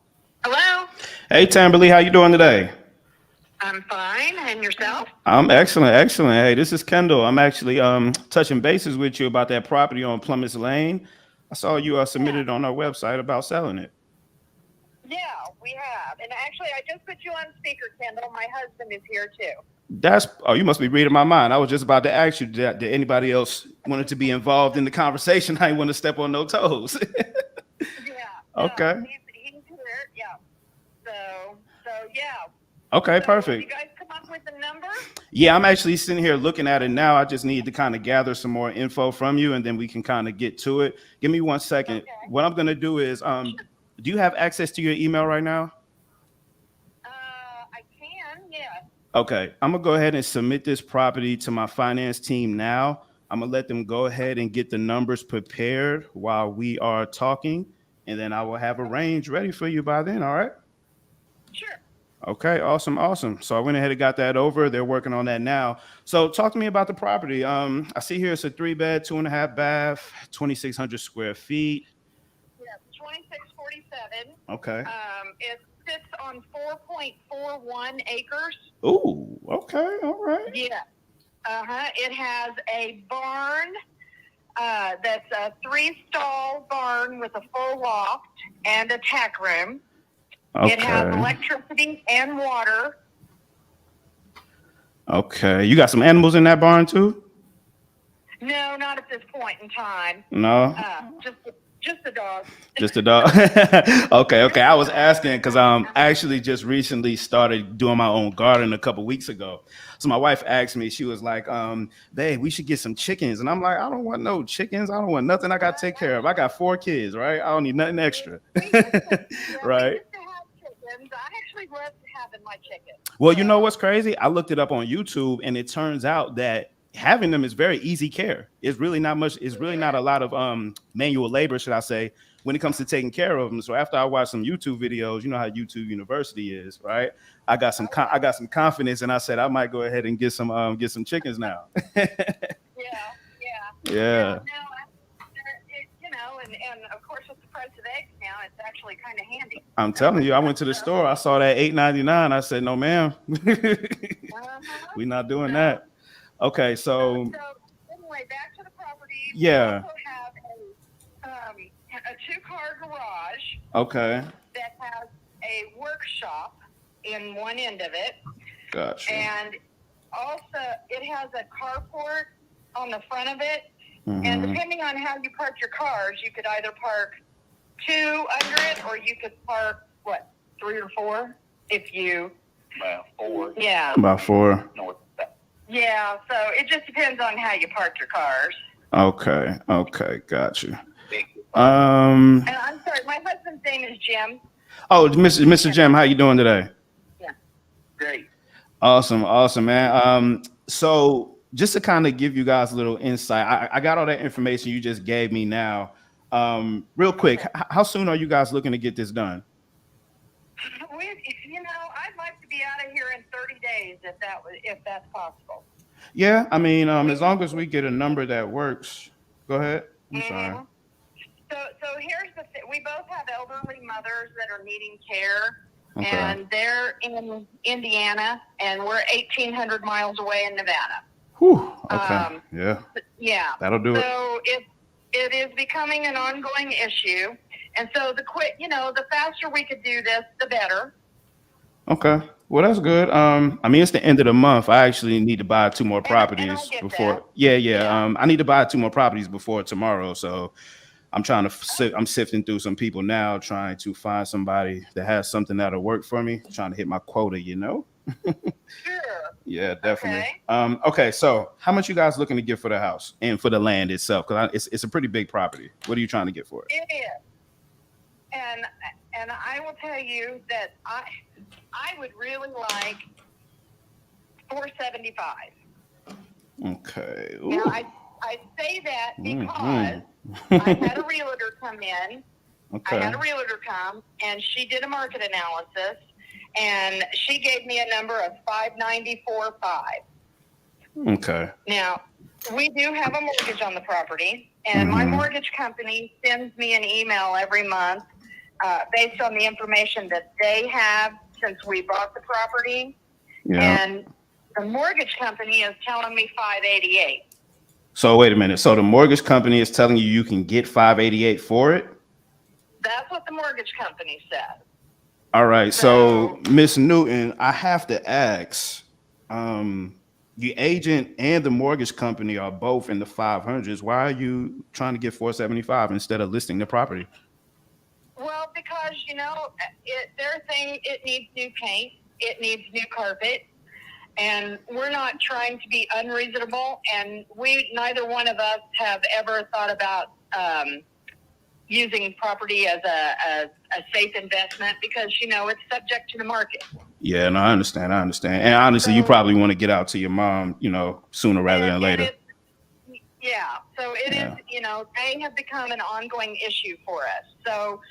Hello? Hey, Tamberly, how you doing today? I'm fine. And yourself? I'm excellent, excellent. Hey, this is Kendall. I'm actually touching bases with you about that property on Plymouth Lane. I saw you submitted on our website about selling it. Yeah, we have. And actually, I just put you on speaker, Kendall. My husband is here too. You must be reading my mind. I was just about to ask you, did anybody else wanted to be involved in the conversation? I didn't want to step on no toes. Okay. He's here. Yeah. So yeah. Okay, So perfect. You guys come up with a number? Yeah, I'm actually sitting here looking at it now. I just need to kind of gather some more info from you, and then we can kind of get to it. Give me 1 second. Okay. What I'm going to do is, do you have access to your email right now? I can, yeah. Okay, I'm going to go ahead and submit this property to my finance team now. I'm going to let them go ahead and get the numbers prepared while we are talking, and then I will have a range ready for you by then, all right? Sure. Okay, awesome. So I went ahead and got that over. They're working on that now. So talk to me about the property. I see here it's a 3-bed, 2.5 bath, 2,600 square feet. Yeah, 2647. Okay. It sits on 4.41 acres. Ooh, okay, all right. Yeah. It has a barn that's a 3-stall barn with a full loft and a tack room. Okay. It has electricity and water. Okay, you got some animals in that barn too? No, not at this point in time. No. Just the dog. Just a dog. Okay. I was asking because I actually just recently started doing my own garden a couple weeks ago. So my wife asked me, she was like, babe, we should get some chickens. And I'm like, I don't want no chickens. I don't want nothing I got to take care of. I got 4 kids, right? I don't need nothing extra. Right. I actually love having my chickens. Well, you know what's crazy? I looked it up on YouTube, and it turns out that having them is very easy care. It's really not much. It's really not a lot of manual labor, should I say, when it comes to taking care of them. So after I watched some YouTube videos, you know how YouTube University is, right? I got some confidence, and I said I might go ahead and get some chickens now. Yeah. Yeah. And of course, with the price of eggs now, now. It's actually kind of handy. I'm telling you, I went to the store. I saw that $8.99. I said, no, ma'am. We're not doing that. Okay, so Anyway, back to the property. yeah. We also have a 2-car garage. Okay. That has a workshop in one end of it. Gotcha. And also, it has a carport on the front of it. Mm-hmm. And depending on how you park your cars, you could either park 2 under it, or you could park, 3 or 4? If you... About 4. Yeah. About 4. Yeah, so it just depends on how you park your cars. Okay, got you. And I'm sorry, my husband's name is Jim. Oh, Mr. Jim, how you doing today? Yeah. Great. Awesome, man. So just to kind of give you guys a little insight, I got all that information you just gave me now. Real quick, how soon are you guys looking to get this done? I'd like to be out of here in 30 days if that's possible. Yeah, I mean, as long as we get a number that works. Go ahead. I'm sorry. So here's the thing. We both have elderly mothers that are needing care, Okay. and they're in Indiana, and we're 1,800 miles away in Nevada. Whew. Okay. Yeah. Yeah. That'll do it. So it is becoming an ongoing issue, and so the faster we could do this, the better. Okay. Well, that's good. I mean, it's the end of the month. I actually need to buy 2 more properties before. that. Yeah. I need to buy 2 more properties before tomorrow. So I'm trying to I'm sifting through some people now, trying to find somebody that has something that'll work for me, trying to hit my quota, Sure. Yeah, definitely. Okay, so how much you guys looking to get for the house and for the land itself? Because it's a pretty big property. What are you trying to get for it? It is. And I will tell you that I would really like $475. Okay. Now I say that because Mhm. I had a realtor come in. Okay. I had a realtor come, and she did a market analysis, and she gave me a number of $594.5. Okay. Now, we do have a mortgage on the property, and my mortgage company sends me an email every month based on the information that they have since we bought the property. Yeah. And the mortgage company is telling me $588. So wait a minute. So the mortgage company is telling you can get $588 for it? That's what the mortgage company said. All right. So Miss Newton, I have to ask, the agent and the mortgage company are both in the 500s. Why are you trying to get $475 instead of listing the property? Well, because, they're saying it needs new paint, it needs new carpet, and we're not trying to be unreasonable, and neither one of us have ever thought about using property as a safe investment because, it's subject to the market. Yeah, no, I understand. And honestly, you probably want to get out to your mom, sooner rather than later. Yeah, so it is, they have become an ongoing issue for us. So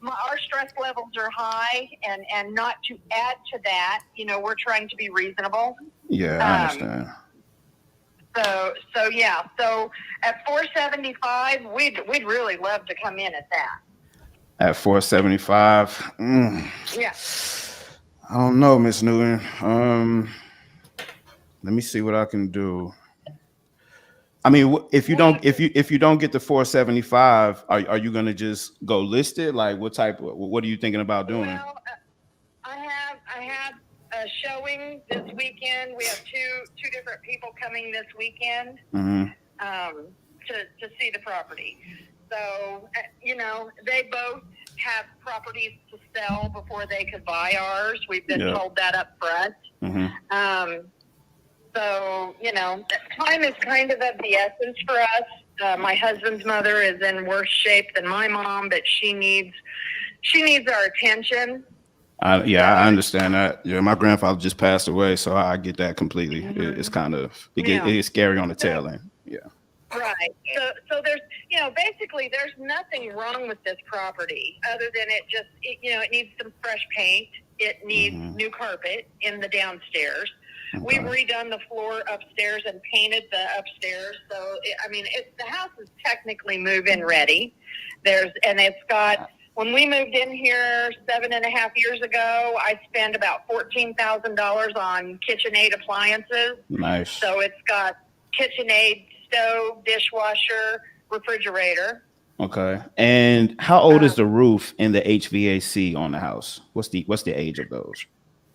our stress levels are high, and not to add to that, we're trying to be reasonable. Yeah, I understand. So yeah, so at $475, we'd really love to come in at that. At $475, Yeah. I don't know, Miss Newton. Let me see what I can do. I mean, if you don't get the $475, are you gonna just go list it? Like, what are you thinking about doing? Well, I have a showing this weekend. We have two different people coming this weekend to see the property. So they both have properties to sell before they could buy ours. We've been told that up front. So, time is kind of the essence for us. My husband's mother is in worse shape than my mom, but she needs our attention. I understand that. Yeah, my grandfather just passed away, so I get that completely. It's kind of it's scary on the tail end. Yeah. Right. So there's basically there's nothing wrong with this property other than it needs some fresh paint. It needs new carpet in the downstairs. Okay. We've redone the floor upstairs and painted the upstairs. So the house is technically move-in ready. It's got When we moved in here 7.5 years ago, I spent about $14,000 on KitchenAid appliances. Nice. So it's got KitchenAid stove, dishwasher, refrigerator. Okay. And how old is the roof and the HVAC on the house? What's the age of those?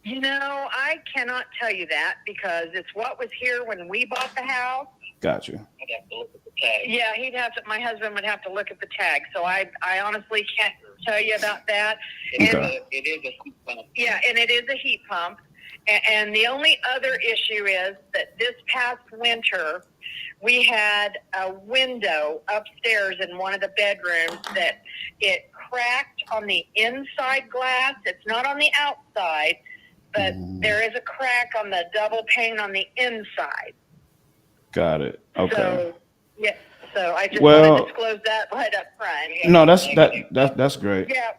You know, I cannot tell you that because it's what was here when we bought the house. Got you. I'd have to look at the tag. Yeah, my husband would have to look at the tag. So I honestly can't tell you about that. Okay. It is a heat pump. Yeah, and it is a heat pump. And the only other issue is that this past winter, we had a window upstairs in one of the bedrooms that it cracked on the inside glass. It's not on the outside, but there is a crack on the double pane on the inside. Got it. Okay. So, yeah. So I just Well- want to disclose that right up front. No, that's great. Yeah.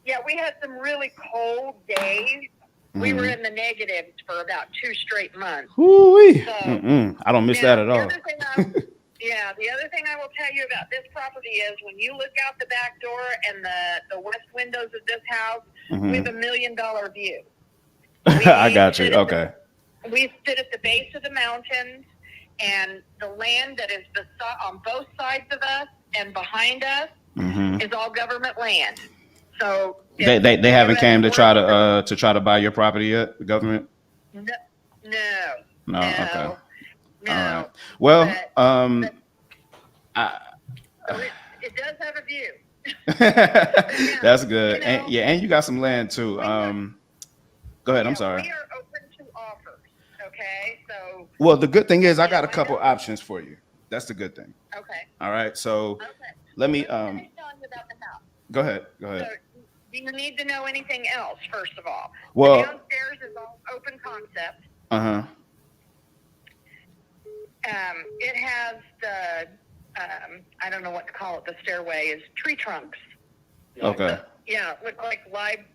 Yeah, we had some really cold days. We were in the negatives for about 2 straight months. Woo-wee. So, I don't miss that at all. the other thing I will tell you about this property is when you look out the back door and the west windows of this house, we have $1 million view. I got you. Okay. We sit at the base of the mountains, and the land that is on both sides of us and behind us is all government land. So They haven't came to try to buy your property yet, the government? No. Okay. All right. Well, it does have a view. that's good. And you got some land too. Go ahead. I'm sorry. We are open to offers. Okay. So. Well, the good thing is I got a couple options for you. That's the good thing. Okay. All right. So let me go ahead. So, do you need to know anything else, first of all? Well, the downstairs is all open concept. It has the, I don't know what to call it, the stairway is tree trunks. Okay. Yeah, look like live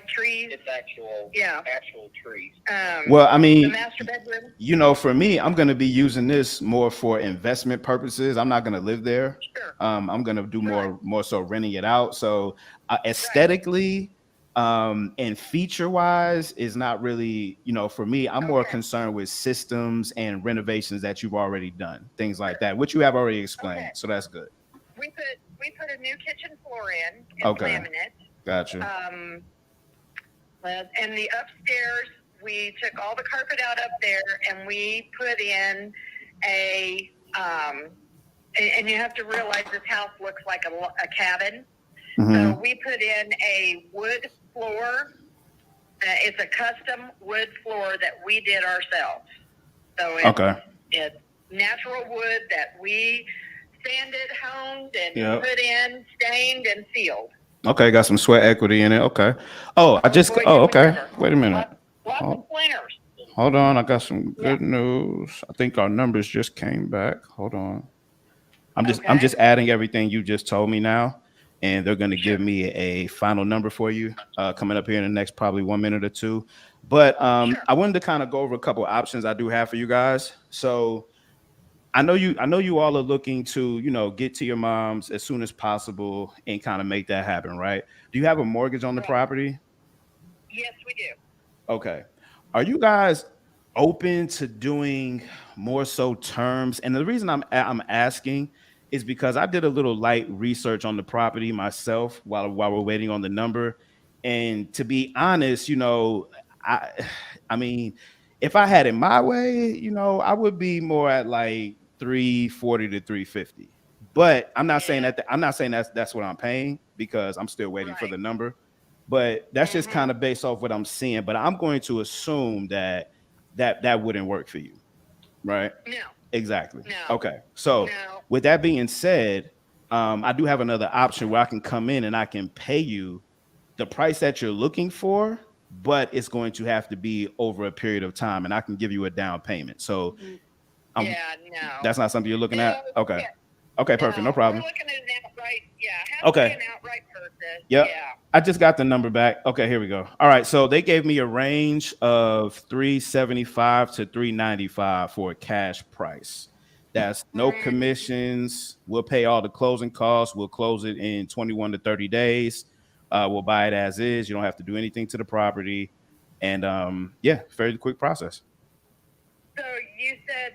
trees. It's actual trees. Well, I mean, the master bedroom. you know, for me, I'm going to be using this more for investment purposes. I'm not going to live there. Sure. I'm going to do more so renting it out. So aesthetically and feature wise is not really, you know, for me, I'm more concerned with systems and renovations that you've already done, things like that, which you have already explained. So that's good. We put a new kitchen floor in. It's laminate. Gotcha. And the upstairs, we took all the carpet out up there and we put in a, and you have to realize this house looks like a cabin. So we put in a wood floor. It's a custom wood floor that we did ourselves. So it's natural wood that we sanded, honed, and put in, stained, and sealed. Okay, got some sweat equity in it. Okay. Oh, okay. Wait a minute. Lots of splinters. Hold on, I got some good news. I think our numbers just came back. Hold on. I'm just adding everything you just told me now, and they're going to give me a final number for you coming up here in the next probably 1 minute or two. But I wanted to kind of go over a couple of options I do have for you guys. So I know you all are looking to, you know, get to your mom's as soon as possible and kind of make that happen, right? Do you have a mortgage on the property? Yes, we do. Okay. Are you guys open to doing more so terms? And the reason I'm asking is because I did a little light research on the property myself while we're waiting on the number. And to be honest, you know, I mean, if I had it my way, you know, I would be more at like 340 to 350. But I'm not saying that that's what I'm paying because I'm still waiting for the number. But that's just kind of based off what I'm seeing. But I'm going to assume that wouldn't work for you, right? No. Exactly. No. Okay. So with that being said, I do have another option where I can come in and I can pay you the price that you're looking for, but it's going to have to be over a period of time, and I can give you a down payment. So that's not something you're looking at? Okay. Okay, perfect. No problem. We're looking at an outright, Okay. an outright purchase. Yep. Yeah. I just got the number back. Okay, here we go. All right. So they gave me a range of 375 to 395 for a cash price. That's no commissions. We'll pay all the closing costs. We'll close it in 21 to 30 days. We'll buy it as is. You don't have to do anything to the property. And yeah, fairly quick process. So you said,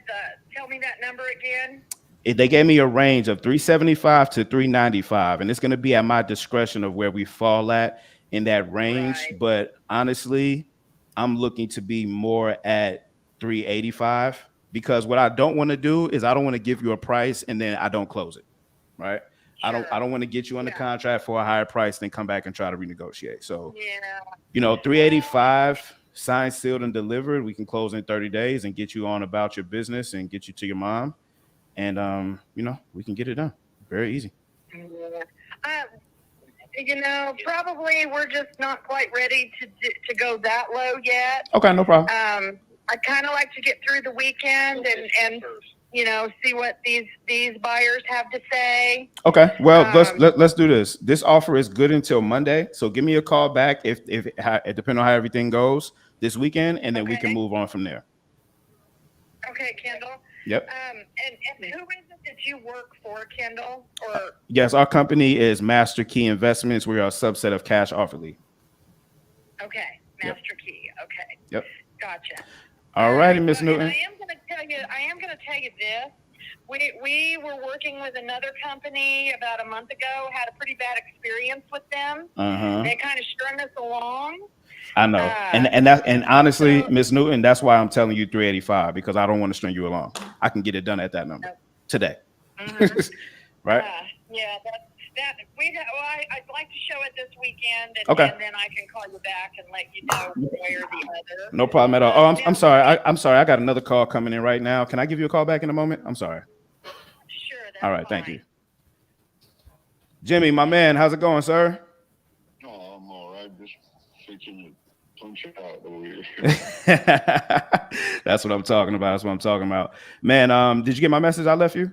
tell me that number again. They gave me a range of 375 to 395, and it's going to be at my discretion of where we fall at in that range. Right. But honestly, I'm looking to be more at 385, because what I don't want to do is I don't want to give you a price and then I don't close it, right? Sure. I don't want to get you on the contract for a higher price, then come back and try to renegotiate. So, you know, 385 signed, sealed, and delivered. We can close in 30 days and get you on about your business and get you to your mom. And, you know, we can get it done. Very easy. You know, probably we're just not quite ready to go that low yet. Okay, no problem. I kind of like to get through the weekend and you know, see what these buyers have to say. Okay, well, let's do this. This offer is good until Monday, so give me a call back if depending on how everything goes this weekend, and then we can move on from there. Okay, Kendall. Yep. And who is it that you work for, Kendall? Or yes, our company is Master Key Investments. We are a subset of Cash Offer Lead. Okay, Master Key. Okay. Yep. Gotcha. All righty, Miss Newton. I am going to tell you this. We were working with another company about a month ago. Had a pretty bad experience with them. They kind of strung us along. I know, and honestly, Miss Newton, that's why I'm telling you 385, because I don't want to string you along. I can get it done at that number today, right? Yeah, I'd like to show it this weekend, and, okay. And then I can call you back and let you know one way or the other. No problem at all. Oh, I'm sorry. I'm sorry. I got another call coming in right now. Can I give you a call back in a moment? I'm sorry. Sure. All right. Thank you. Jimmy, my man, how's it going, sir? Oh, I'm all right. Just fixing to punch out over here. That's what I'm talking about. Man, did you get my message I left you?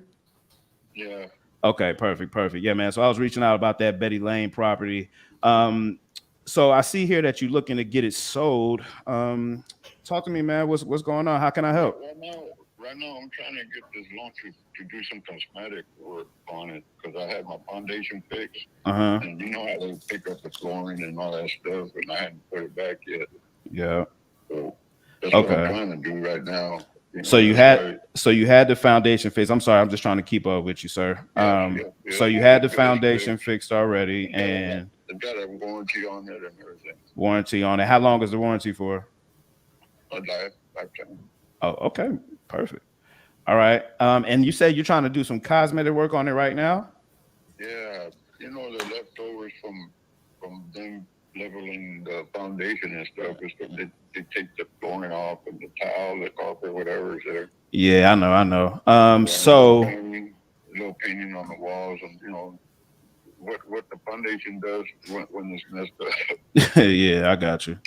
Yeah. Okay, perfect. Yeah, man. So I was reaching out about that Betty Lane property. So I see here that you're looking to get it sold. Talk to me, man. What's going on? How can I help? Right now, I'm trying to get this launch to do some cosmetic work on it, because I had my foundation fixed. And you know how they pick up the flooring and all that stuff, and I hadn't put it back yet. Yeah. So that's what I'm trying to do right now. So you had the foundation fixed. I'm sorry, I'm just trying to keep up with you, sir. So you had the foundation fixed already, and it's got a warranty on it and everything. Warranty on it. How long is the warranty for? A lifetime. Oh, okay, perfect. All right. And you said you're trying to do some cosmetic work on it right now? Yeah, you know, the leftovers from them leveling the foundation and stuff, they take the flooring off and the tile, the carpet, whatever is there. Yeah, I know. So little painting on the walls, and you know what the foundation does when it's messed up. Yeah, I got you.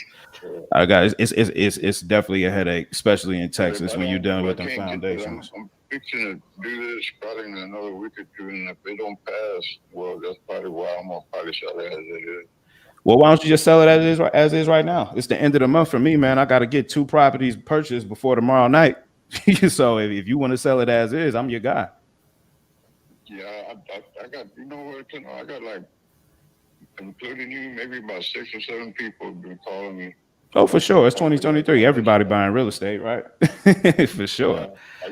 It's definitely a headache, especially in Texas when you're done with the foundations. I'm fixing to do this probably in another week or two, and if they don't pass, well, that's probably why I'm gonna probably sell it as it is. Well, why don't you just sell it as is right now? It's the end of the month for me, man. I got to get 2 properties purchased before tomorrow night. So if you want to sell it as is, I'm your guy. Yeah, I got, you know what, I got like, including you, maybe about 6 or 7 people have been calling me. Oh, for sure. It's 2023. Everybody buying real estate, right? For sure. I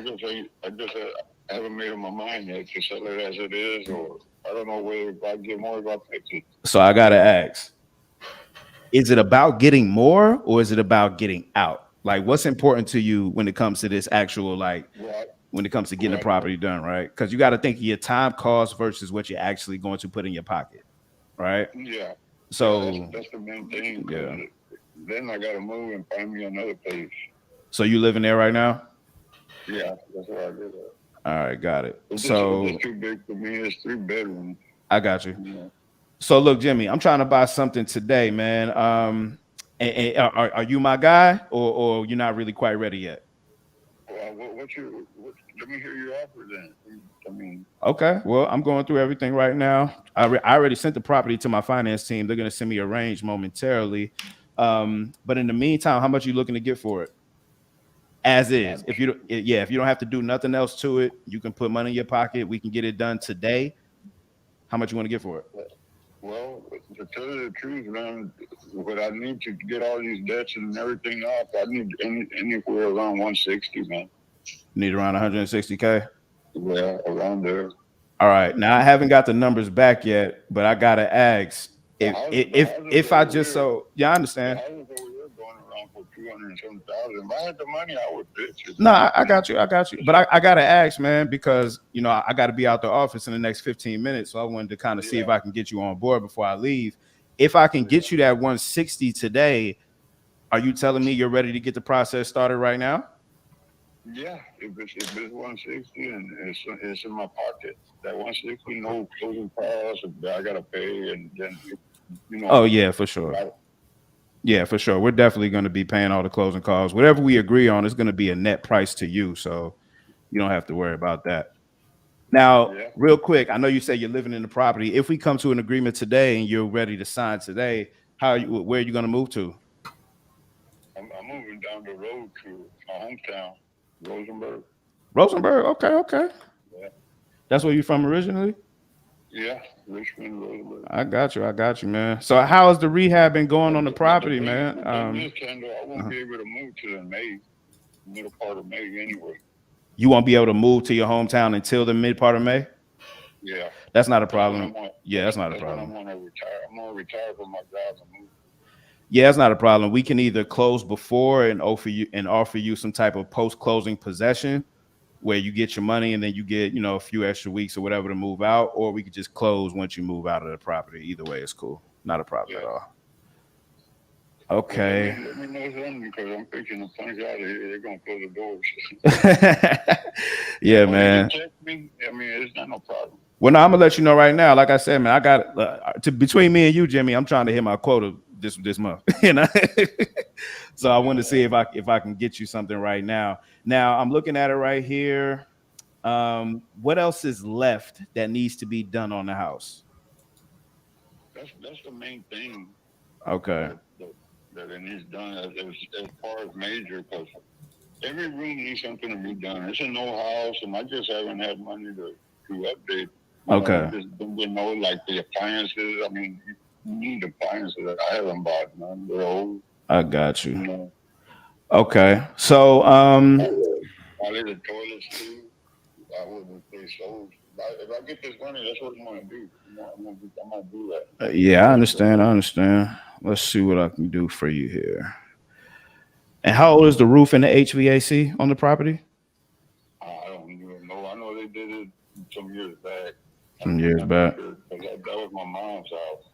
haven't made up my mind yet to sell it as it is, or I don't know whether if I get more about it. So I got to ask, is it about getting more or is it about getting out? Like, what's important to you when it comes to this actual, like, when it comes to getting the property done, right? Because you got to think of your time cost versus what you're actually going to put in your pocket, right? Yeah. So that's the main thing. Yeah. Then I got to move and find me another place. So you living there right now? Yeah, that's where I live at. All right, got it. It's So just too big for me. It's 3 bedrooms. I got you. Yeah. So look, Jimmy, I'm trying to buy something today, man. And are you my guy, or you're not really quite ready yet? Well, let me hear your offer then. I mean, okay. Well, I'm going through everything right now. I already sent the property to my finance team. They're going to send me a range momentarily. But in the meantime, how much are you looking to get for it? As is. If you don't have to do nothing else to it, you can put money in your pocket. We can get it done today. How much you want to get for it? Well, to tell you the truth, man, what I need to get all these debts and everything off, I need anywhere around 160, man. Need around 160K. Yeah, around there. All right. Now I haven't got the numbers back yet, but I gotta ask if I just so yeah, I understand. I was over there going around for 207,000. If I had the money, I would bitch it. No, I got you. But I gotta ask, man, because you know I gotta be out the office in the next 15 minutes. So I wanted to kind of see if I can get you on board before I leave. If I can get you that 160 today, are you telling me you're ready to get the process started right now? Yeah, if it's 160 and it's in my pocket, that 160, no closing costs, I gotta pay, and then you know. Oh yeah, for sure. Yeah, for sure. We're definitely going to be paying all the closing costs. Whatever we agree on is going to be a net price to you, so you don't have to worry about that. Now, real quick, I know you say you're living in the property. If we come to an agreement today and you're ready to sign today, where are you going to move to? I'm moving down the road to my hometown, Rosenberg. Rosenberg. Okay. Yeah. That's where you're from originally? Yeah, Richmond, Rosenberg. I got you, man. So how has the rehab been going on the property, man? Kendall, I won't be able to move to May, middle part of May anyway. You won't be able to move to your hometown until the mid part of May? Yeah. That's not a problem. Yeah, that's not a problem. I'm gonna retire. I'm gonna retire from my job and move. Yeah, that's not a problem. We can either close before and offer you some type of post-closing possession where you get your money and then you get, a few extra weeks or whatever to move out, or we could just close once you move out of the property. Either way, it's cool. Not a problem at all. Okay. Let me know something because I'm thinking of punch out of here. They're gonna close the doors. Yeah, man. Check me. I mean, it's not no problem. Well, no, I'm gonna let you know right now. Like I said, man, I got between me and you, Jimmy. I'm trying to hit my quota this month. So I wanted to see if I can get you something right now. Now I'm looking at it right here. What else is left that needs to be done on the house? That's the main thing. Okay. That it needs done as far as major, because every room needs something to be done. It's an old house, and I just haven't had money to update. Okay. Like the appliances. I mean, you need appliances that I haven't bought none. They're old. I got you. Okay. So I did the toilets too. I wouldn't say so. If I get this money, that's what I'm gonna do. I'm gonna do that. Yeah, I understand. Let's see what I can do for you here. And how old is the roof and the HVAC on the property? I don't even know. I know they did it some years back. That was my mom's house.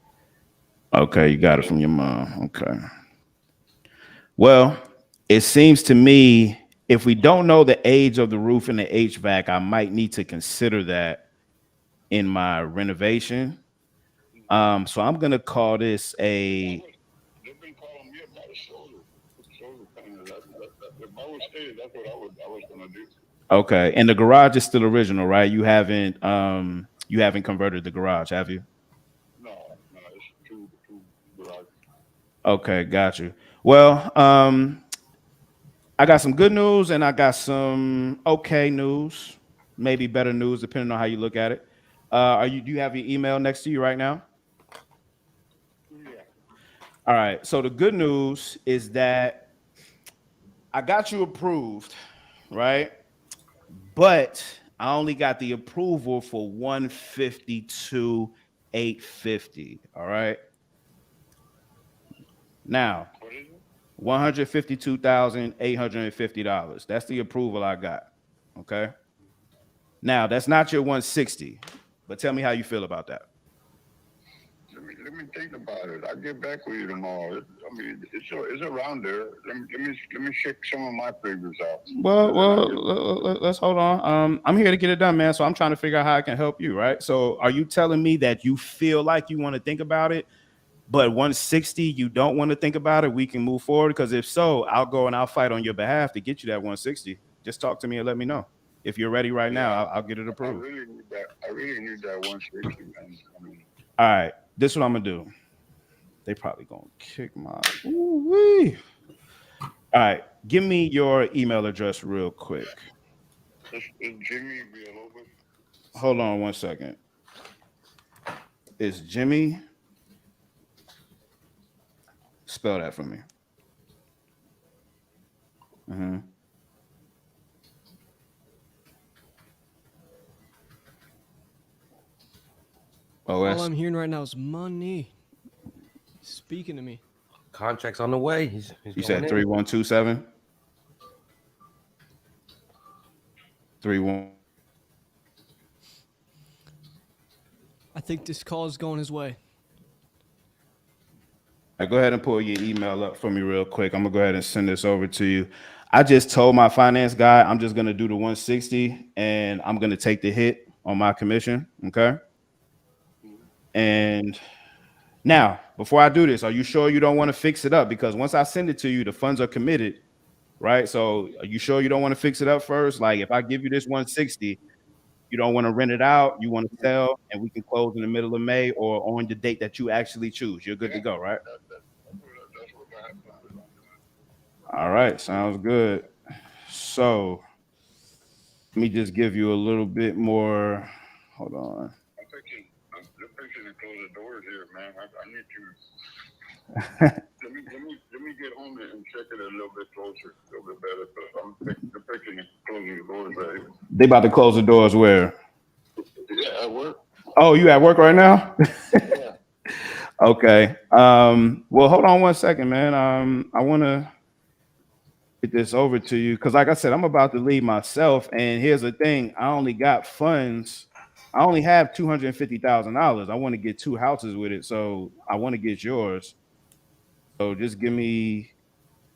Okay, you got it from your mom. Okay. Well, it seems to me if we don't know the age of the roof and the HVAC, I might need to consider that in my renovation. So I'm gonna call this a. They've been calling me about a solar panel. If I was staying, that's what I was gonna do. Okay, and the garage is still original, right? You haven't converted the garage, have you? No, it's two garages. Okay, got you. Well, I got some good news and I got some okay news, maybe better news, depending on how you look at it. Do you have your email next to you right now? Yeah. All right. So the good news is that I got you approved, right? But I only got the approval for $152,850. All right. Now, $152,850. That's the approval I got. Okay. Now that's not your 160, but tell me how you feel about that. Let me think about it. I'll get back with you tomorrow. I mean, it's around there. Let me check some of my figures out. Well, let's hold on. I'm here to get it done, man. So I'm trying to figure out how I can help you, right? So are you telling me that you feel like you want to think about it, but 160 you don't want to think about it? We can move forward, because if so, I'll go and I'll fight on your behalf to get you that 160. Just talk to me and let me know. If you're ready right now, I'll get it approved. I really need that 160, man. All right, this is what I'm gonna do. They probably gonna kick my. Ooh-wee. All right, give me your email address real quick. It's Jimmy Villalobos. Hold on one second. It's Jimmy Spell that for me. All OS. I'm hearing right now is money. Speaking to me. Contract's on the way. He's You said going in. 3127. 31. I think this call is going his way. Go ahead and pull your email up for me real quick. I'm gonna go ahead and send this over to you. I just told my finance guy I'm just gonna do the 160 and I'm gonna take the hit on my commission. Okay. And now, before I do this, are you sure you don't want to fix it up? Because once I send it to you, the funds are committed, right? So are you sure you don't want to fix it up first? Like if I give you this 160, you don't want to rent it out, you want to sell, and we can close in the middle of May or on the date that you actually choose. You're good to go, right? All right, sounds good. So let me just give you a little bit more. Hold on. I'm fixing to close the doors here, man. I need to. let me get home and check it a little bit closer, a little bit better. But I'm fixing to close the doors right here. They about to close the doors where? Yeah, at work. Oh, you at work right now? Yeah. Okay. Well, hold on one second, man. I want to get this over to you because, like I said, I'm about to leave myself. And here's the thing: I only got funds. I only have $250,000. I want to get 2 houses with it, so I want to get yours. So just give me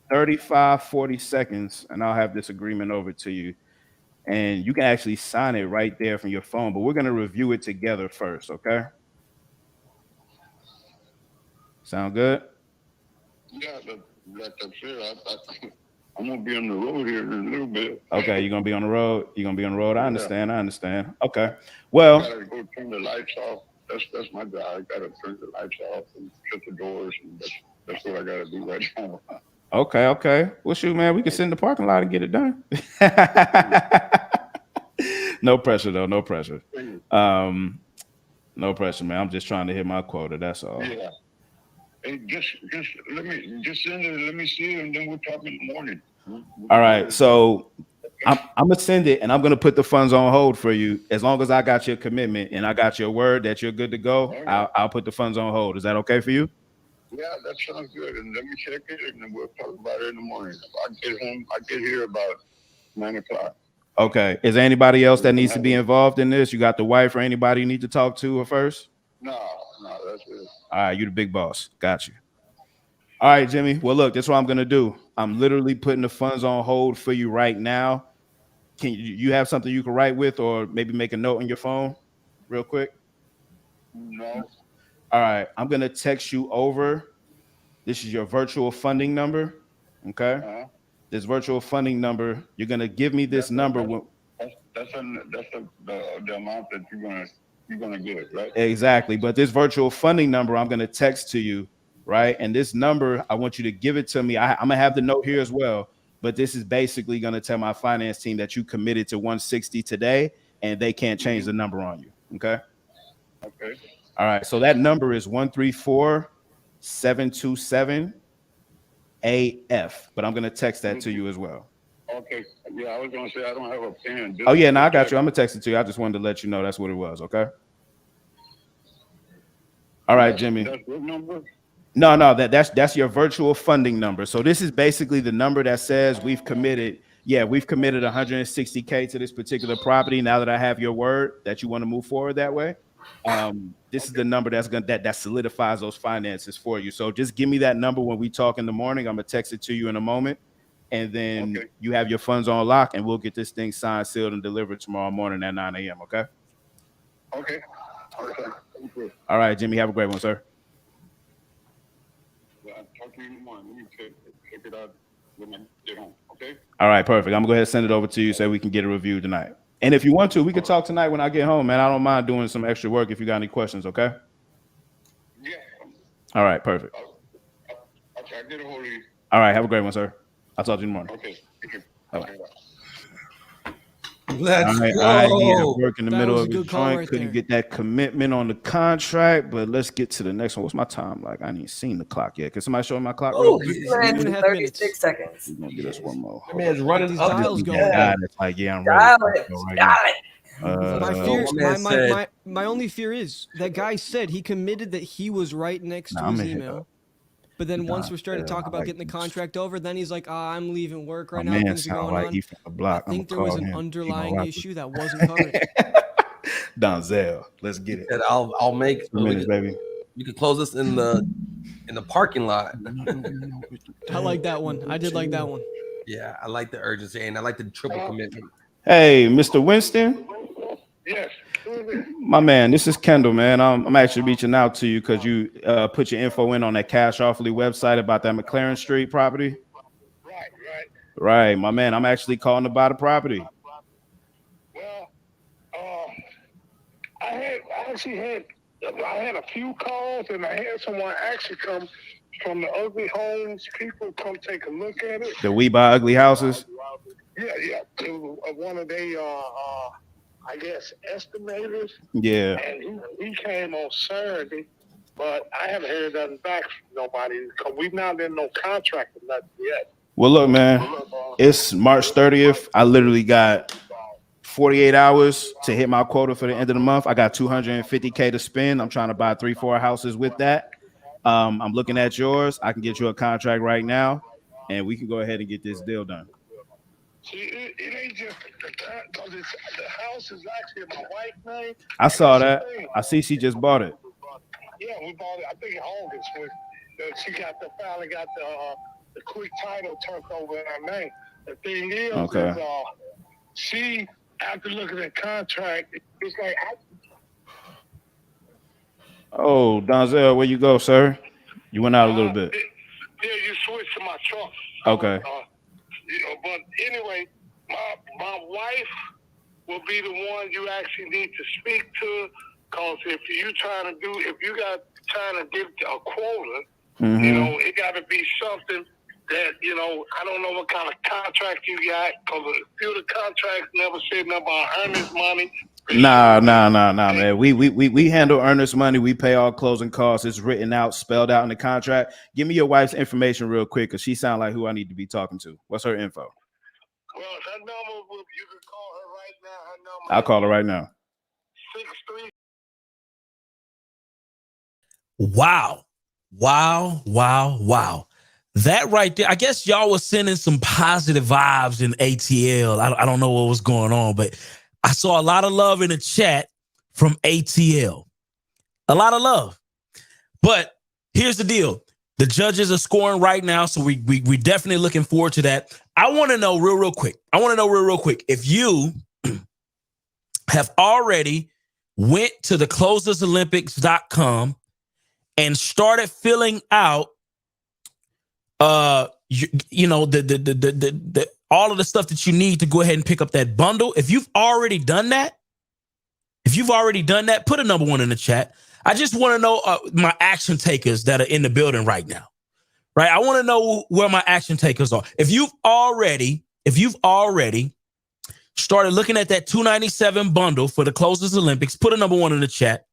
40 seconds, and I'll have this agreement over to you. And you can actually sign it right there from your phone. But we're gonna review it together first, okay? Sound good? Yeah, like I said, I'm gonna be on the road here in a little bit. Okay, you're gonna be on the road. You're gonna be on the road. I understand. Okay. Well, I gotta go turn the lights off. That's my job. I gotta turn the lights off and shut the doors, and that's what I gotta do right now. okay. Well, shoot, man, we can sit in the parking lot and get it done. No pressure, though. No pressure. No pressure, man. I'm just trying to hit my quota. That's all. Yeah. Hey, just let me send it. Let me see it, and then we'll talk in the morning. All right. So I'm gonna send it, and I'm gonna put the funds on hold for you as long as I got your commitment and I got your word that you're good to go. Right. I'll put the funds on hold. Is that okay for you? Yeah, that sounds good. And let me check it, and then we'll talk about it in the morning. I get home. I get here about 9 o'clock. Okay. Is there anybody else that needs to be involved in this? You got the wife or anybody you need to talk to first? No, that's it. All right, you the big boss. Got you. All right, Jimmy. Well, look, that's what I'm gonna do. I'm literally putting the funds on hold for you right now. Can you have something you can write with, or maybe make a note on your phone, real quick? No. All right, I'm gonna text you over. This is your virtual funding number. Okay. This virtual funding number. You're gonna give me this number. That's the amount that you're gonna get, right? Exactly. But this virtual funding number, I'm gonna text to you, right? And this number, I want you to give it to me. I'm gonna have the note here as well. But this is basically gonna tell my finance team that you committed to 160 today, and they can't change the number on you. Okay. Okay. All right. So that number is 134-727 AF. But I'm gonna text that to you as well. Okay. Yeah, I was gonna say I don't have a pen. Oh yeah, no, I got you. I'm gonna text it to you. I just wanted to let you know that's what it was. Okay. All right, Jimmy. That's your number? No, that's your virtual funding number. So this is basically the number that says we've committed. Yeah, we've committed 160K to this particular property. Now that I have your word that you want to move forward that way, this is the number that solidifies those finances for you. So just give me that number when we talk in the morning. I'm gonna text it to you in a moment, and then you have your funds on lock, and we'll get this thing signed, sealed, and delivered tomorrow morning at 9 a.m. Okay. Okay. Okay. Thank you. All right, Jimmy. Have a great one, sir. I'll talk to you in the morning. Let me check it out when I get home. Okay. All right, perfect. I'm gonna go ahead and send it over to you so we can get a review tonight. And if you want to, we could talk tonight when I get home, man. I don't mind doing some extra work if you got any questions, okay? Yeah. All right, perfect. Okay, I'll get a hold of you. All right, have a great one, sir. I'll talk to you in the morning. Okay. Thank you. Bye-bye. Okay, bye. Let's I need go. to work in the That middle was of a his good call joint. right Couldn't there. get that commitment on the contract, but let's get to the next one. What's my time like? I ain't even seen the clock yet. Can somebody show me my clock real Oh, quick? 2.5 seconds. We're gonna get us one more. That man's running These up dials the going. God, it's like, yeah, I'm ready. Dial Let's it. go right Dial now. it. My Uh, fear, my man said- my only fear is that guy said he committed that he was right next Nah, to I'm his gonna hit email. up. But then once Nah, we started yeah, talking I about like getting the this. contract over, then he's like, I'm leaving work My right now. man Things are sound going like on. he from the I block. I'm think gonna there was call an him. He underlying gonna issue that wasn't covered. Donzel, let's get it. And I'll make 2 minutes, baby. We could close this in the parking lot. I like that one. I did like that one. Yeah, I like the urgency and I like the triple commitment. Hey, Mr. Winston. Yes. My man, this is Kendall, man. I'm actually reaching out to you because you put your info in on that Cash Awfully website about that McLaren Street property. Right, my man. I'm actually calling to buy the property. Well, I had a few calls, and I had someone actually come from the Ugly Homes people come take a look at it. The We Buy Ugly Houses. Yeah. It was one of they, I guess, estimators. Yeah. And he came on Saturday, but I haven't heard nothing back from nobody because we've not in no contract or nothing yet. Well, look, man, it's March 30th. I literally got 48 hours to hit my quota for the end of the month. I got $250K to spend. I'm trying to buy 3-4 houses with that. I'm looking at yours. I can get you a contract right now, and we can go ahead and get this deal done. See, it ain't just because the house is actually in my wife's name. I saw that. I see she just bought it. Yeah, we bought it. I think in August when she finally got the quick title turned over in her name. The thing is, Okay. she after looking at the contract, it's like Oh, Donzel, where you go, sir? You went out a little bit. yeah, you switched to my truck. Okay. But anyway, my wife will be the one you actually need to speak to, because if you trying to get a quota, it got to be something that I don't know what kind of contract you got, because a few of the contracts never said nothing about earnest money. Nah, man. We handle earnest money. We pay all closing costs. It's written out, spelled out in the contract. Give me your wife's information real quick, because she sounds like who I need to be talking to. What's her info? Well, her number, you can call her right now. Her number. I'll call her right now. 63. Wow. That right there, I guess y'all was sending some positive vibes in ATL. I don't know what was going on, but I saw a lot of love in the chat from ATL. A lot of love. But here's the deal. The judges are scoring right now, so we definitely looking forward to that. I want to know real quick. If you have already went to the closersolympics.com and started filling out you know, the all of the stuff that you need to go ahead and pick up that bundle. If you've already done that, put a number 1 in the chat. I just want to know my action takers that are in the building right now. Right? I want to know where my action takers are. If you've already started looking at that $297 bundle for the Closers Olympics, put a number 1 in the chat.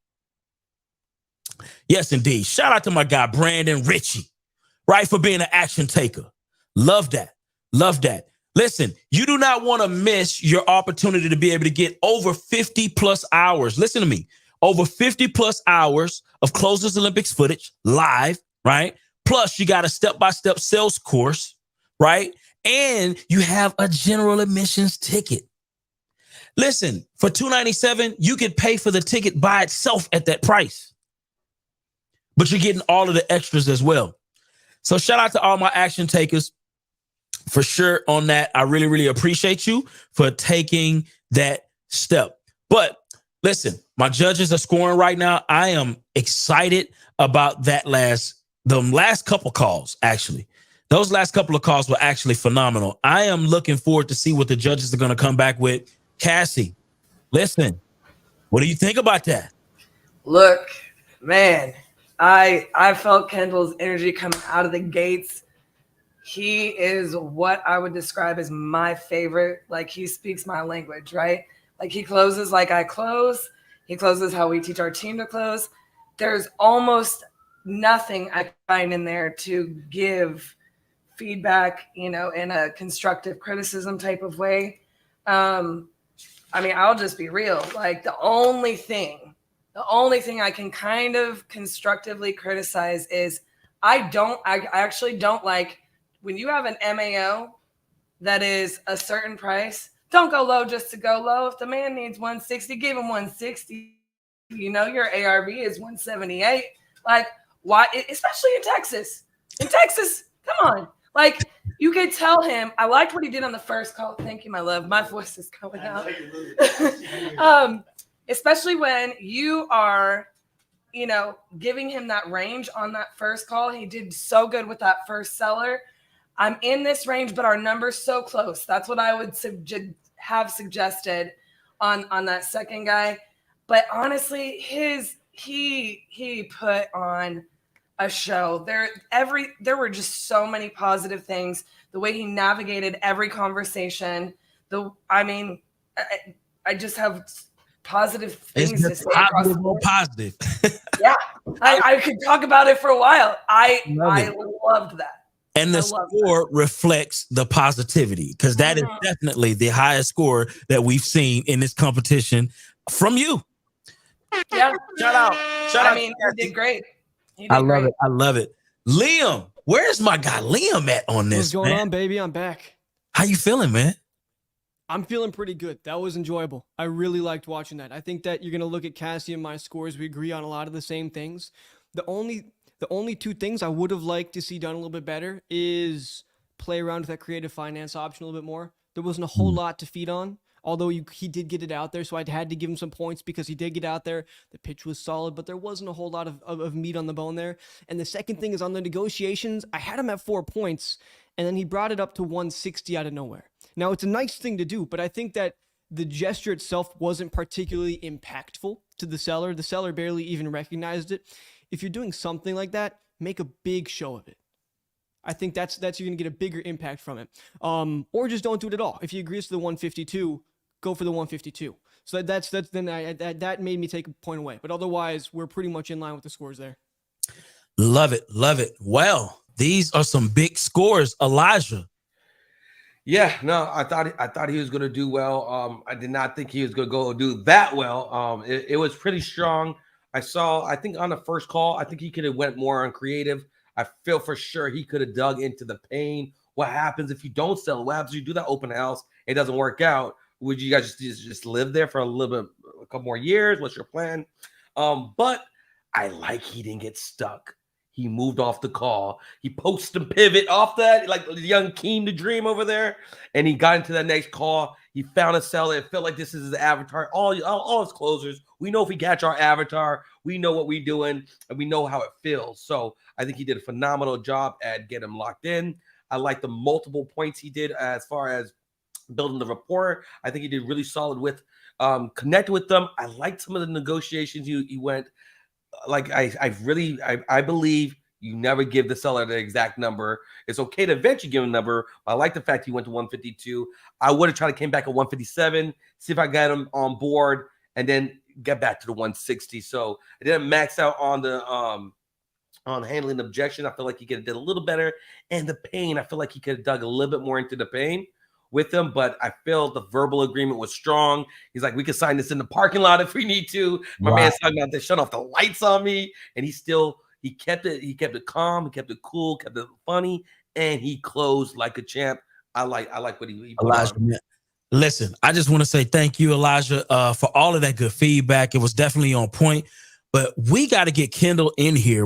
Yes, indeed. Shout out to my guy, Brandon Ritchie, right, for being an action taker. Love that. Listen, you do not want to miss your opportunity to be able to get over 50 plus hours. Listen to me. Over 50 plus hours of Closers Olympics footage live, right? Plus, you got a step-by-step sales course, right? And you have a general admissions ticket. Listen, for $297, you could pay for the ticket by itself at that price. But you're getting all of the extras as well. So shout out to all my action takers for sure on that. I really, really appreciate you for taking that step. But listen, my judges are scoring right now. I am excited about the last couple calls, actually. Those last couple of calls were actually phenomenal. I am looking forward to see what the judges are going to come back with. Cassie, listen, what do you think about that? Look, man, I felt Kendall's energy coming out of the gates. he is what I would describe as my favorite. Like, he speaks my language, right? Like, he closes like I close. He closes how we teach our team to close. There's almost nothing I find in there to give feedback, in a constructive criticism type of way. I mean, I'll just be real. Like, the only thing I can kind of constructively criticize is I actually don't like when you have an MAO that is a certain price. Don't go low just to go low. If the man needs 160, give him 160. Your ARV is 178. Like, why? Especially in Texas. In Texas, come on. Like, you could tell him. I liked what he did on the first call. Thank you, my love. My voice is going out. Especially when you are, giving him that range on that first call. He did so good with that first seller. I'm in this range, but our number's so close. That's what I would have suggested on that second guy. But honestly, he put on a show. There were just so many positive things. The way he navigated every conversation. I just have positive things to say. Positive. Yeah, I could talk about it for a while. I loved that. And the score reflects the positivity, because that is definitely the highest score that we've seen in this competition from you. Yeah. Shout out. I mean, he did great. I love it. I love it. Liam, where's my guy Liam at on this? What's going on, baby? I'm back. How you feeling, man? I'm feeling pretty good. That was enjoyable. I really liked watching that. I think that you're going to look at Cassie and my scores. We agree on a lot of the same things. The only two things I would have liked to see done a little bit better is play around with that creative finance option a little bit more. There wasn't a whole lot to feed on, although he did get it out there, so I had to give him some points because he did get out there. The pitch was solid, but there wasn't a whole lot of meat on the bone there. And the second thing is on the negotiations, I had him at 4 points, and then he brought it up to 160 out of nowhere. Now, it's a nice thing to do, but I think that the gesture itself wasn't particularly impactful to the seller. The seller barely even recognized it. If you're doing something like that, make a big show of it. I think that's you're going to get a bigger impact from it. Or just don't do it at all. If he agrees to the 152, go for the 152. So that made me take a point away. But otherwise, we're pretty much in line with the scores there. Love it. Love it. Well, these are some big scores, Elijah. Yeah, no, I thought he was going to do well. I did not think he was going to go do that well. It was pretty strong. I think on the first call, I think he could have went more on creative. I feel for sure he could have dug into the pain. What happens if you don't sell? What happens if you do that open house? It doesn't work out. Would you guys just live there for a couple more years? What's your plan? But I like he didn't get stuck. He moved off the call. He post and pivot off that, like the young Keem the Dream over there. And he got into that next call. He found a seller. It felt like this is his avatar. All his closers. We know if we catch our avatar, we know what we're doing, and we know how it feels. So I think he did a phenomenal job at getting him locked in. I like the multiple points he did as far as building the rapport. I think he did really solid with connecting with them. I liked some of the negotiations he went. Like I believe you never give the seller the exact number. It's okay to eventually give him a number. I like the fact he went to 152. I would have tried to came back at 157, see if I got him on board, and then get back to the 160. So I didn't max out on the on handling the objection. I feel like he could have did a little better. And the pain, I feel like he could have dug a little bit more into the pain with them, but I feel the verbal agreement was strong. He's like, we could sign this in the parking lot if we need to. My man's talking about they shut off the lights on me, and he kept it calm, he kept it cool, kept it funny, and he closed like a champ. I like what he put Elijah, on. Listen, I just want to say thank you, Elijah, for all of that good feedback. It was definitely on point, but we got to get Kendall in here.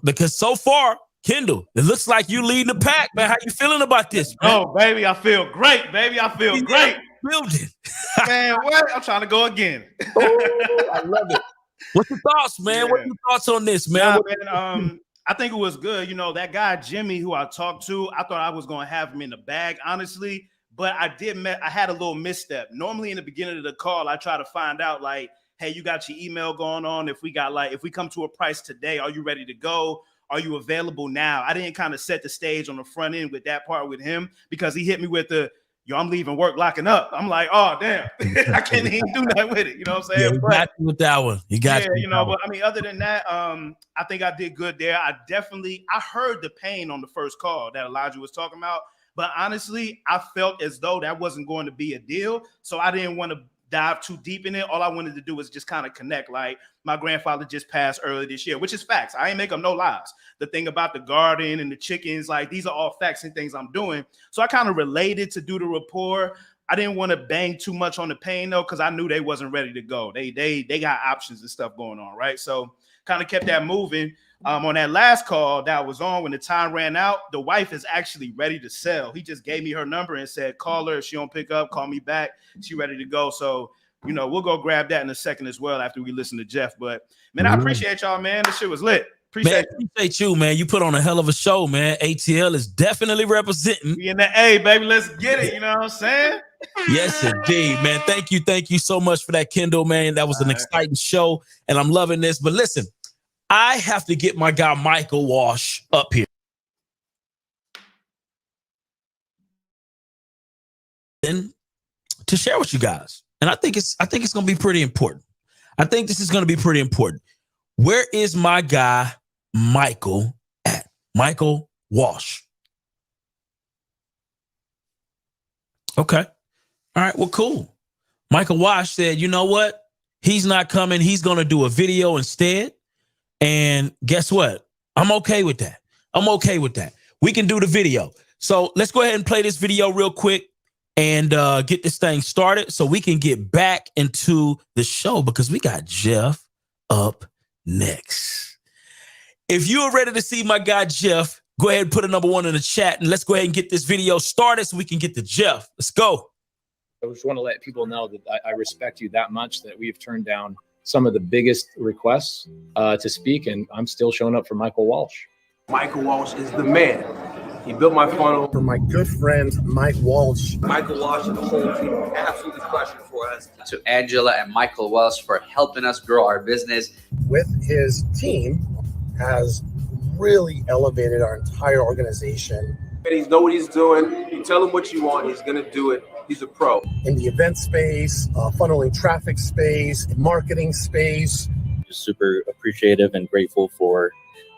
Because so far, Kendall, it looks like you leading the pack, man. How you feeling about this, man? Oh, baby, I feel great, baby. I feel great. Building. Man, what? I'm trying to go again. I love it. What's your thoughts, man? What are your thoughts on this, man? I think it was good. You know, that guy, Jimmy, who I talked to, I thought I was going to have him in the bag, honestly. But I had a little misstep. Normally in the beginning of the call, I try to find out, like, hey, you got your email going on. If we come to a price today, are you ready to go? are you available now? I didn't kind of set the stage on the front end with that part with him because he hit me with the, yo, I'm leaving work, locking up. I'm like, oh, damn. I can't even do nothing with it. You know what I'm saying? Yeah, you got you with that one. You got you know, but I mean, other than that, I think I did good there. I heard the pain on the first call that Elijah was talking about. But honestly, I felt as though that wasn't going to be a deal. So I didn't want to dive too deep in it. All I wanted to do was just kind of connect. Like, my grandfather just passed earlier this year, which is facts. I ain't make up no lies. The thing about the garden and the chickens, like, these are all facts and things I'm doing. So I kind of related to do the rapport. I didn't want to bang too much on the pain though, because I knew they wasn't ready to go. They got options and stuff going on, right? So kind of kept that moving. On that last call that was on when the time ran out, the wife is actually ready to sell. He just gave me her number and said, call her. If she don't pick up, call me back. She ready to go. So, you know, we'll go grab that in a second as well after we listen to Jeff. But man, I appreciate y'all, man. This shit was lit. Appreciate you, man. You put on a hell of a show, man. ATL is definitely representing. We in the A, baby. Let's get it. You know what I'm saying? Yes, indeed, man. Thank you so much for that, Kendall, man. That was an exciting show, and I'm loving this. But listen, I have to get my guy Michael Walsh up here. And to share with you guys. And I think it's going to be pretty important. I think this is going to be pretty important. Where is my guy Michael at? Michael Walsh. Okay. All right, well, cool. Michael Walsh said, you know what? He's not coming. He's going to do a video instead. And guess what? I'm okay with that. I'm okay with that. We can do the video. So let's go ahead and play this video real quick and get this thing started so we can get back into the show because we got Jeff up next. If you are ready to see my guy Jeff, go ahead and put a number 1 in the chat and let's go ahead and get this video started so we can get to Jeff. Let's go. I just want to let people know that I respect you that much that we've turned down some of the biggest requests to speak, and I'm still showing up for Michael Walsh. Michael Walsh is the man. He built my funnel. For my good friend, Mike Walsh. Michael Walsh and the whole team absolutely crushed it for us. To Angela and Michael Walsh for helping us grow our business. With his team, has really elevated our entire organization. And he knows what he's doing. You tell him what you want, he's going to do it. He's a pro. In the event space, funneling traffic space, marketing space. Just super appreciative and grateful for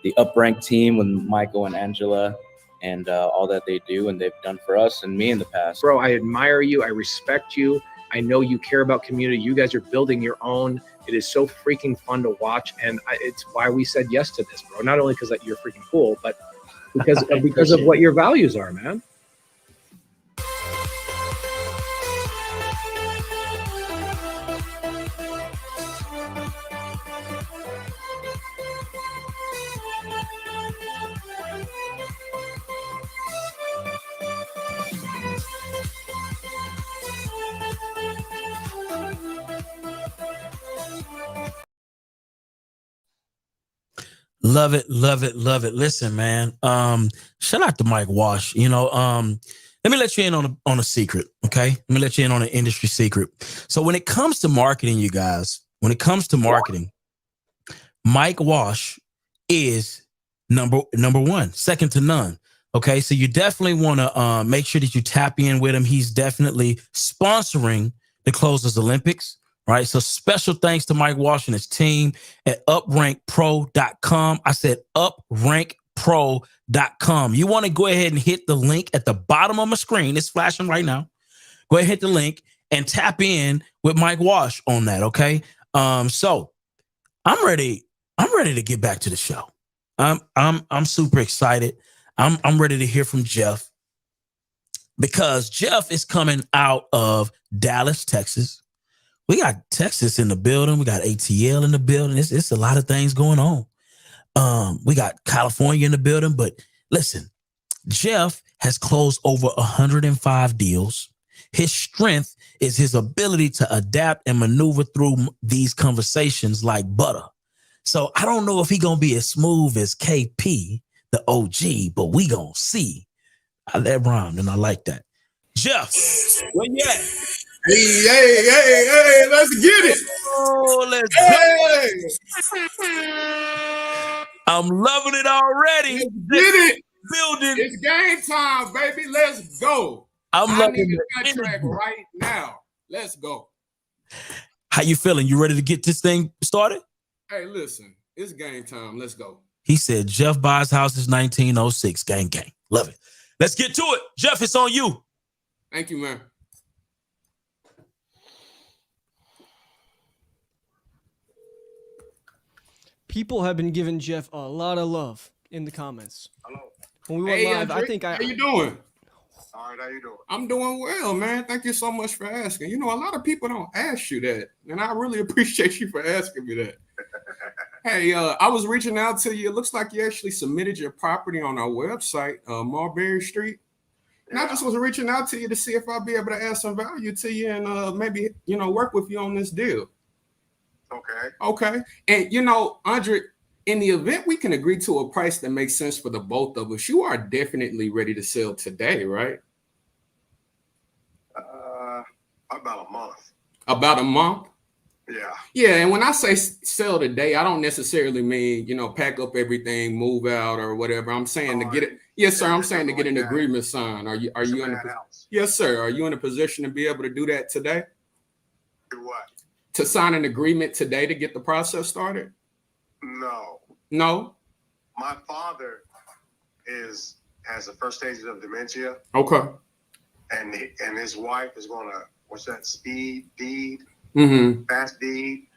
the Uprank team with Michael and Angela and all that they do and they've done for us and me in the past. Bro, I admire you. I respect you. I know you care about community. You guys are building your own. It is so freaking fun to watch. And it's why we said yes to this, bro. Not only because you're freaking cool, but because of what your values are, man. Love it, love it, love it. Listen, man. Shout out to Mike Walsh. You know, let me let you in on a secret, okay? Let me let you in on an industry secret. So when it comes to marketing, you guys, when it comes to marketing, Mike Walsh is number 1, second to none. Okay, so you definitely want to make sure that you tap in with him. He's definitely sponsoring the Closers Olympics. Right. So special thanks to Mike Walsh and his team at uprankpro.com. I said uprankpro.com. You want to go ahead and hit the link at the bottom of my screen. It's flashing right now. Go ahead, hit the link and tap in with Mike Walsh on that. OK, so I'm ready. I'm ready to get back to the show. I'm super excited. I'm ready to hear from Jeff because Jeff is coming out of Dallas, Texas. We got Texas in the building. We got ATL in the building. It's a lot of things going on. We got California in the building. But listen, Jeff has closed over 105 deals. His strength is his ability to adapt and maneuver through these conversations like butter. So I don't know if he's going to be as smooth as KP, the OG, but we going to see. That rhymed, and I like that. Jeff, where you at? Hey, let's get it. Oh, let's go. I'm loving it already. Let's get it. Building. It's game time, baby. Let's go. I'm I loving need the a contract energy. right now. Let's go. How you feeling? You ready to get this thing started? Hey, listen, it's game time. Let's go. He said Jeff buys houses 1906. Gang, gang. Love it. Let's get to it. Jeff, it's on you. Thank you, man. People have been giving Jeff a lot of love in the comments. Hello. When we went Hey, live, I Andre, think how you doing? All right, how you doing? I'm doing well, man. Thank you so much for asking. You know, a lot of people don't ask you that, and I really appreciate you for asking me that. Hey, I was reaching out to you. It looks like you actually submitted your property on our website, Mulberry Street. And I just was reaching out to you to see if I'd be able to add some value to you and maybe, you know, work with you on this deal. Okay. Okay. And, you know, Andre, in the event we can agree to a price that makes sense for the both of us, you are definitely ready to sell today, right? About a month. About a month? Yeah. Yeah, and when I say sell today, I don't necessarily mean, you know, pack up everything, move out or whatever. I'm saying to get it. Yes, sir. I'm saying to get an agreement signed. Are you in a Yes, sir. Are you in a position to be able to do that today? Do what? To sign an agreement today to get the process started? No. No? My father has the first stages of dementia, Okay. and his wife is gonna speed deed, fast deed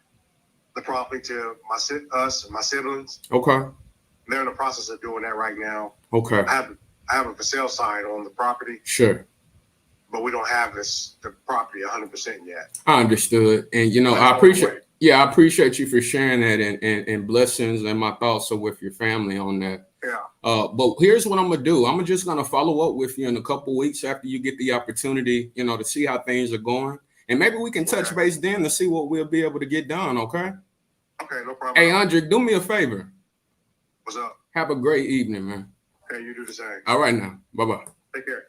the property to us and my siblings. Okay. They're in the process of doing that right now. Okay. I have a for sale sign on the property, Sure. but we don't have the property 100% yet. I understood. And, you know, I appreciate you for sharing that and blessings, and my thoughts are with your family on that. Yeah. But here's what I'm going to do. I'm just going to follow up with you in a couple weeks after you get the opportunity, you know, to see how things are going. And maybe we can touch base then to see what we'll be able to get done. Okay. Okay. No problem. Hey, Andre, do me a favor. What's up? Have a great evening, man. Hey, you do the same. All right now. Bye-bye. Take care.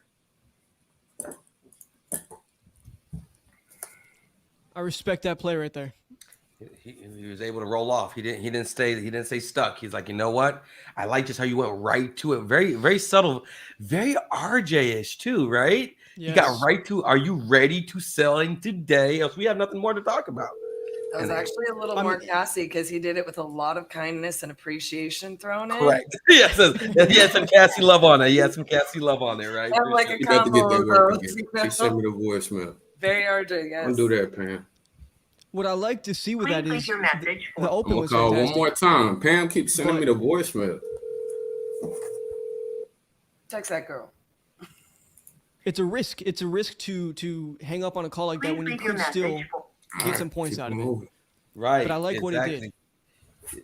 I respect that play right there. He was able to roll off. He didn't stay stuck. He's like, you know what? I like just how you went right to it. Very, very subtle, very RJ-ish too, right? Yes. You got right to, are you ready to selling today? Else we have nothing more to talk about. That was actually a little more Cassie because he did it with a lot of kindness and appreciation thrown in. Correct. Yes, he had some Cassie love on it. He had some Cassie love on there, right? And like a You got to get combo that of work those. again. He sent me the voicemail. Very RJ, yes. Don't do that, Pam. What I like to see with that is the open I'm was gonna call fantastic. one more time. Pam keeps sending me the voicemail. Text that girl. It's a risk. It's a risk to hang up on a call like that when you could still get some points out of it. Right. But I like what he did.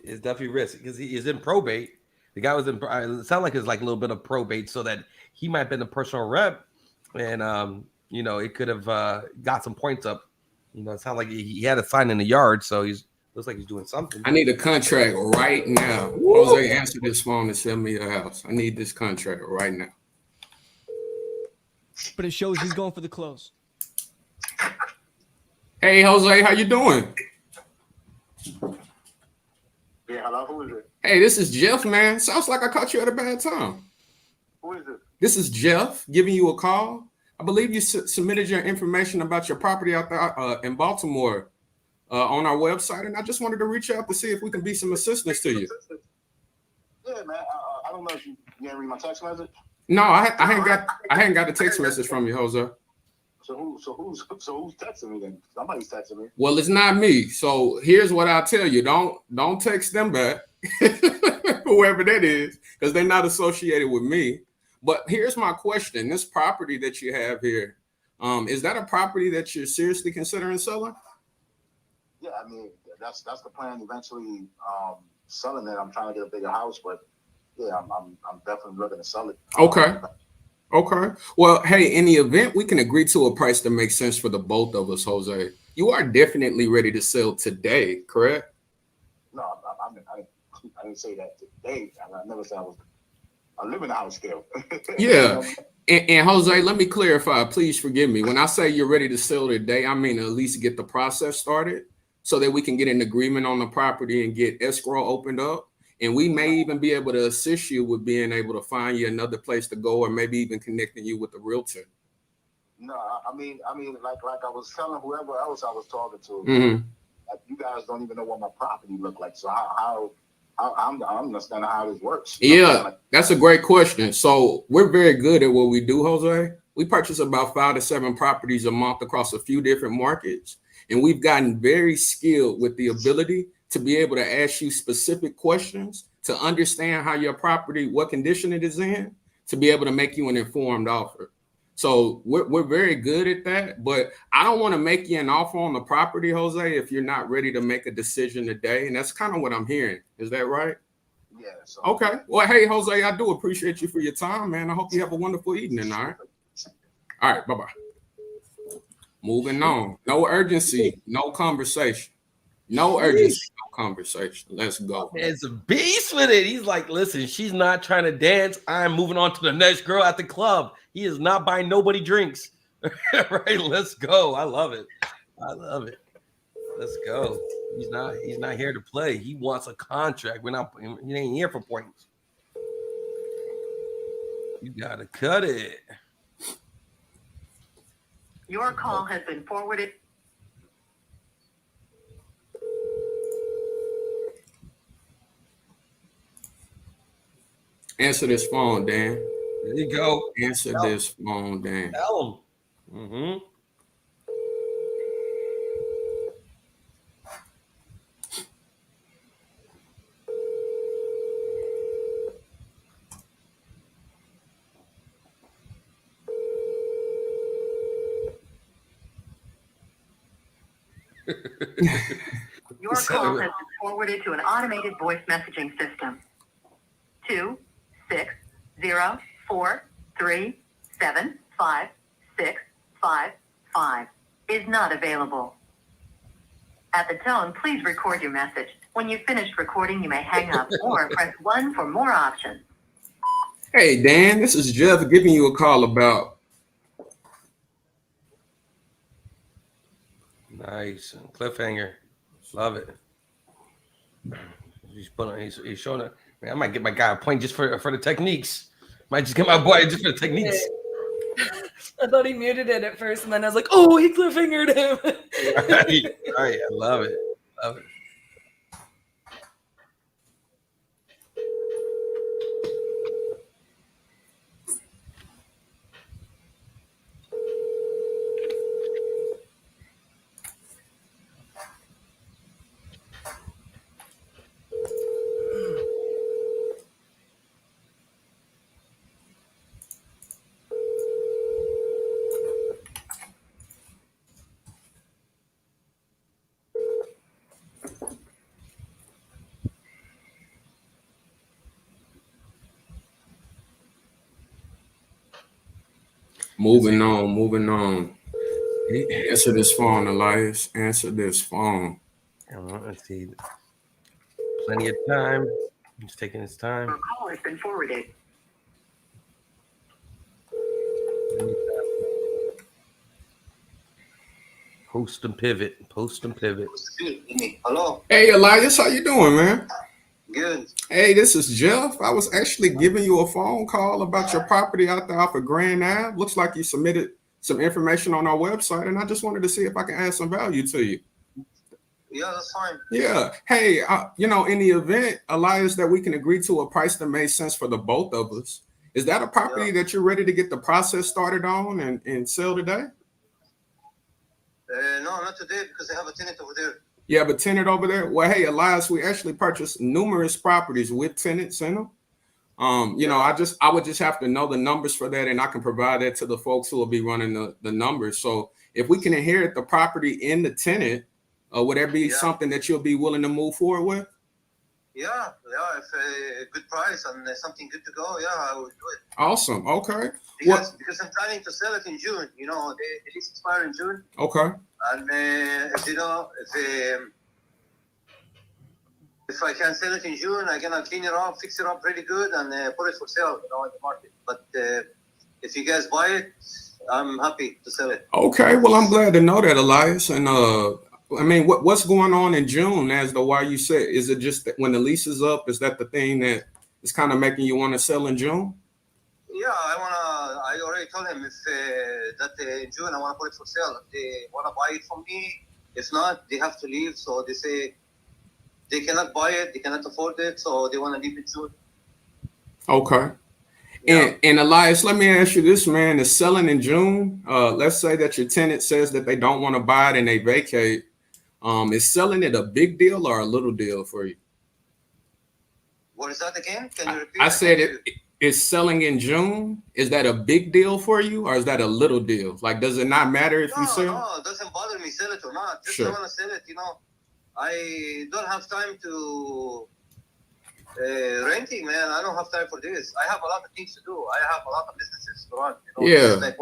It's definitely risk because he is in probate. The guy was in. It sounded like it's like a little bit of probate, so that he might have been the personal rep, and you know, it could have got some points up. You know, it sounded like he had a sign in the yard, so looks like he's doing something. I need a contract right now. Jose, answer this phone and send me a house. I need this contract right now. But it shows he's going for the close. Hey, Jose, how you doing? Yeah, hello. Who is it? Hey, this is Jeff, man. Sounds like I caught you at a bad time. Who is it? This is Jeff giving you a call. I believe you submitted your information about your property out there in Baltimore on our website, and I just wanted to reach out to see if we can be some assistance to you. Yeah, man. I don't know if you didn't read my text message. No, I hadn't got a text message from you, Jose. So who's texting me then? Somebody's texting me. Well, it's not me. So here's what I'll tell you: don't text them back, whoever that is, because they're not associated with me. But here's my question: this property that you have here, is that a property that you're seriously considering selling? Yeah, I mean that's the plan. Eventually, selling it. I'm trying to get a bigger house, but yeah, I'm definitely looking to sell it. Okay. Okay. Well, hey, in the event we can agree to a price that makes sense for the both of us, Jose, you are definitely ready to sell today, correct? No, I didn't say that today. I never said I live in a house still. Yeah. And Jose, let me clarify. Please forgive me. When I say you're ready to sell today, I mean at least get the process started so that we can get an agreement on the property and get escrow opened up. And we may even be able to assist you with being able to find you another place to go, or maybe even connecting you with a realtor. No, I mean, like I was telling whoever else I was talking to, like, you guys don't even know what my property look like. So how I'm understanding how this works. Yeah, that's a great question. So we're very good at what we do, Jose. We purchase about 5 to 7 properties a month across a few different markets. And we've gotten very skilled with the ability to be able to ask you specific questions to understand how your property, what condition it is in, to be able to make you an informed offer. So we're very good at that, but I don't want to make you an offer on the property, Jose, if you're not ready to make a decision today. And that's kind of what I'm hearing. Is that right? Yeah. So. Okay. Well, hey, Jose, I do appreciate you for your time, man. I hope you have a wonderful evening. All right. All right. Bye-bye. Moving on. No urgency. No conversation. No urgency. No conversation. Let's go. It's a beast with it. He's like, listen, she's not trying to dance. I'm moving on to the next girl at the club. He is not buying nobody drinks. Right? Let's go. I love it. I love it. Let's go. He's not here to play. He wants a contract. He ain't here for points. You gotta cut it. Your call has been forwarded. Answer this phone, Dan. There you go. Answer this phone, Dan. Tell him. Your call has been forwarded to an automated voice messaging system. 26043756555 is not available. At the tone, please record your message. When you've finished recording, you may hang up or press 1 for more options. Hey, Dan, this is Jeff giving you a call about. Nice. Cliffhanger. Love it. He's showing it. Man, I might get my guy a point just for the techniques. Might just get my boy just for the techniques. I thought he muted it at first, and then I was like, oh, he cliffhangered him. Right. I love it. Love it. Moving on. Answer this phone, Elias. Answer this phone. Let's see. Plenty of time. He's taking his time. Your call has been forwarded. Post and pivot. Hello. Hey, Elias, how you doing, man? Good. Hey, this is Jeff. I was actually giving you a phone call about your property out there off of Grand Ave. Looks like you submitted some information on our website, and I just wanted to see if I can add some value to you. Yeah, that's fine. Yeah. Hey, in the event, Elias, that we can agree to a price that made sense for the both of us, is that a property that you're ready to get the process started on and sell today? No, not today, because I have a tenant over there. You have a tenant over there? Well, hey, Elias, we actually purchased numerous properties with tenants in them. I would just have to know the numbers for that, and I can provide that to the folks who will be running the numbers. So if we can inherit the property in the tenant, would that be something that you'll be willing to move forward with? Yeah, if a good price and something good to go, I will do it. Awesome. Okay. Because I'm planning to sell it in June. The lease expires in June. Okay. And if I can sell it in June, I'm gonna clean it up, fix it up really good, and put it for sale, in the market. But if you guys buy it, I'm happy to sell it. Okay. Well, I'm glad to know that, Elias. And I mean, what's going on in June as to why you said, is it just that when the lease is up, is that the thing that is kind of making you want to sell in June? Yeah, I already told him if that in June I want to put it for sale. If they want to buy it from me, if not, they have to leave. So they say they cannot buy it, they cannot afford it, so they want to leave it soon. Okay. And Elias, let me ask you this, man, is selling in June, let's say that your tenant says that they don't want to buy it and they vacate, is selling it a big deal or a little deal for you? What is that again? Can you repeat? I said is selling in June, is that a big deal for you or is that a little deal? Like, does it not matter if you sell? No, it doesn't bother me sell it or not. Just Sure. I want to sell it, you know. I don't have time to renting, man. I don't have time for this. I have a lot of things to do. I have a lot of businesses to run. You know? Yeah. It's like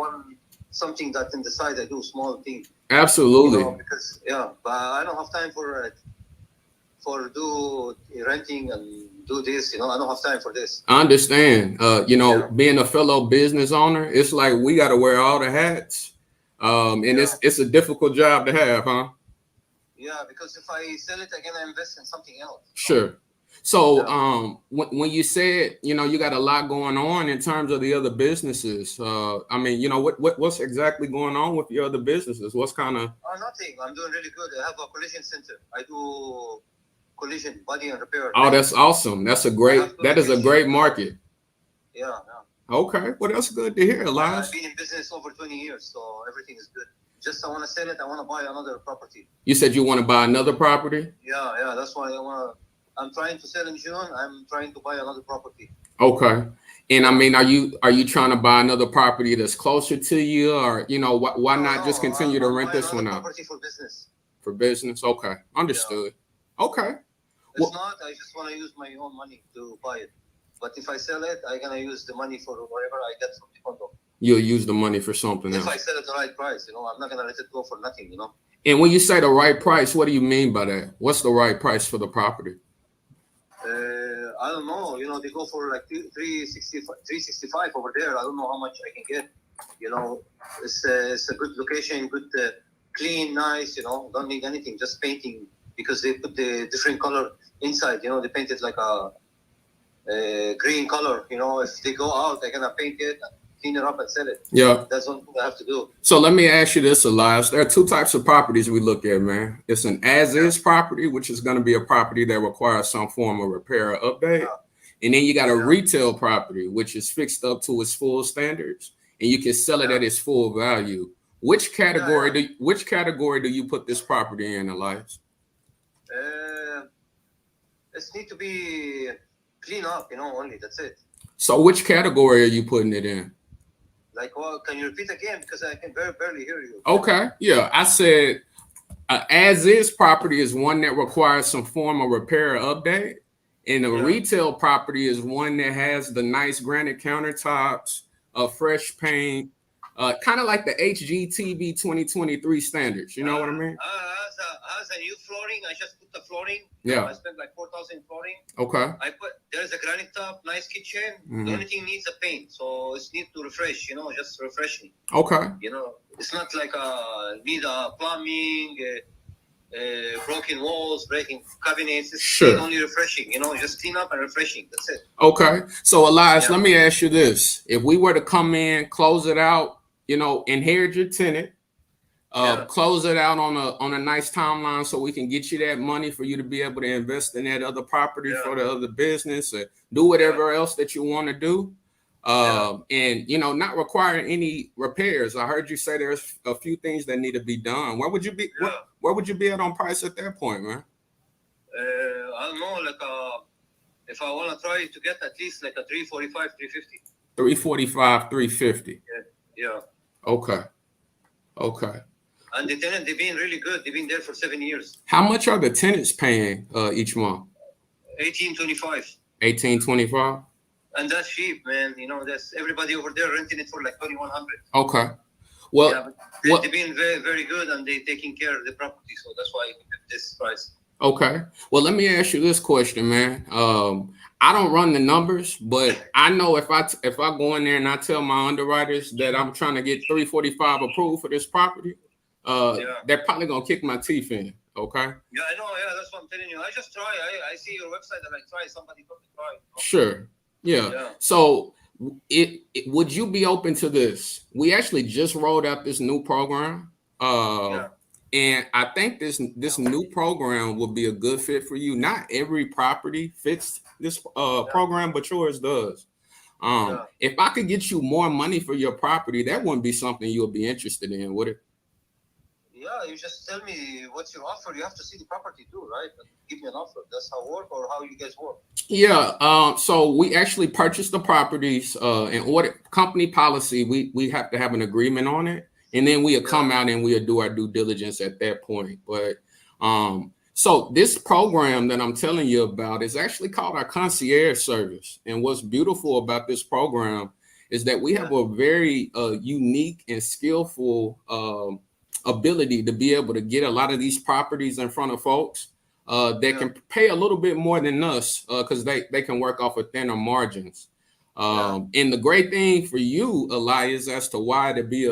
something that in the side I do, small thing. Absolutely. You know, because but I don't have time for do renting and do this. You know, I don't have time for this. I understand. You know, being a fellow business owner, it's like we got to wear all the hats. And it's a difficult job to have, huh? Yeah, because if I sell it again, I invest in something else. Sure. So when you said, you know, you got a lot going on in terms of the other businesses, I mean, you know, what's exactly going on with your other businesses? What's kind of? Nothing. I'm doing really good. I have a collision center. I do collision, body and repair. Oh, that's awesome. That is a great market. Yeah. Okay. Well, that's good to hear, Elias. I've been in business over 20 years, so everything is good. Just I want to sell it. I want to buy another property. You said you want to buy another property? Yeah. That's why I'm trying to sell in June. I'm trying to buy another property. Okay. And I mean, are you trying to buy another property that's closer to you, or you know, why not just continue to rent this one out? Property for business. For business, okay, understood. Yeah. Okay. If not, I just want to use my own money to buy it. But if I sell it, I'm gonna use the money for whatever I get from the condo. You'll use the money for something else. If I sell it at the right price, you know, I'm not gonna let it go for nothing, you know. And when you say the right price, what do you mean by that? What's the right price for the property? I don't know. You know, they go for like 365 over there. I don't know how much I can get. You know, it's a good location, good, clean, nice. You know, don't need anything, just painting because they put the different color inside. You know, they painted like a green color. You know, if they go out, they're gonna paint it, clean it up, and sell it. Yeah, that's one thing I have to do. So let me ask you this, Elias. There are two types of properties we look at, man. It's an as-is property, which is going to be a property that requires some form of repair or update. And then you got a retail property, which is fixed up to its full standards, and you can sell it at its full value. Which category do you put this property in, Elias? It needs to be clean up, you know, only. That's it. So which category are you putting it in? Like, well, can you repeat again? Because I can barely hear you. Okay. Yeah. I said as-is property is one that requires some form of repair or update. And a retail property is one that has the nice granite countertops, fresh paint, kind of like the HGTV 2023 standards. You know what I mean? As a new flooring, I just put the flooring. Yeah. I spent like 4,000 flooring. Okay. There's a granite top, nice kitchen. Mhm. The only thing needs a paint, so it's need to refresh. You know, just refreshing. Okay. You know, it's not like need a plumbing, broken walls, breaking cabinets. It's only refreshing. You know, just clean up and refreshing. That's it. Okay. So Elias, let me ask you this: if we were to come in, close it out, you know, inherit your tenant, close it out on a nice timeline so we can get you that money for you to be able to invest in that other property for the other business or do whatever else that you want to do. And, you know, not requiring any repairs. I heard you say there's a few things that need to be done. Where would you be? Where would you be at on price at that point, man? I don't know, like if I want to try to get at least like a 345, 350. 345, 350. Yeah. Okay. And the tenant, they've been really good. They've been there for 7 years. How much are the tenants paying each month? $18.25. $18.25. And that's cheap, man. You know, that's everybody over there renting it for like $2,100. Okay. Well, they've been very, very good, and they're taking care of the property, so that's why we get this price. Okay. Well, let me ask you this question, man. I don't run the numbers, but I know if I go in there and I tell my underwriters that I'm trying to get 345 approved for this property, they're probably gonna kick my teeth in. Okay. Yeah, I know. Yeah, that's what I'm telling you. I just try. I see your website and I try. Somebody told me try. Sure. Yeah. So would you be open to this? We actually just rolled out this new program. And I think this new program will be a good fit for you. Not every property fits this program, but yours does. If I could get you more money for your property, that wouldn't be something you'll be interested in, would it? Yeah, you just tell me what's your offer. You have to see the property too, right? Give me an offer. That's how it work or how you guys work. Yeah. So we actually purchase the properties in order company policy. We have to have an agreement on it. And then we'll come out and we'll do our due diligence at that point. But so this program that I'm telling you about is actually called our concierge service. And what's beautiful about this program is that we have a very unique and skillful ability to be able to get a lot of these properties in front of folks that can pay a little bit more than us because they can work off of thinner margins. And the great thing for you, Elias, as to why to be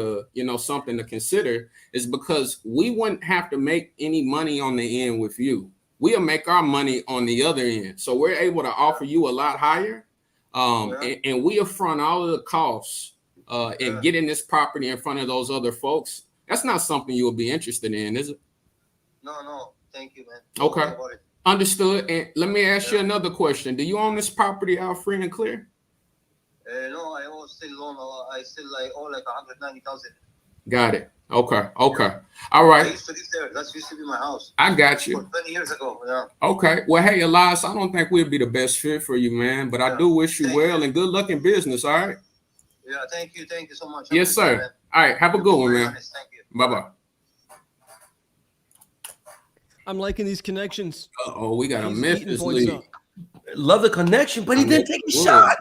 something to consider is because we wouldn't have to make any money on the end with you. We'll make our money on the other end. So we're able to offer you a lot higher. And we'll front all of the costs and getting this property in front of those other folks. That's not something you'll be interested in, is it? No. Thank you, man. Okay. Understood. And let me ask you another question. Do you own this property out free and clear? No, I owe still loan. I owe like 190,000. Got it. Okay. All right. I used to live there. That used to be my house. I got you. 20 years ago. Yeah. Okay. Well, hey, Elias, I don't think we'll be the best fit for you, man. But I do wish you well and good luck in business. All right. Yeah. Thank you. Thank you so much. Yes, sir. All right. Have a good one, man. Thank you. Bye-bye. I'm liking these connections. We got a Memphis lead. Love the connection, but he didn't take a shot.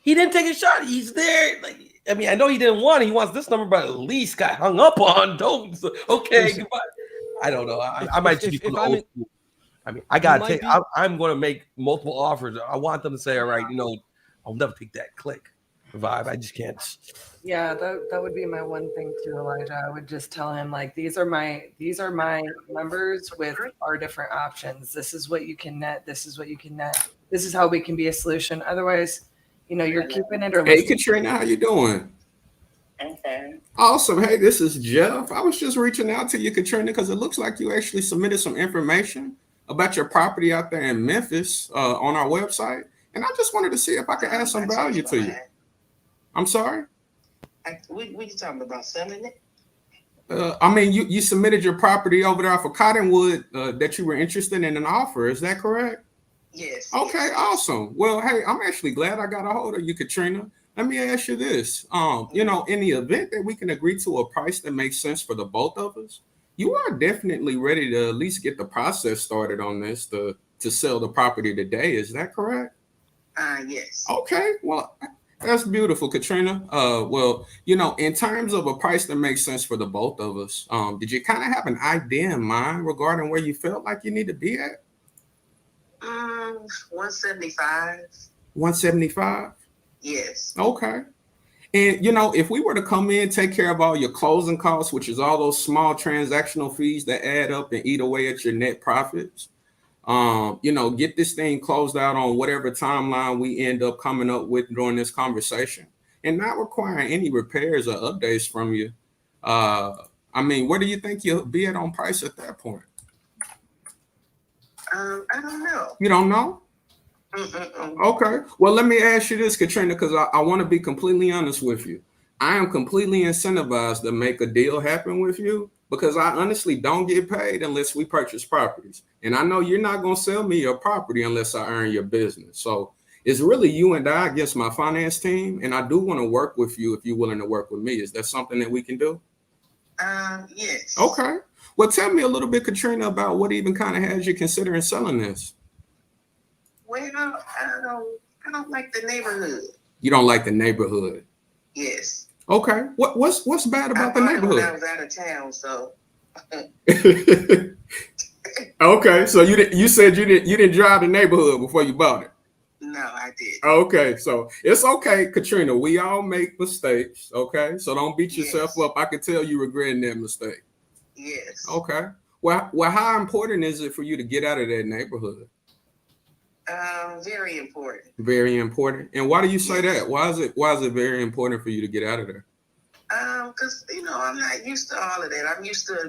He didn't take a shot. He's there. I mean, I know he didn't want it. He wants this number, but at least got hung up on. Don't. Okay, goodbye. I don't know. I might just be from the old school. I mean, I gotta take. I'm going to make multiple offers. I want them to say, all right, I'll never take that click vibe. I just can't. Yeah, that would be my one thing too, Elijah. I would just tell him these are my numbers with our different options. This is what you can net. This is what you can net. This is how we can be a solution. Otherwise, you're keeping it or Hey, Katrina, how you doing? I'm fine. Awesome. Hey, this is Jeff. I was just reaching out to you, Katrina, because it looks like you actually submitted some information about your property out there in Memphis on our website. And I just wanted to see if I could add some value to you. I'm sorry? We talking about selling it? I mean, you submitted your property over there for Cottonwood that you were interested in an offer. Is that correct? Yes. Okay, awesome. Well, hey, I'm actually glad I got a hold of you, Katrina. Let me ask you this. In the event that we can agree to a price that makes sense for the both of us, you are definitely ready to at least get the process started on this to sell the property today. Is that correct? Yes. Okay, well, that's beautiful, Katrina. In terms of a price that makes sense for the both of us, did you kind of have an idea in mind regarding where you felt like you need to be at? 175. 175? Yes. Okay. And, if we were to come in, take care of all your closing costs, which is all those small transactional fees that add up and eat away at your net profits, get this thing closed out on whatever timeline we end up coming up with during this conversation and not requiring any repairs or updates from you. Where do you think you'll be at on price at that point? I don't know. You don't know? Okay. Well, let me ask you this, Katrina, because I want to be completely honest with you. I am completely incentivized to make a deal happen with you because I honestly don't get paid unless we purchase properties. And I know you're not going to sell me your property unless I earn your business. So it's really you and I against my finance team. And I do want to work with you if you're willing to work with me. Is that something that we can do? Yes. Okay. Well, tell me a little bit, Katrina, about what even kind of has you considering selling this. Well, I don't like the neighborhood. You don't like the neighborhood? Yes. Okay. What's bad about the neighborhood? I was out of town, so. Okay, so you said you didn't drive the neighborhood before you bought it. No, I did. Okay, so it's okay, Katrina. We all make mistakes. Okay, so don't beat yourself up. I can tell you regretting that mistake. Yes. Okay. Well, how important is it for you to get out of that neighborhood? Very important. Very important. And why do you say that? Why is it very important for you to get out of there? Because I'm not used to all of that. I'm used to a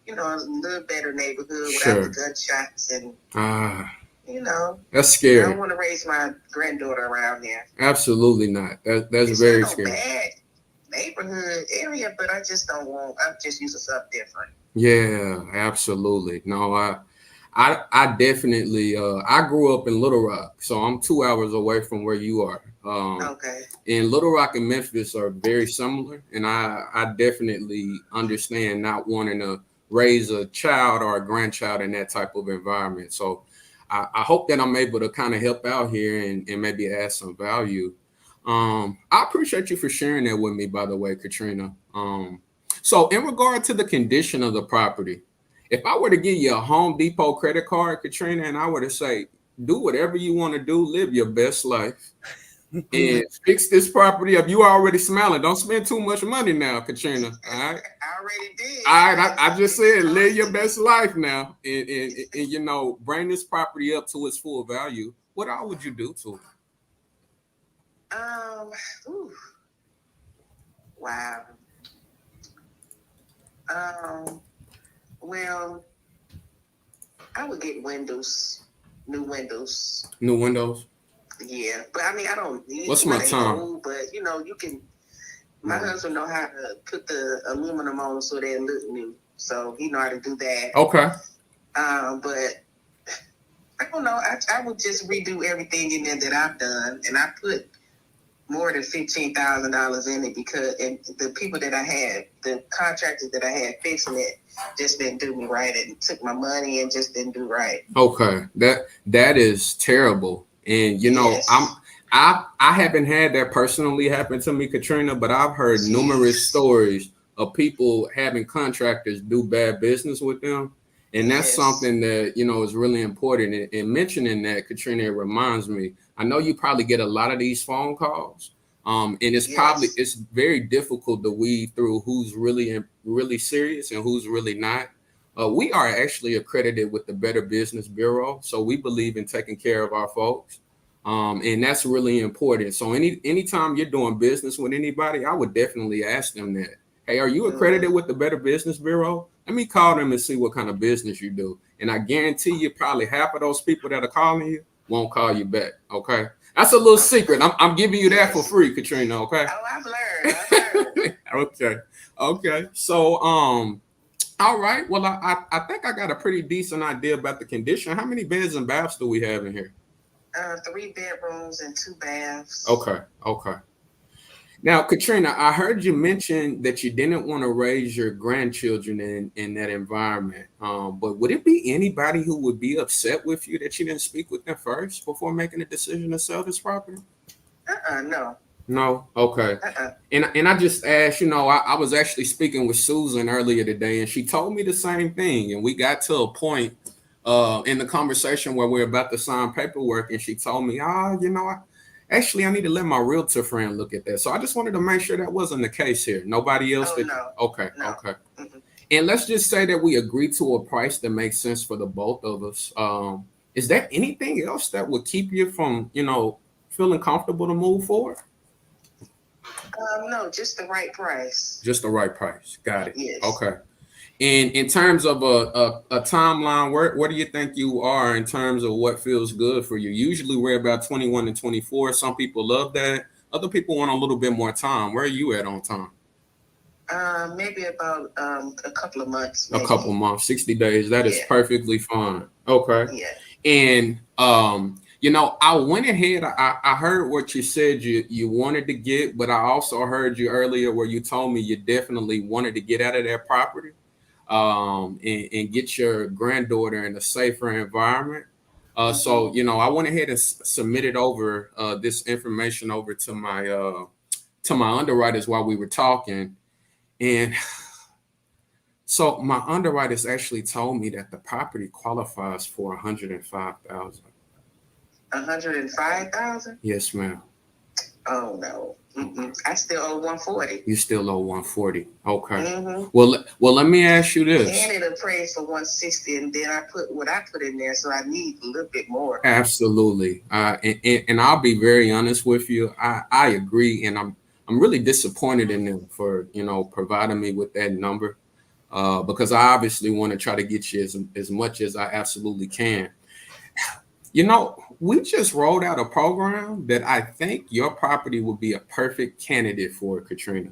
little better neighborhood Sure. without the gunshots and That's scary. I don't want to raise my granddaughter around there. Absolutely not. That's It's very not no scary. bad neighborhood area, but I just don't want. I'm just used to something different. Yeah, absolutely. No, I definitely I grew up in Little Rock, so I'm 2 hours away from where you are. Okay. And Little Rock and Memphis are very similar, and I definitely understand not wanting to raise a child or a grandchild in that type of environment. So I hope that I'm able to kind of help out here and maybe add some value. I appreciate you for sharing that with me, by the way, Katrina. So in regard to the condition of the property, if I were to give you a Home Depot credit card, Katrina, and I were to say, do whatever you want to do, live your best life, and fix this property up, you already smiling. Don't spend too much money now, Katrina. All right. I already did. All right. I just said, live your best life now, and bring this property up to its full value. What all would you do to it? Wow. Well, I would get new windows. New windows. Yeah, but I mean, I don't need. What's my time? Old, but you can. My husband know how to put the aluminum on so they look new. So he know how to do that. Okay. But I don't know. I would just redo everything in there that I've done, and I put more than $15,000 in it because the people that I had, the contractors that I had fixing it, just didn't do me right and took my money and just didn't do right. Okay, that is terrible. And Yes. I haven't had that personally happen to me, Katrina, but I've heard numerous stories of people having contractors do bad business with them. And that's something that, is really important. And mentioning that, Katrina, it reminds me, I know you probably get a lot of these phone calls. And it's very difficult to weed through who's really serious and who's really not. We are actually accredited with the Better Business Bureau. So we believe in taking care of our folks. And that's really important. So anytime you're doing business with anybody, I would definitely ask them that. Hey, are you accredited with the Better Business Bureau? Let me call them and see what kind of business you do. And I guarantee you probably half of those people that are calling you won't call you back. Okay. That's a little secret. I'm giving you that for free, Katrina. Okay. Oh, I've learned. Okay. So, all right. Well, I think I got a pretty decent idea about the condition. How many beds and baths do we have in here? 3 bedrooms and 2 baths. Okay. Now, Katrina, I heard you mention that you didn't want to raise your grandchildren in that environment. But would it be anybody who would be upset with you that you didn't speak with them first before making a decision to sell this property? No. No? Okay. And I just asked, I was actually speaking with Susan earlier today, and she told me the same thing. And we got to a point in the conversation where we're about to sign paperwork, and she told me, actually, I need to let my realtor friend look at that. So I just wanted to make sure that wasn't the case here. Nobody else. No. Okay. And let's just say that we agree to a price that makes sense for the both of us. Is there anything else that would keep you from, feeling comfortable to move forward? No, just the right price. Just the right price. Got it. Yes. Okay. And in terms of a timeline, where do you think you are in terms of what feels good for you? Usually we're about 21 and 24. Some people love that. Other people want a little bit more time. Where are you at on time? Maybe about a couple of months. A couple of months, 60 days. That is perfectly fine. Okay. Yeah. And I went ahead. I heard what you said you wanted to get, but I also heard you earlier where you told me you definitely wanted to get out of that property. And get your granddaughter in a safer environment. So, I went ahead and submitted over this information over to my underwriters while we were talking. And so my underwriters actually told me that the property qualifies for $105,000. $105,000? Yes, ma'am. Oh, no. I still owe 140. You still owe 140. Okay. Mm-hmm. Well, let me ask you this. And it appraised for 160, and then I put what I put in there, so I need a little bit more. Absolutely. And I'll be very honest with you. I agree, and I'm really disappointed in them for providing me with that number, because I obviously want to try to get you as much as I absolutely can. We just rolled out a program that I think your property would be a perfect candidate for, Katrina.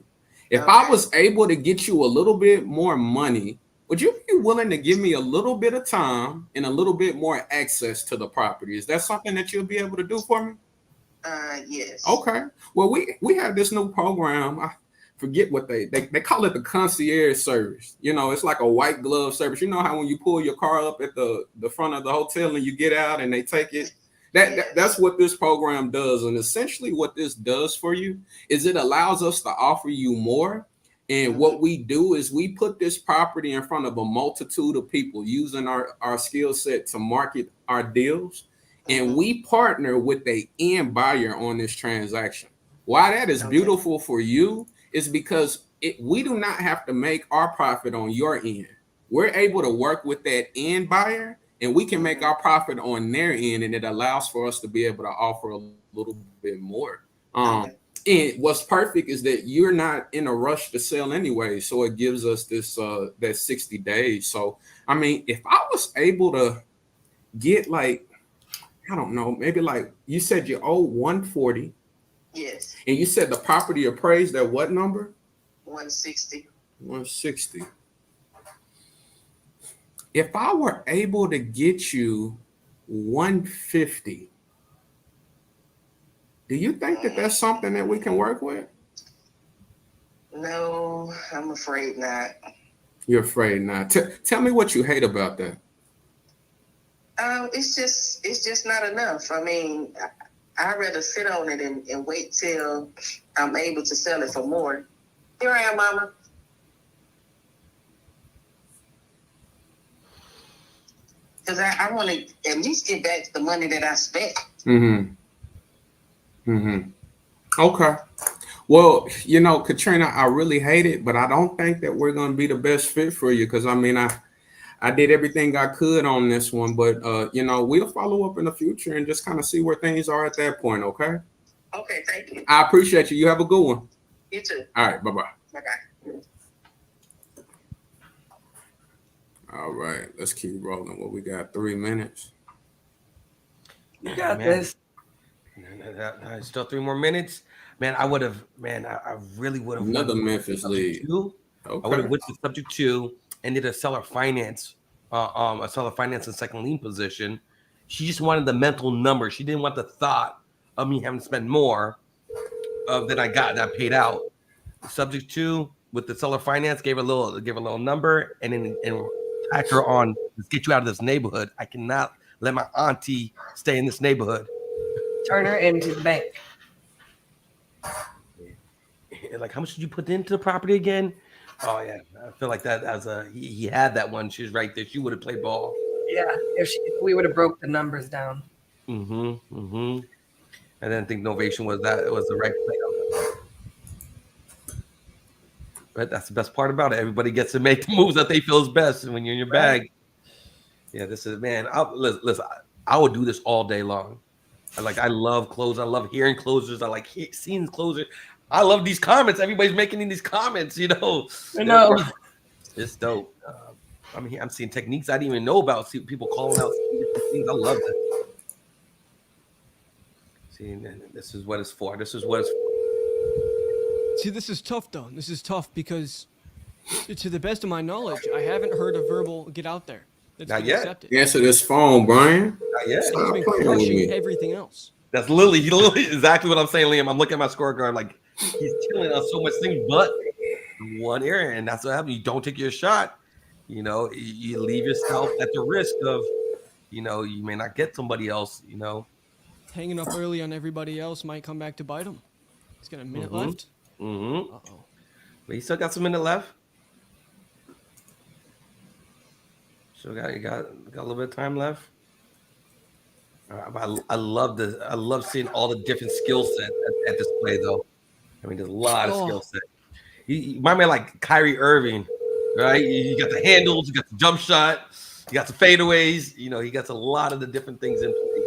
If I was able to get you a little bit more money, would you be willing to give me a little bit of time and a little bit more access to the property? Is that something that you'll be able to do for me? Yes. Okay. Well, we have this new program. I forget what they call it, the concierge service. It's like a white glove service. You know how when you pull your car up at the front of the hotel and you get out and they take it? That's what this program does. And essentially what this does for you is it allows us to offer you more. And what we do is we put this property in front of a multitude of people using our skill set to market our deals. And we partner with the end buyer on this transaction. Why that is beautiful for you is because we do not have to make our profit on your end. We're able to work with that end buyer, and we can make our profit on their end, and it allows for us to be able to offer a little bit more. And what's perfect is that you're not in a rush to sell anyway, so it gives us this that 60 days. So, I mean, if I was able to get like, I don't know, maybe like you said you owe 140. Yes. And you said the property appraised at what number? 160. 160. If I were able to get you 150, do you think that that's something that we can work with? No, I'm afraid not. You're afraid not. Tell me what you hate about that. It's just not enough. I mean, I'd rather sit on it and wait till I'm able to sell it for more. Here I am, Mama. Because I want to at least get back the money that I spent. Okay. Well, Katrina, I really hate it, but I don't think that we're going to be the best fit for you because, I mean, I did everything I could on this one, but, we'll follow up in the future and just kind of see where things are at that point, okay? Okay, thank you. I appreciate you. You have a good one. You too. All right, bye-bye. Bye-bye. All right, let's keep rolling. Well, we got 3 minutes. You got this. Still 3 more minutes. Man, I really would have another Memphis lead. Okay. I would have went to subject 2 and did a seller finance in second lien position. She just wanted the mental number. She didn't want the thought of me having to spend more than I got that paid out. Subject 2 with the seller finance gave a little number and tack her on, let's get you out of this neighborhood. I cannot let my auntie stay in this neighborhood. Turn her into the bank. Like, how much did you put into the property again? Oh yeah, I feel like that as he had that one. She was right there. She would have played ball. Yeah, if we would have broke the numbers down. I didn't think Novation was the right play. But that's the best part about it. Everybody gets to make the moves that they feel is best when you're in your bag. Yeah, this is, man. Listen, I would do this all day long. I love closers. I love hearing closers. I like seeing closers. I love these comments. Everybody's making in these comments. I know. It's dope. I'm seeing techniques I didn't even know about. See people calling out things. I love it. See, this is what it's for. See, this is tough, though. This is tough because, to the best of my knowledge, I haven't heard a verbal "get out there." That's Not been yet. accepted. Answer this phone, Brian. Not yet. He's been crushing everything else. That's literally exactly what I'm saying, Liam. I'm looking at my scorecard like he's killing on so much things, but one area, and that's what happens. You don't take your shot. You leave yourself at the risk of, you may not get somebody else. Hanging up early on everybody else might come back to bite him. He's got a minute left. Uh-oh. But you still got some minute left. So you got a little bit of time left. I love seeing all the different skill sets at display though. I mean, there's a lot of skill set. My man, like Kyrie Irving, right? You got the handles, you got the jump shot, you got the fadeaways. You know, he got a lot of the different things in play.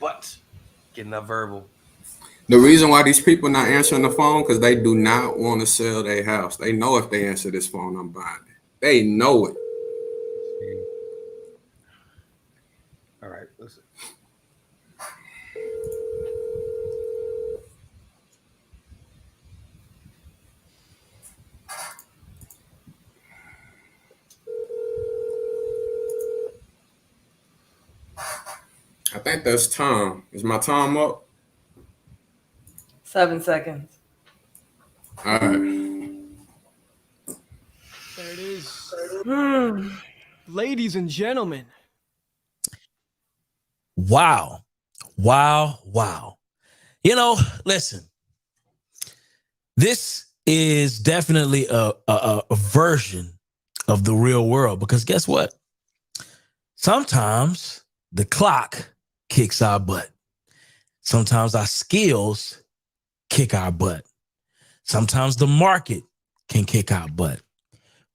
But getting that verbal. The reason why these people not answering the phone because they do not want to sell their house. They know if they answer this phone, I'm buying it. They know it. All right, listen. I think that's time. Is my time up? 7 seconds. All right. There it is. Ladies and gentlemen. Wow. Wow. Wow. You know, listen, this is definitely a version of the real world because guess what? Sometimes the clock kicks our butt. Sometimes our skills kick our butt. Sometimes the market can kick our butt.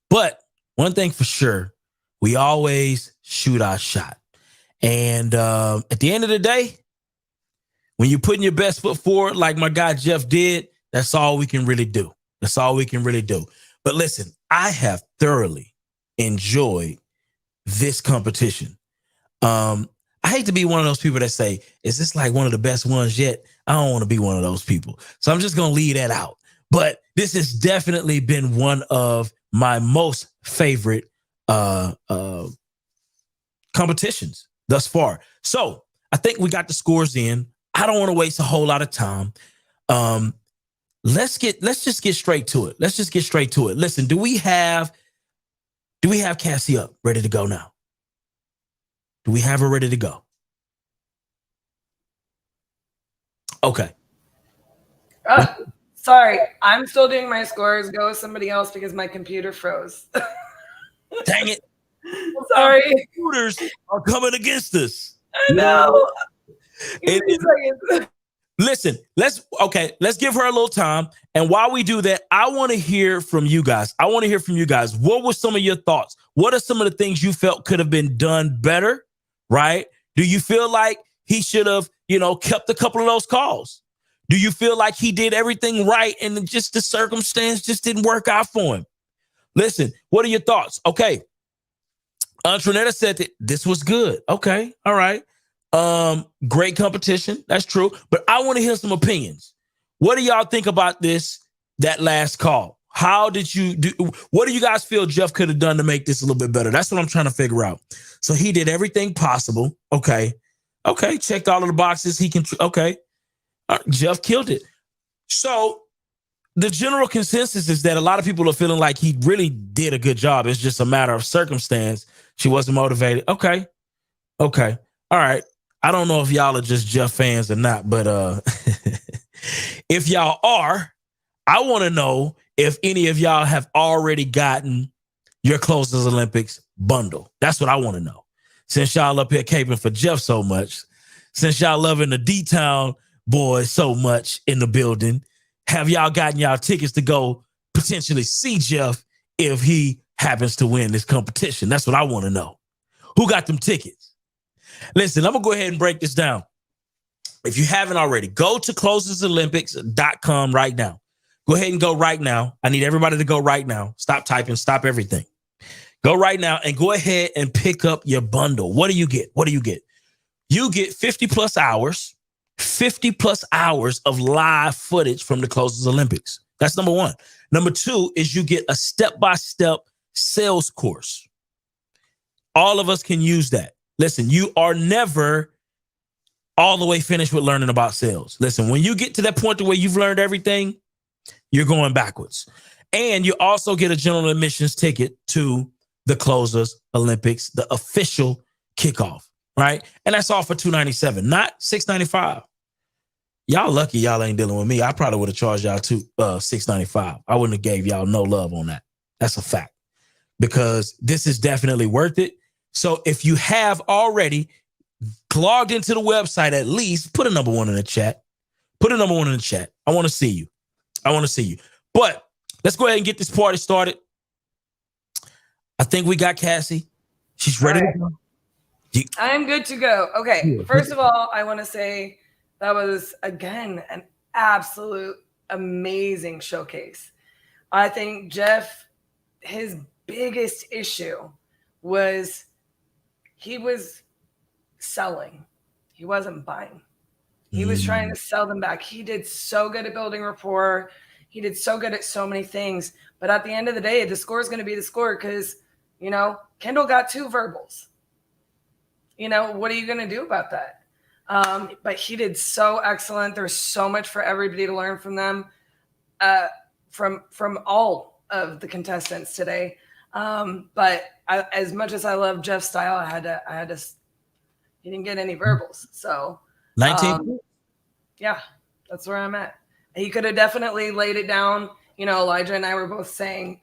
But one thing for sure, we always shoot our shot. And at the end of the day, when you're putting your best foot forward, like my guy Jeff did, that's all we can really do. That's all we can really do. But listen, I have thoroughly enjoyed this competition. I hate to be one of those people that say, is this like one of the best ones yet? I don't want to be one of those people. So I'm just going to leave that out. But this has definitely been one of my most favorite competitions thus far. So I think we got the scores in. I don't want to waste a whole lot of time. Let's just get straight to it. Let's just get straight to it. Listen, do we have Cassie up ready to go now? Do we have her ready to go? Okay. Sorry, I'm still doing my scores. Go with somebody else because my computer froze. Dang it. Sorry. Our computers are coming against us. I know. Listen, let's give her a little time. And while we do that, I want to hear from you guys. What were some of your thoughts? What are some of the things you felt could have been done better? Right? Do you feel like he should have, kept a couple of those calls? Do you feel like he did everything right and just the circumstance just didn't work out for him? Listen, what are your thoughts? Okay. Antronetta said that this was good. Okay. All right. Great competition. That's true. But I want to hear some opinions. What do y'all think about that last call? How did you do? What do you guys feel Jeff could have done to make this a little bit better? That's what I'm trying to figure out. So he did everything possible. Okay. Okay. Checked all of the boxes. Okay. Jeff killed it. So the general consensus is that a lot of people are feeling like he really did a good job. It's just a matter of circumstance. She wasn't motivated. Okay. Okay. All right. I don't know if y'all are just Jeff fans or not, but if y'all are, I want to know if any of y'all have already gotten your Closers Olympics bundle. That's what I want to know. Since y'all up here caping for Jeff so much, since y'all loving the D-Town boys so much in the building, have y'all gotten y'all tickets to go potentially see Jeff if he happens to win this competition? That's what I want to know. Who got them tickets? Listen, I'm going to go ahead and break this down. If you haven't already, go to closersolympics.com right now. Go ahead and go right now. I need everybody to go right now. Stop typing. Stop everything. Go right now and go ahead and pick up your bundle. What do you get? What do you get? You get 50 plus hours of live footage from the Closers Olympics. That's number one. Number two is you get a step-by-step sales course. All of us can use that. Listen, you are never all the way finished with learning about sales. Listen, when you get to that point to where you've learned everything, you're going backwards. And you also get a general admissions ticket to the Closers Olympics, the official kickoff, right? And that's all for $297, not $695. Y'all lucky y'all ain't dealing with me. I probably would have charged y'all $695. I wouldn't have gave y'all no love on that. That's a fact. Because this is definitely worth it. So if you have already logged into the website, at least put a number one in the chat. Put a number 1 in the chat. I want to see you. I want to see you. But let's go ahead and get this party started. I think we got Cassie. She's ready to go. I am good to go. Okay. First of all, I want to say that was, again, an absolute amazing showcase. I think Jeff, his biggest issue was he was selling. He wasn't buying. He was trying to sell them back. He did so good at building rapport. He did so good at so many things. But at the end of the day, the score is going to be the score because, you know, Kendall got 2 verbals. You know, what are you going to do about that? But he did so excellent. There's so much for everybody to learn from them, from all of the contestants today. But as much as I love Jeff's style, I had to. He didn't get any verbals, so 19. Yeah, that's where I'm at. He could have definitely laid it down. You know, Elijah and I were both saying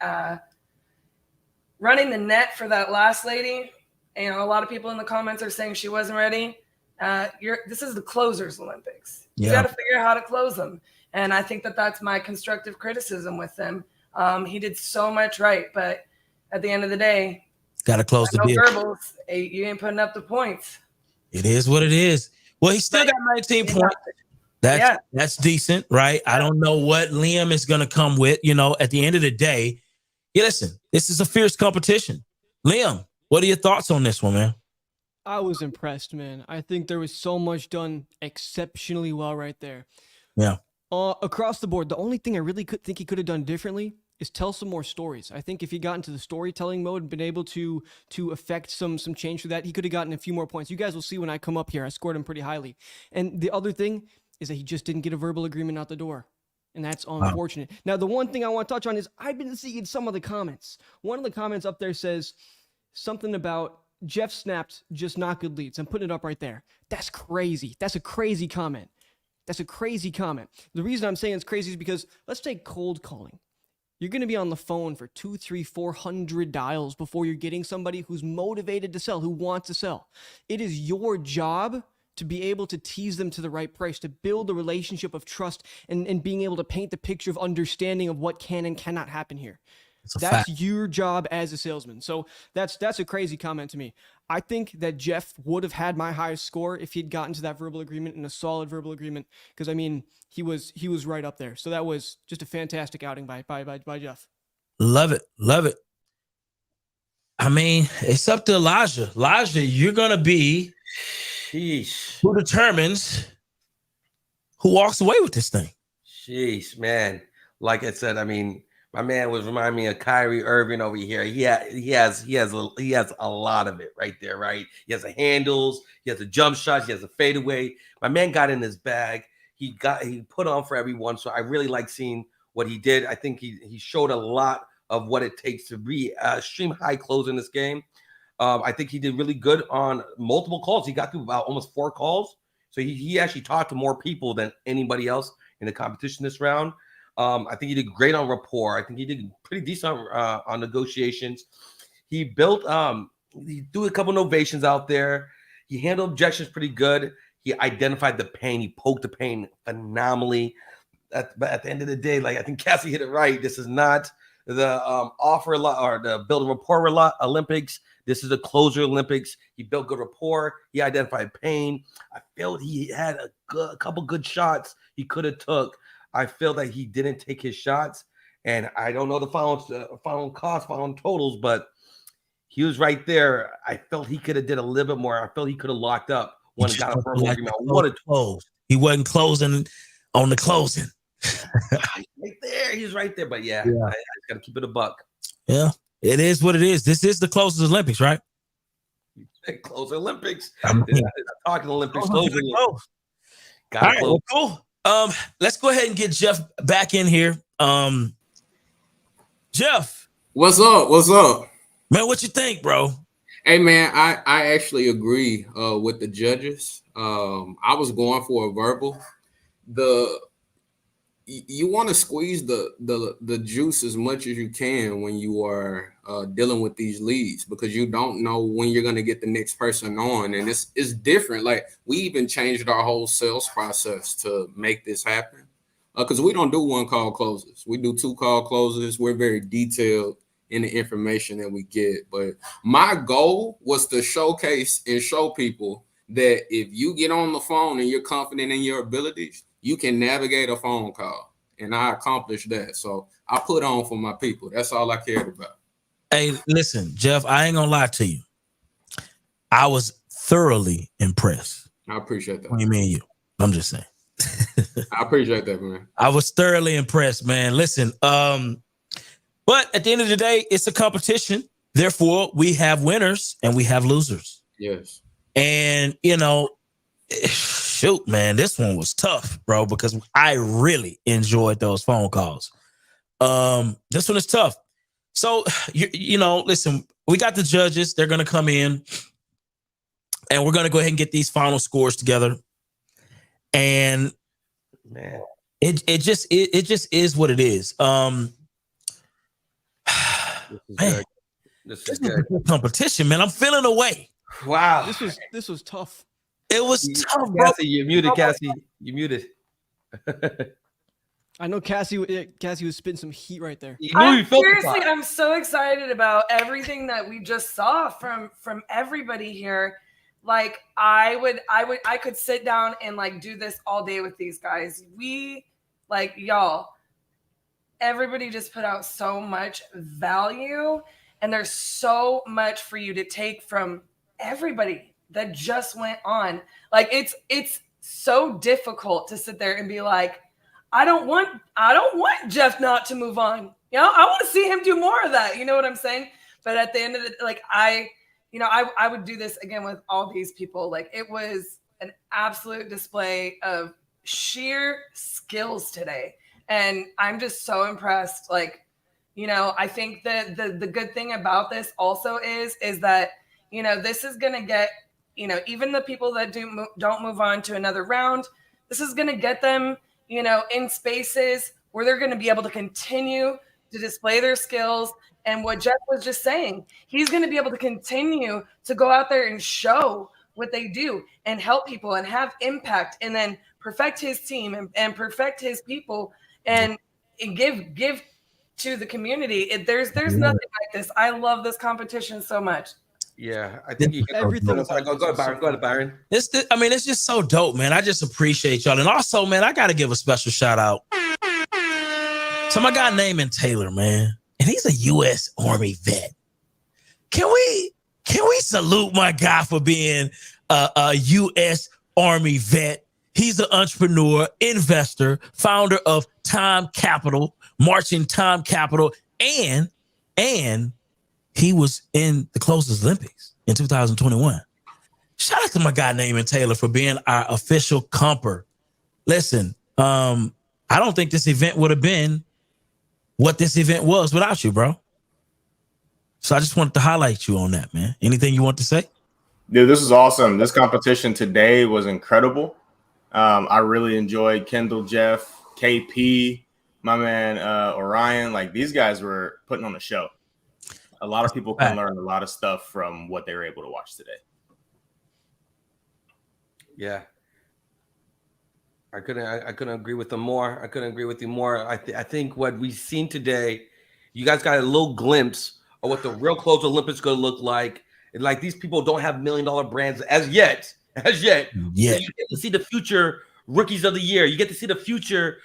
running the net for that last lady. You know, a lot of people in the comments are saying she wasn't ready. This is the closers Olympics. You got to figure out how to close them. And I think that that's my constructive criticism with him. He did so much right, but at the end of the day, got to close the no deal. verbals. You ain't putting up the points. It is what it is. Well, he still got 19 points. That's decent, right? I don't know what Liam is going to come with. You know, at the end of the day, listen, this is a fierce competition. Liam, what are your thoughts on this one, man? I was impressed, man. I think there was so much done exceptionally well right there. Yeah. Across the board, the only thing I really think he could have done differently is tell some more stories. I think if he got into the storytelling mode and been able to affect some change for that, he could have gotten a few more points. You guys will see when I come up here, I scored him pretty highly. And the other thing is that he just didn't get a verbal agreement out the door. And that's unfortunate. Now, the one thing I want to touch on is I've been seeing some of the comments. One of the comments up there says something about Jeff snapped just not good leads. I'm putting it up right there. That's crazy. That's a crazy comment. That's a crazy comment. The reason I'm saying it's crazy is because let's take cold calling. You're going to be on the phone for 200, 300, 400 dials before you're getting somebody who's motivated to sell, who wants to sell. It is your job to be able to tease them to the right price, to build a relationship of trust and being able to paint the picture of understanding of what can and cannot happen here. That's your job as a salesman. So that's a crazy comment to me. I think that Jeff would have had my highest score if he'd gotten to that verbal agreement and a solid verbal agreement. Because I mean, he was right up there. So that was just a fantastic outing by Jeff. Love it. Love it. I mean, it's up to Elijah. Elijah, you're gonna be who determines who walks away with this thing. Sheesh, man. Like I said, I mean, my man was reminding me of Kyrie Irving over here. He has a lot of it right there, right? He has the handles, he has the jump shots, he has the fadeaway. My man got in his bag. He put on for everyone. So I really like seeing what he did. I think he showed a lot of what it takes to be a extreme high close in this game. I think he did really good on multiple calls. He got through about almost 4 calls. So he actually talked to more people than anybody else in the competition this round. I think he did great on rapport. I think he did pretty decent on negotiations. He built, he threw a couple novations out there. He handled objections pretty good. He identified the pain. He poked the pain phenomenally. But at the end of the day, like I think Cassie hit it right. This is not the offer or the building rapport Olympics. This is a closer Olympics. He built good rapport. He identified pain. I felt he had a couple good shots he could have took. I feel that he didn't take his shots, and I don't know the final totals, but he was right there. I felt he could have did a little bit more. I felt he could have locked up when he got a verbal agreement. He wasn't closing on the closing. Right there, he's right there. But yeah. I just got to keep it a buck. Yeah, it is what it is. This is the closest Olympics, right? Close Olympics. Talking Olympics. Closing. All right, well, cool. Let's go ahead and get Jeff back in here. Jeff, what's up? What's up, man? What you think, bro? Hey, man, I actually agree with the judges. I was going for a verbal. you want to squeeze the juice as much as you can when you are dealing with these leads, because you don't know when you're going to get the next person on, and it's different. Like, we even changed our whole sales process to make this happen, because we don't do one call closes. We do 2 call closes. We're very detailed in the information that we get. But my goal was to showcase and show people that if you get on the phone and you're confident in your abilities, you can navigate a phone call. And I accomplished that. So I put on for my people. That's all I cared about. Hey, listen, Jeff, I ain't gonna lie to you. I was thoroughly impressed. I appreciate that. What do you mean you? I'm just saying. I appreciate that, man. I was thoroughly impressed, man. Listen, but at the end of the day, it's a competition. Therefore, we have winners and we have losers. Yes. And, shoot, man, this one was tough, bro, because I really enjoyed those phone calls. This one is tough. So, listen, we got the judges. They're going to come in and we're going to go ahead and get these final scores together. And man, it just is what it is. Man, this is good competition, man. I'm feeling away. Wow, this was tough. It was tough, bro. Cassie, you muted. Cassie, you muted. I know Cassie was spitting some heat right there. Seriously, I'm so excited about everything that we just saw from everybody here. Like, I could sit down and like do this all day with these guys. Y'all, everybody just put out so much value, and there's so much for you to take from everybody that just went on. Like, it's so difficult to sit there and be like, I don't want Jeff not to move on. I want to see him do more of that. You know what I'm saying? But at the end of the like, I would do this again with all these people. Like, it was an absolute display of sheer skills today. And I'm just so impressed. Like, I think that the good thing about this also is that, this is going to get, even the people that don't move on to another round, this is going to get them, in spaces where they're going to be able to continue to display their skills. And what Jeff was just saying, he's going to be able to continue to go out there and show what they do and help people and have impact, and then perfect his team and perfect his people and give to the community. There's nothing like this. I love this competition so much. Yeah, I think you can everything. Go ahead, Byron. It's just so dope, man. I just appreciate y'all. And also, man, I got to give a special shout out to my guy named Taylor, man. And he's a U.S. Army vet. Can we salute my guy for being a U.S. Army vet? He's an entrepreneur, investor, founder of Time Capital, Marching Time Capital, and he was in the closest Olympics in 2021. Shout out to my guy named Taylor for being our official comper. Listen, I don't think this event would have been what this event was without you, bro. So I just wanted to highlight you on that, man. Anything you want to say? Dude, this is awesome. This competition today was incredible. I really enjoyed Kendall, Jeff, KP, my man, Orion. Like, these guys were putting on a show. A lot of people can learn a lot of stuff from what they were able to watch today. Yeah. I couldn't agree with them more. I couldn't agree with you more. I think what we've seen today, you guys got a little glimpse of what the real close Olympics is going to look like. And like, these people don't have $1 million brands as yet. Yeah. So you get to see the future rookies of the year. You get to see the future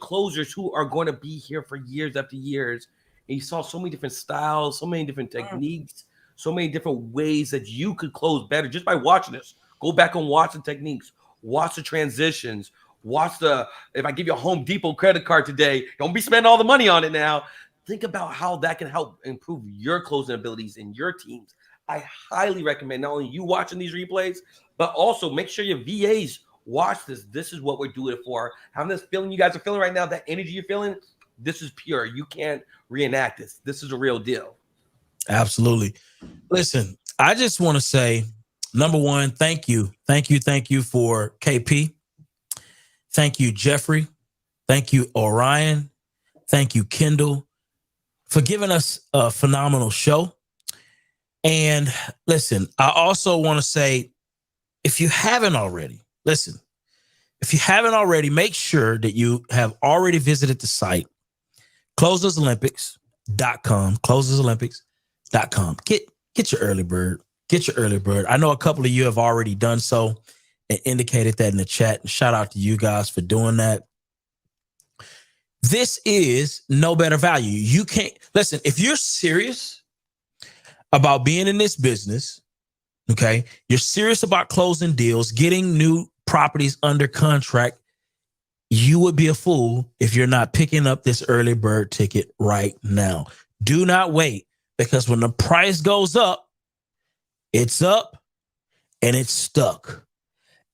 closers who are going to be here for years after years. And you saw so many different styles, so many different techniques, so many different ways that you could close better just by watching this. Go back and watch the techniques, watch the transitions, if I give you a Home Depot credit card today, don't be spending all the money on it now. Think about how that can help improve your closing abilities in your teams. I highly recommend not only you watching these replays, but also make sure your VAs watch this. This is what we're doing it for. Having this feeling you guys are feeling right now, that energy you're feeling, this is pure. You can't reenact this. This is a real deal. Absolutely. Listen, I just want to say, number one, thank you. Thank you for KP. Thank you, Jeffrey. Thank you, Orion. Thank you, Kendall, for giving us a phenomenal show. And listen, I also want to say, if you haven't already, listen, if you haven't already, make sure that you have already visited the site, closersolympics.com, closersolympics.com. Get your early bird. Get your early bird. I know a couple of you have already done so and indicated that in the chat. And shout out to you guys for doing that. This is no better value. You can't listen. If you're serious about being in this business, okay, you're serious about closing deals, getting new properties under contract, you would be a fool if you're not picking up this early bird ticket right now. Do not wait, because when the price goes up, it's up and it's stuck,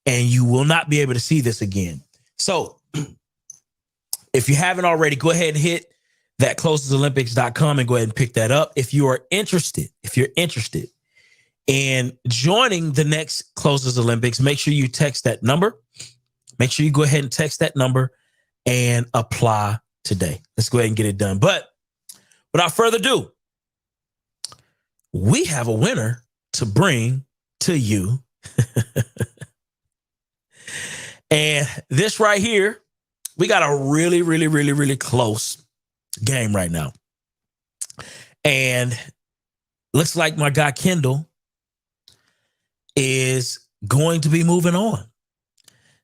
and you will not be able to see this again. So if you haven't already, go ahead and hit that closersolympics.com and go ahead and pick that up. If you're interested in joining the next Closers Olympics, make sure you text that number. Make sure you go ahead and text that number and apply today. Let's go ahead and get it done. But without further ado, we have a winner to bring to you. And this right here, we got a really, really, really, really close game right now. And looks like my guy Kendall is going to be moving on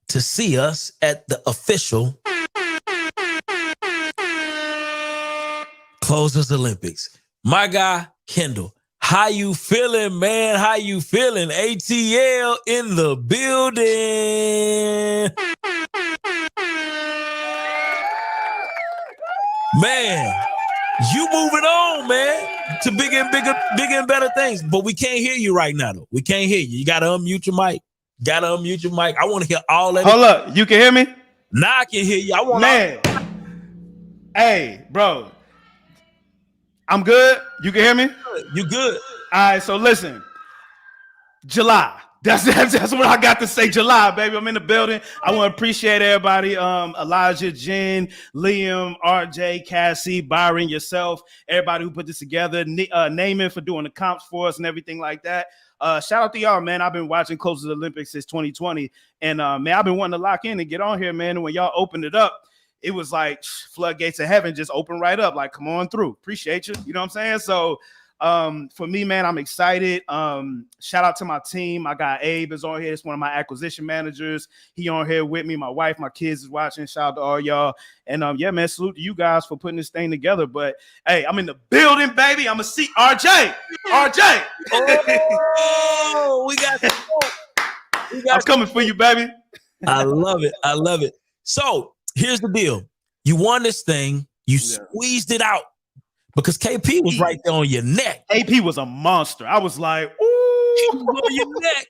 to see us at the official Closers Olympics. My guy Kendall, how you feeling, man? How you feeling? ATL in the building. Man, you moving on, man, to bigger and better things. But we can't hear you right now, though. We can't hear you. You got to unmute your mic. I want to hear all that. Hold up. You can hear me? Now I can hear you. I want Man. Hey, bro. I'm good. You can hear me? You good. All right, so listen. July. That's what I got to say. July, baby. I'm in the building. I want to appreciate everybody. Elijah, Jen, Liam, RJ, Cassie, Byron, yourself, everybody who put this together. Naaman for doing the comps for us and everything like that. Shout out to y'all, man. I've been watching Closers Olympics since 2020. And man, I've been wanting to lock in and get on here, man. And when y'all opened it up, it was like floodgates of heaven just open right up. Like, come on through. Appreciate you. You know what I'm saying? So for me, man, I'm excited. Shout out to my team. I got Abe is on here. It's one of my acquisition managers. He on here with me. My wife, my kids is watching. Shout out to all y'all. And yeah, man, salute to you guys for putting this thing together. But hey, I'm in the building, baby. I'm a see RJ. Oh, we got I'm coming for you, baby. I love it. So here's the deal. You won this thing. You squeezed it out because KP was right there on your neck. AP was a monster. I was like, ooh. On your neck.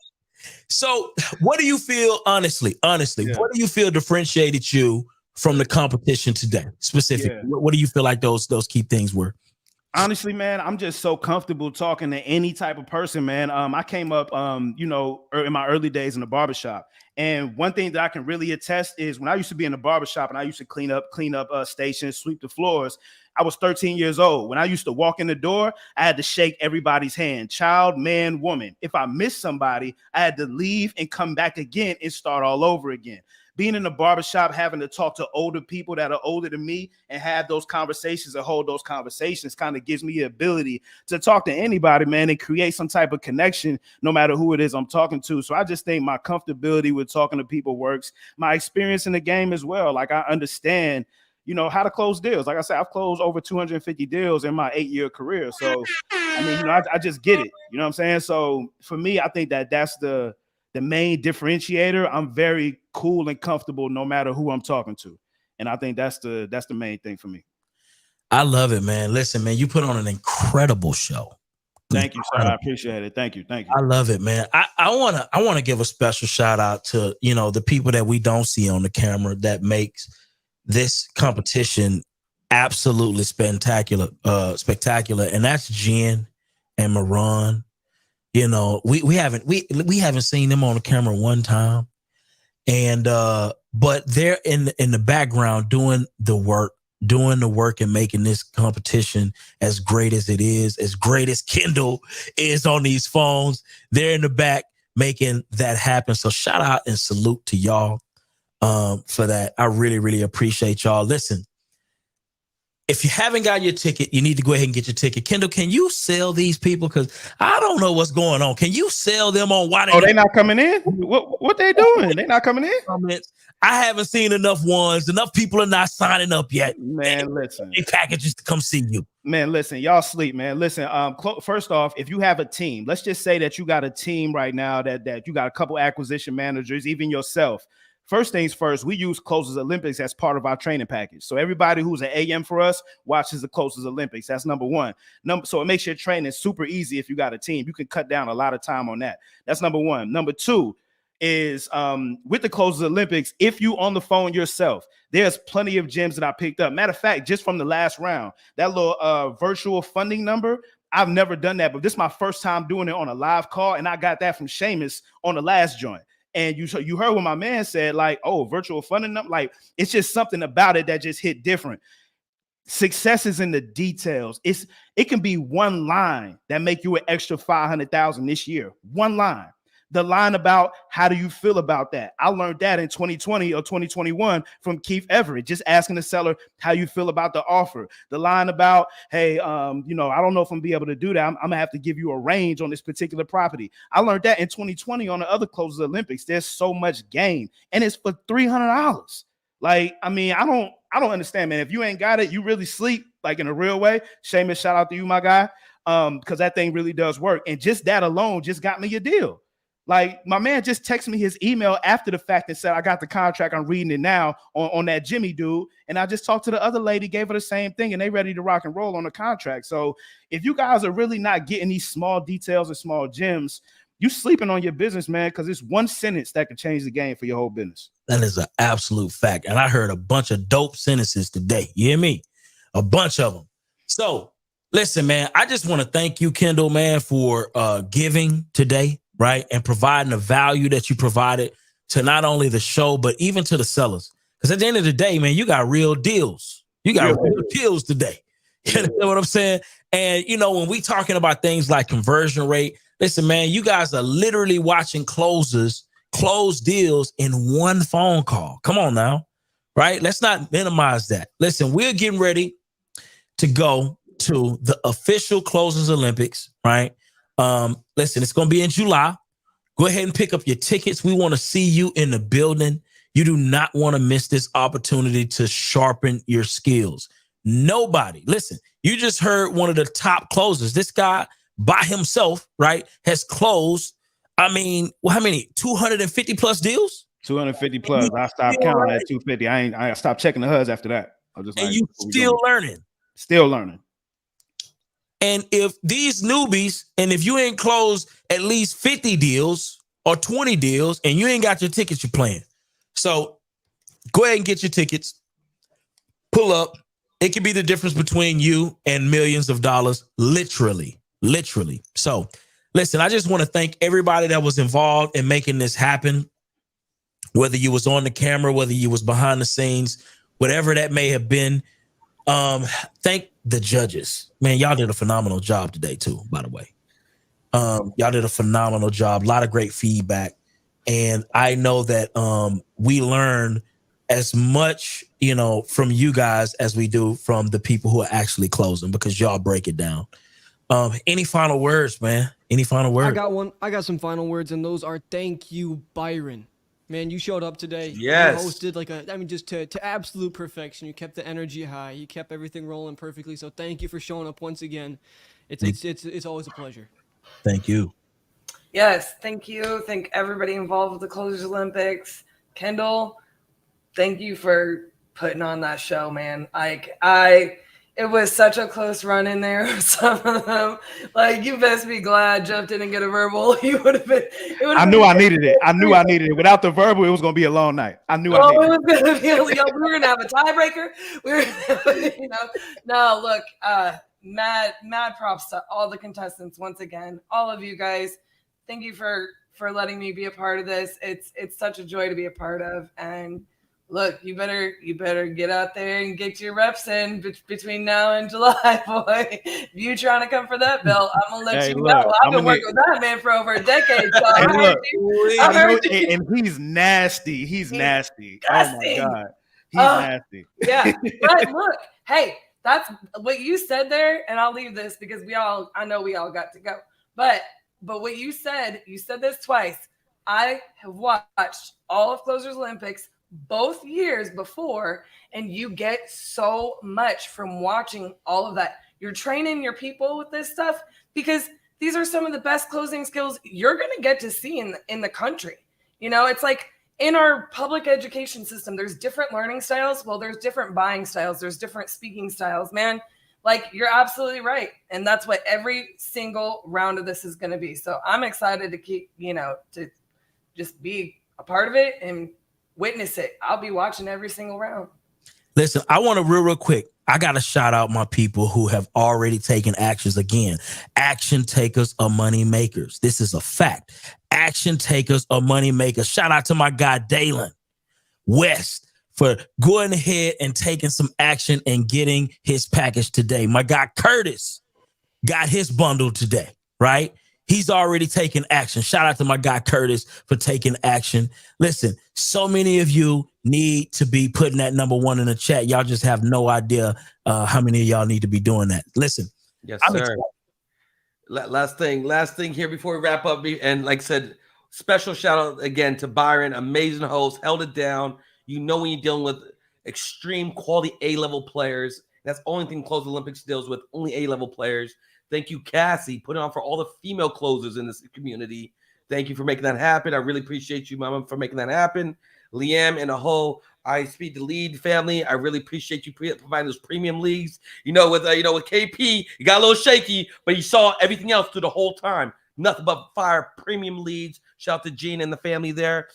So what do you feel, honestly, what do you feel differentiated you from the competition today? Specifically, what do you feel like those key things were? Honestly, man, I'm just so comfortable talking to any type of person, man. I came up, in my early days in the barbershop. And one thing that I can really attest is when I used to be in the barbershop and I used to clean up stations, sweep the floors, I was 13 years old. When I used to walk in the door, I had to shake everybody's hand, child, man, woman. If I missed somebody, I had to leave and come back again and start all over again. Being in the barbershop, having to talk to older people that are older than me and have those conversations and hold those conversations kind of gives me the ability to talk to anybody, man, and create some type of connection no matter who it is I'm talking to. So I just think my comfortability with talking to people works. My experience in the game as well. Like I understand, how to close deals. Like I said, I've closed over 250 deals in my 8-year career. So, I mean, I just get it. You know what I'm saying? So for me, I think that's the main differentiator. I'm very cool and comfortable no matter who I'm talking to. And I think that's the main thing for me. I love it, man. Listen, man, you put on an incredible show. Thank you, sir. I appreciate it. Thank you. I love it, man. I want to give a special shout out to, the people that we don't see on the camera that makes this competition absolutely spectacular. And that's Jen and Maron. We haven't seen them on the camera one time. And but they're in the background doing the work and making this competition as great as it is, as great as Kendall is on these phones. They're in the back making that happen. So shout out and salute to y'all for that. I really, really appreciate y'all. Listen, if you haven't got your ticket, you need to go ahead and get your ticket. Kendall, can you sell these people? Because I don't know what's going on. Can you sell them on why they not coming in? What they doing? They not coming in? Comments. I haven't seen enough ones. Enough people are not signing up yet. Man, listen. They packages to come see you. Man, listen, y'all sleep, man. Listen, first off, if you have a team, let's just say that you got a team right now that you got a couple acquisition managers, even yourself. First things first, we use Closers Olympics as part of our training package. So everybody who's an AM for us watches the Closers Olympics. That's number one. So it makes your training super easy if you got a team. You can cut down a lot of time on that. That's number one. Number two is with the Closers Olympics, if you on the phone yourself, there's plenty of gems that I picked up. Matter of fact, just from the last round, that little virtual funding number, I've never done that, but this is my first time doing it on a live call, and I got that from Seamus on the last joint. And you heard what my man said, like, oh, virtual funding, like, it's just something about it that just hit different. Success is in the details. It can be one line that make you an extra 500,000 this year. One line. The line about how do you feel about that? I learned that in 2020 or 2021 from Keith Everett, just asking the seller how you feel about the offer. The line about, hey, I don't know if I'm gonna be able to do that. I'm gonna have to give you a range on this particular property. I learned that in 2020 on the other Closers Olympics. There's so much game, and it's for $300. Like, I mean, I don't understand, man. If you ain't got it, you really sleep, like, in a real way. Seamus, shout out to you, my guy, because that thing really does work. And just that alone just got me a deal. Like, my man just texted me his email after the fact and said, I got the contract. I'm reading it now on that Jimmy dude. And I just talked to the other lady, gave her the same thing, and they ready to rock and roll on the contract. So if you guys are really not getting these small details and small gems, you sleeping on your business, man, because it's one sentence that can change the game for your whole business. That is an absolute fact. And I heard a bunch of dope sentences today. You hear me? A bunch of them. So listen, man, I just want to thank you, Kendall, man, for giving today. Right. And providing the value that you provided to not only the show, but even to the sellers. Because at the end of the day, man, you got real deals. You got real deals today. You know what I'm saying? And, when we talking about things like conversion rate, listen, man, you guys are literally watching closers close deals in one phone call. Come on now. Right. Let's not minimize that. Listen, we're getting ready to go to the official Closers Olympics. Right. Listen, it's going to be in July. Go ahead and pick up your tickets. We want to see you in the building. You do not want to miss this opportunity to sharpen your skills. Nobody, listen, you just heard one of the top closers. This guy by himself, right, has closed, how many, 250 plus deals? 250 plus. I stopped counting at 250. I stopped checking the HUDs after that. I was just and you still learning. Still learning. And if these newbies, and if you ain't closed at least 50 deals or 20 deals and you ain't got your tickets, you're playing. So go ahead and get your tickets. Pull up. It could be the difference between you and millions of dollars, literally. So listen, I just want to thank everybody that was involved in making this happen, whether you was on the camera, whether you was behind the scenes, whatever that may have been. Thank the judges, man. Y'all did a phenomenal job today too, by the way. Y'all did a phenomenal job. A lot of great feedback. And I know that we learn as much, from you guys as we do from the people who are actually closing, because y'all break it down. Any final words, man? Any final words? I got one. I got some final words, and those are thank you, Byron. Man, you showed up today. Yes. You hosted just to absolute perfection. You kept the energy high. You kept everything rolling perfectly. So thank you for showing up once again. It's always a pleasure. Thank you. Yes, thank you. Thank everybody involved with the Closers Olympics. Kendall, thank you for putting on that show, man. It was such a close run in there with some of them. Like, you best be glad Jeff didn't get a verbal. You would have been. I knew I needed it. I knew I needed it. Without the verbal, it was going to be a long night. I knew I needed it. It was going to be. We were going to have a tiebreaker. We were, No, look, mad props to all the contestants once again. All of you guys, Thank you for letting me be a part of this. It's such a joy to be a part of. And look, you better get out there and get your reps in between now and July, boy. If you trying to come for that belt, I'm gonna let Hey, you look, know. I've been working with that man for over a decade. So Hey, I heard look, you. I I know, heard you. and he's nasty. He's nasty. Oh my Disgusting. god, he's Oh, nasty. Yeah, but look, hey, that's what you said there, and I'll leave this because I know we all got to go. But what you said this twice. I have watched all of Closers Olympics both years before, and you get so much from watching all of that. You're training your people with this stuff because these are some of the best closing skills you're going to get to see in the country. You know, it's like in our public education system, there's different learning styles. Well, there's different buying styles. There's different speaking styles, man. Like, you're absolutely right. And that's what every single round of this is going to be. So I'm excited to keep, to just be a part of it and witness it. I'll be watching every single round. Listen, I want to real quick. I got to shout out my people who have already taken actions. Again, action takers are money makers. This is a fact. Action takers are money makers. Shout out to my guy, Dalen West, for going ahead and taking some action and getting his package today. My guy, Curtis, got his bundle today, right? He's already taken action. Shout out to my guy, Curtis, for taking action. Listen, so many of you need to be putting that number 1 in the chat. Y'all just have no idea how many of y'all need to be doing that. Listen. Yes, I'm sir. excited. Last thing here before we wrap up. And like I said, special shout out again to Byron, amazing host, held it down. You know, when you're dealing with extreme quality A-level players, that's the only thing Close Olympics deals with, only A-level players. Thank you, Cassie, putting on for all the female closers in this community. Thank you for making that happen. I really appreciate you, Mama, for making that happen. Liam and the whole iSpeedToLead family, I really appreciate you providing those premium leagues. With KP, you got a little shaky, but you saw everything else through the whole time. Nothing but fire premium leads. Shout out to Gene and the family there.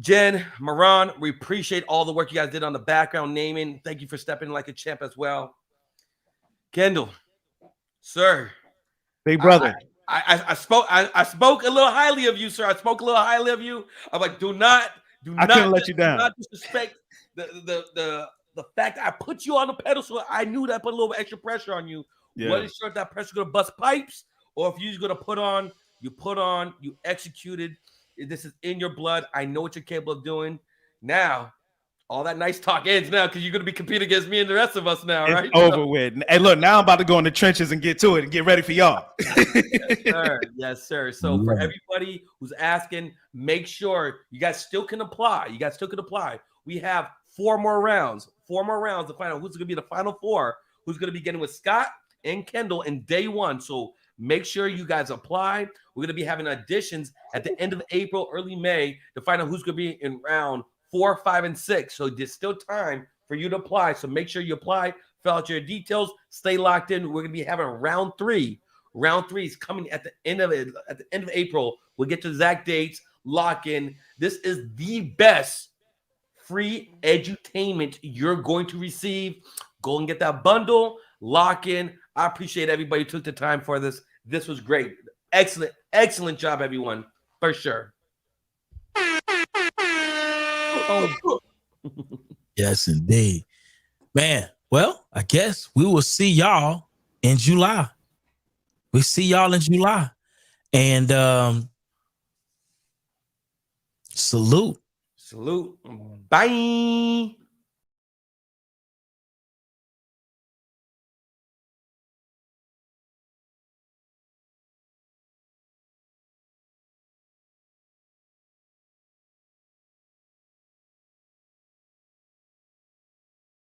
Jen, Moran, we appreciate all the work you guys did on the background naming. Thank you for stepping in like a champ as well. Kendall, sir, big brother. I spoke a little highly of you, sir. I spoke a little highly of you. I'm like, do not let you down. Do not disrespect the fact that I put you on the pedestal. I knew that put a little extra pressure on you. Yeah. Wasn't sure if that pressure gonna bust pipes or if you're gonna put on, you executed. This is in your blood. I know what you're capable of doing. Now, all that nice talk ends now because you're going to be competing against me and the rest of us now, right? It's over with. Hey, look, now I'm about to go in the trenches and get to it and get ready for y'all. Yes, sir. Yes, sir. So for everybody who's asking, make sure you guys still can apply. We have 4 more rounds to find out who's going to be the final 4, who's going to be getting with Scott and Kendall in day 1. So make sure you guys apply. We're going to be having auditions at the end of April, early May to find out who's going to be in round 4, 5, and 6. So there's still time for you to apply. So make sure you apply, fill out your details, stay locked in. We're going to be having round 3. Round 3 is coming at the end of April. We'll get to exact dates, lock in. This is the best free edutainment you're going to receive. Go and get that bundle, lock in. I appreciate everybody who took the time for this. This was great. Excellent job, everyone, for sure. Yes, indeed. Man, well, I guess we will see y'all in July. We'll see y'all in July. And salute. Bye.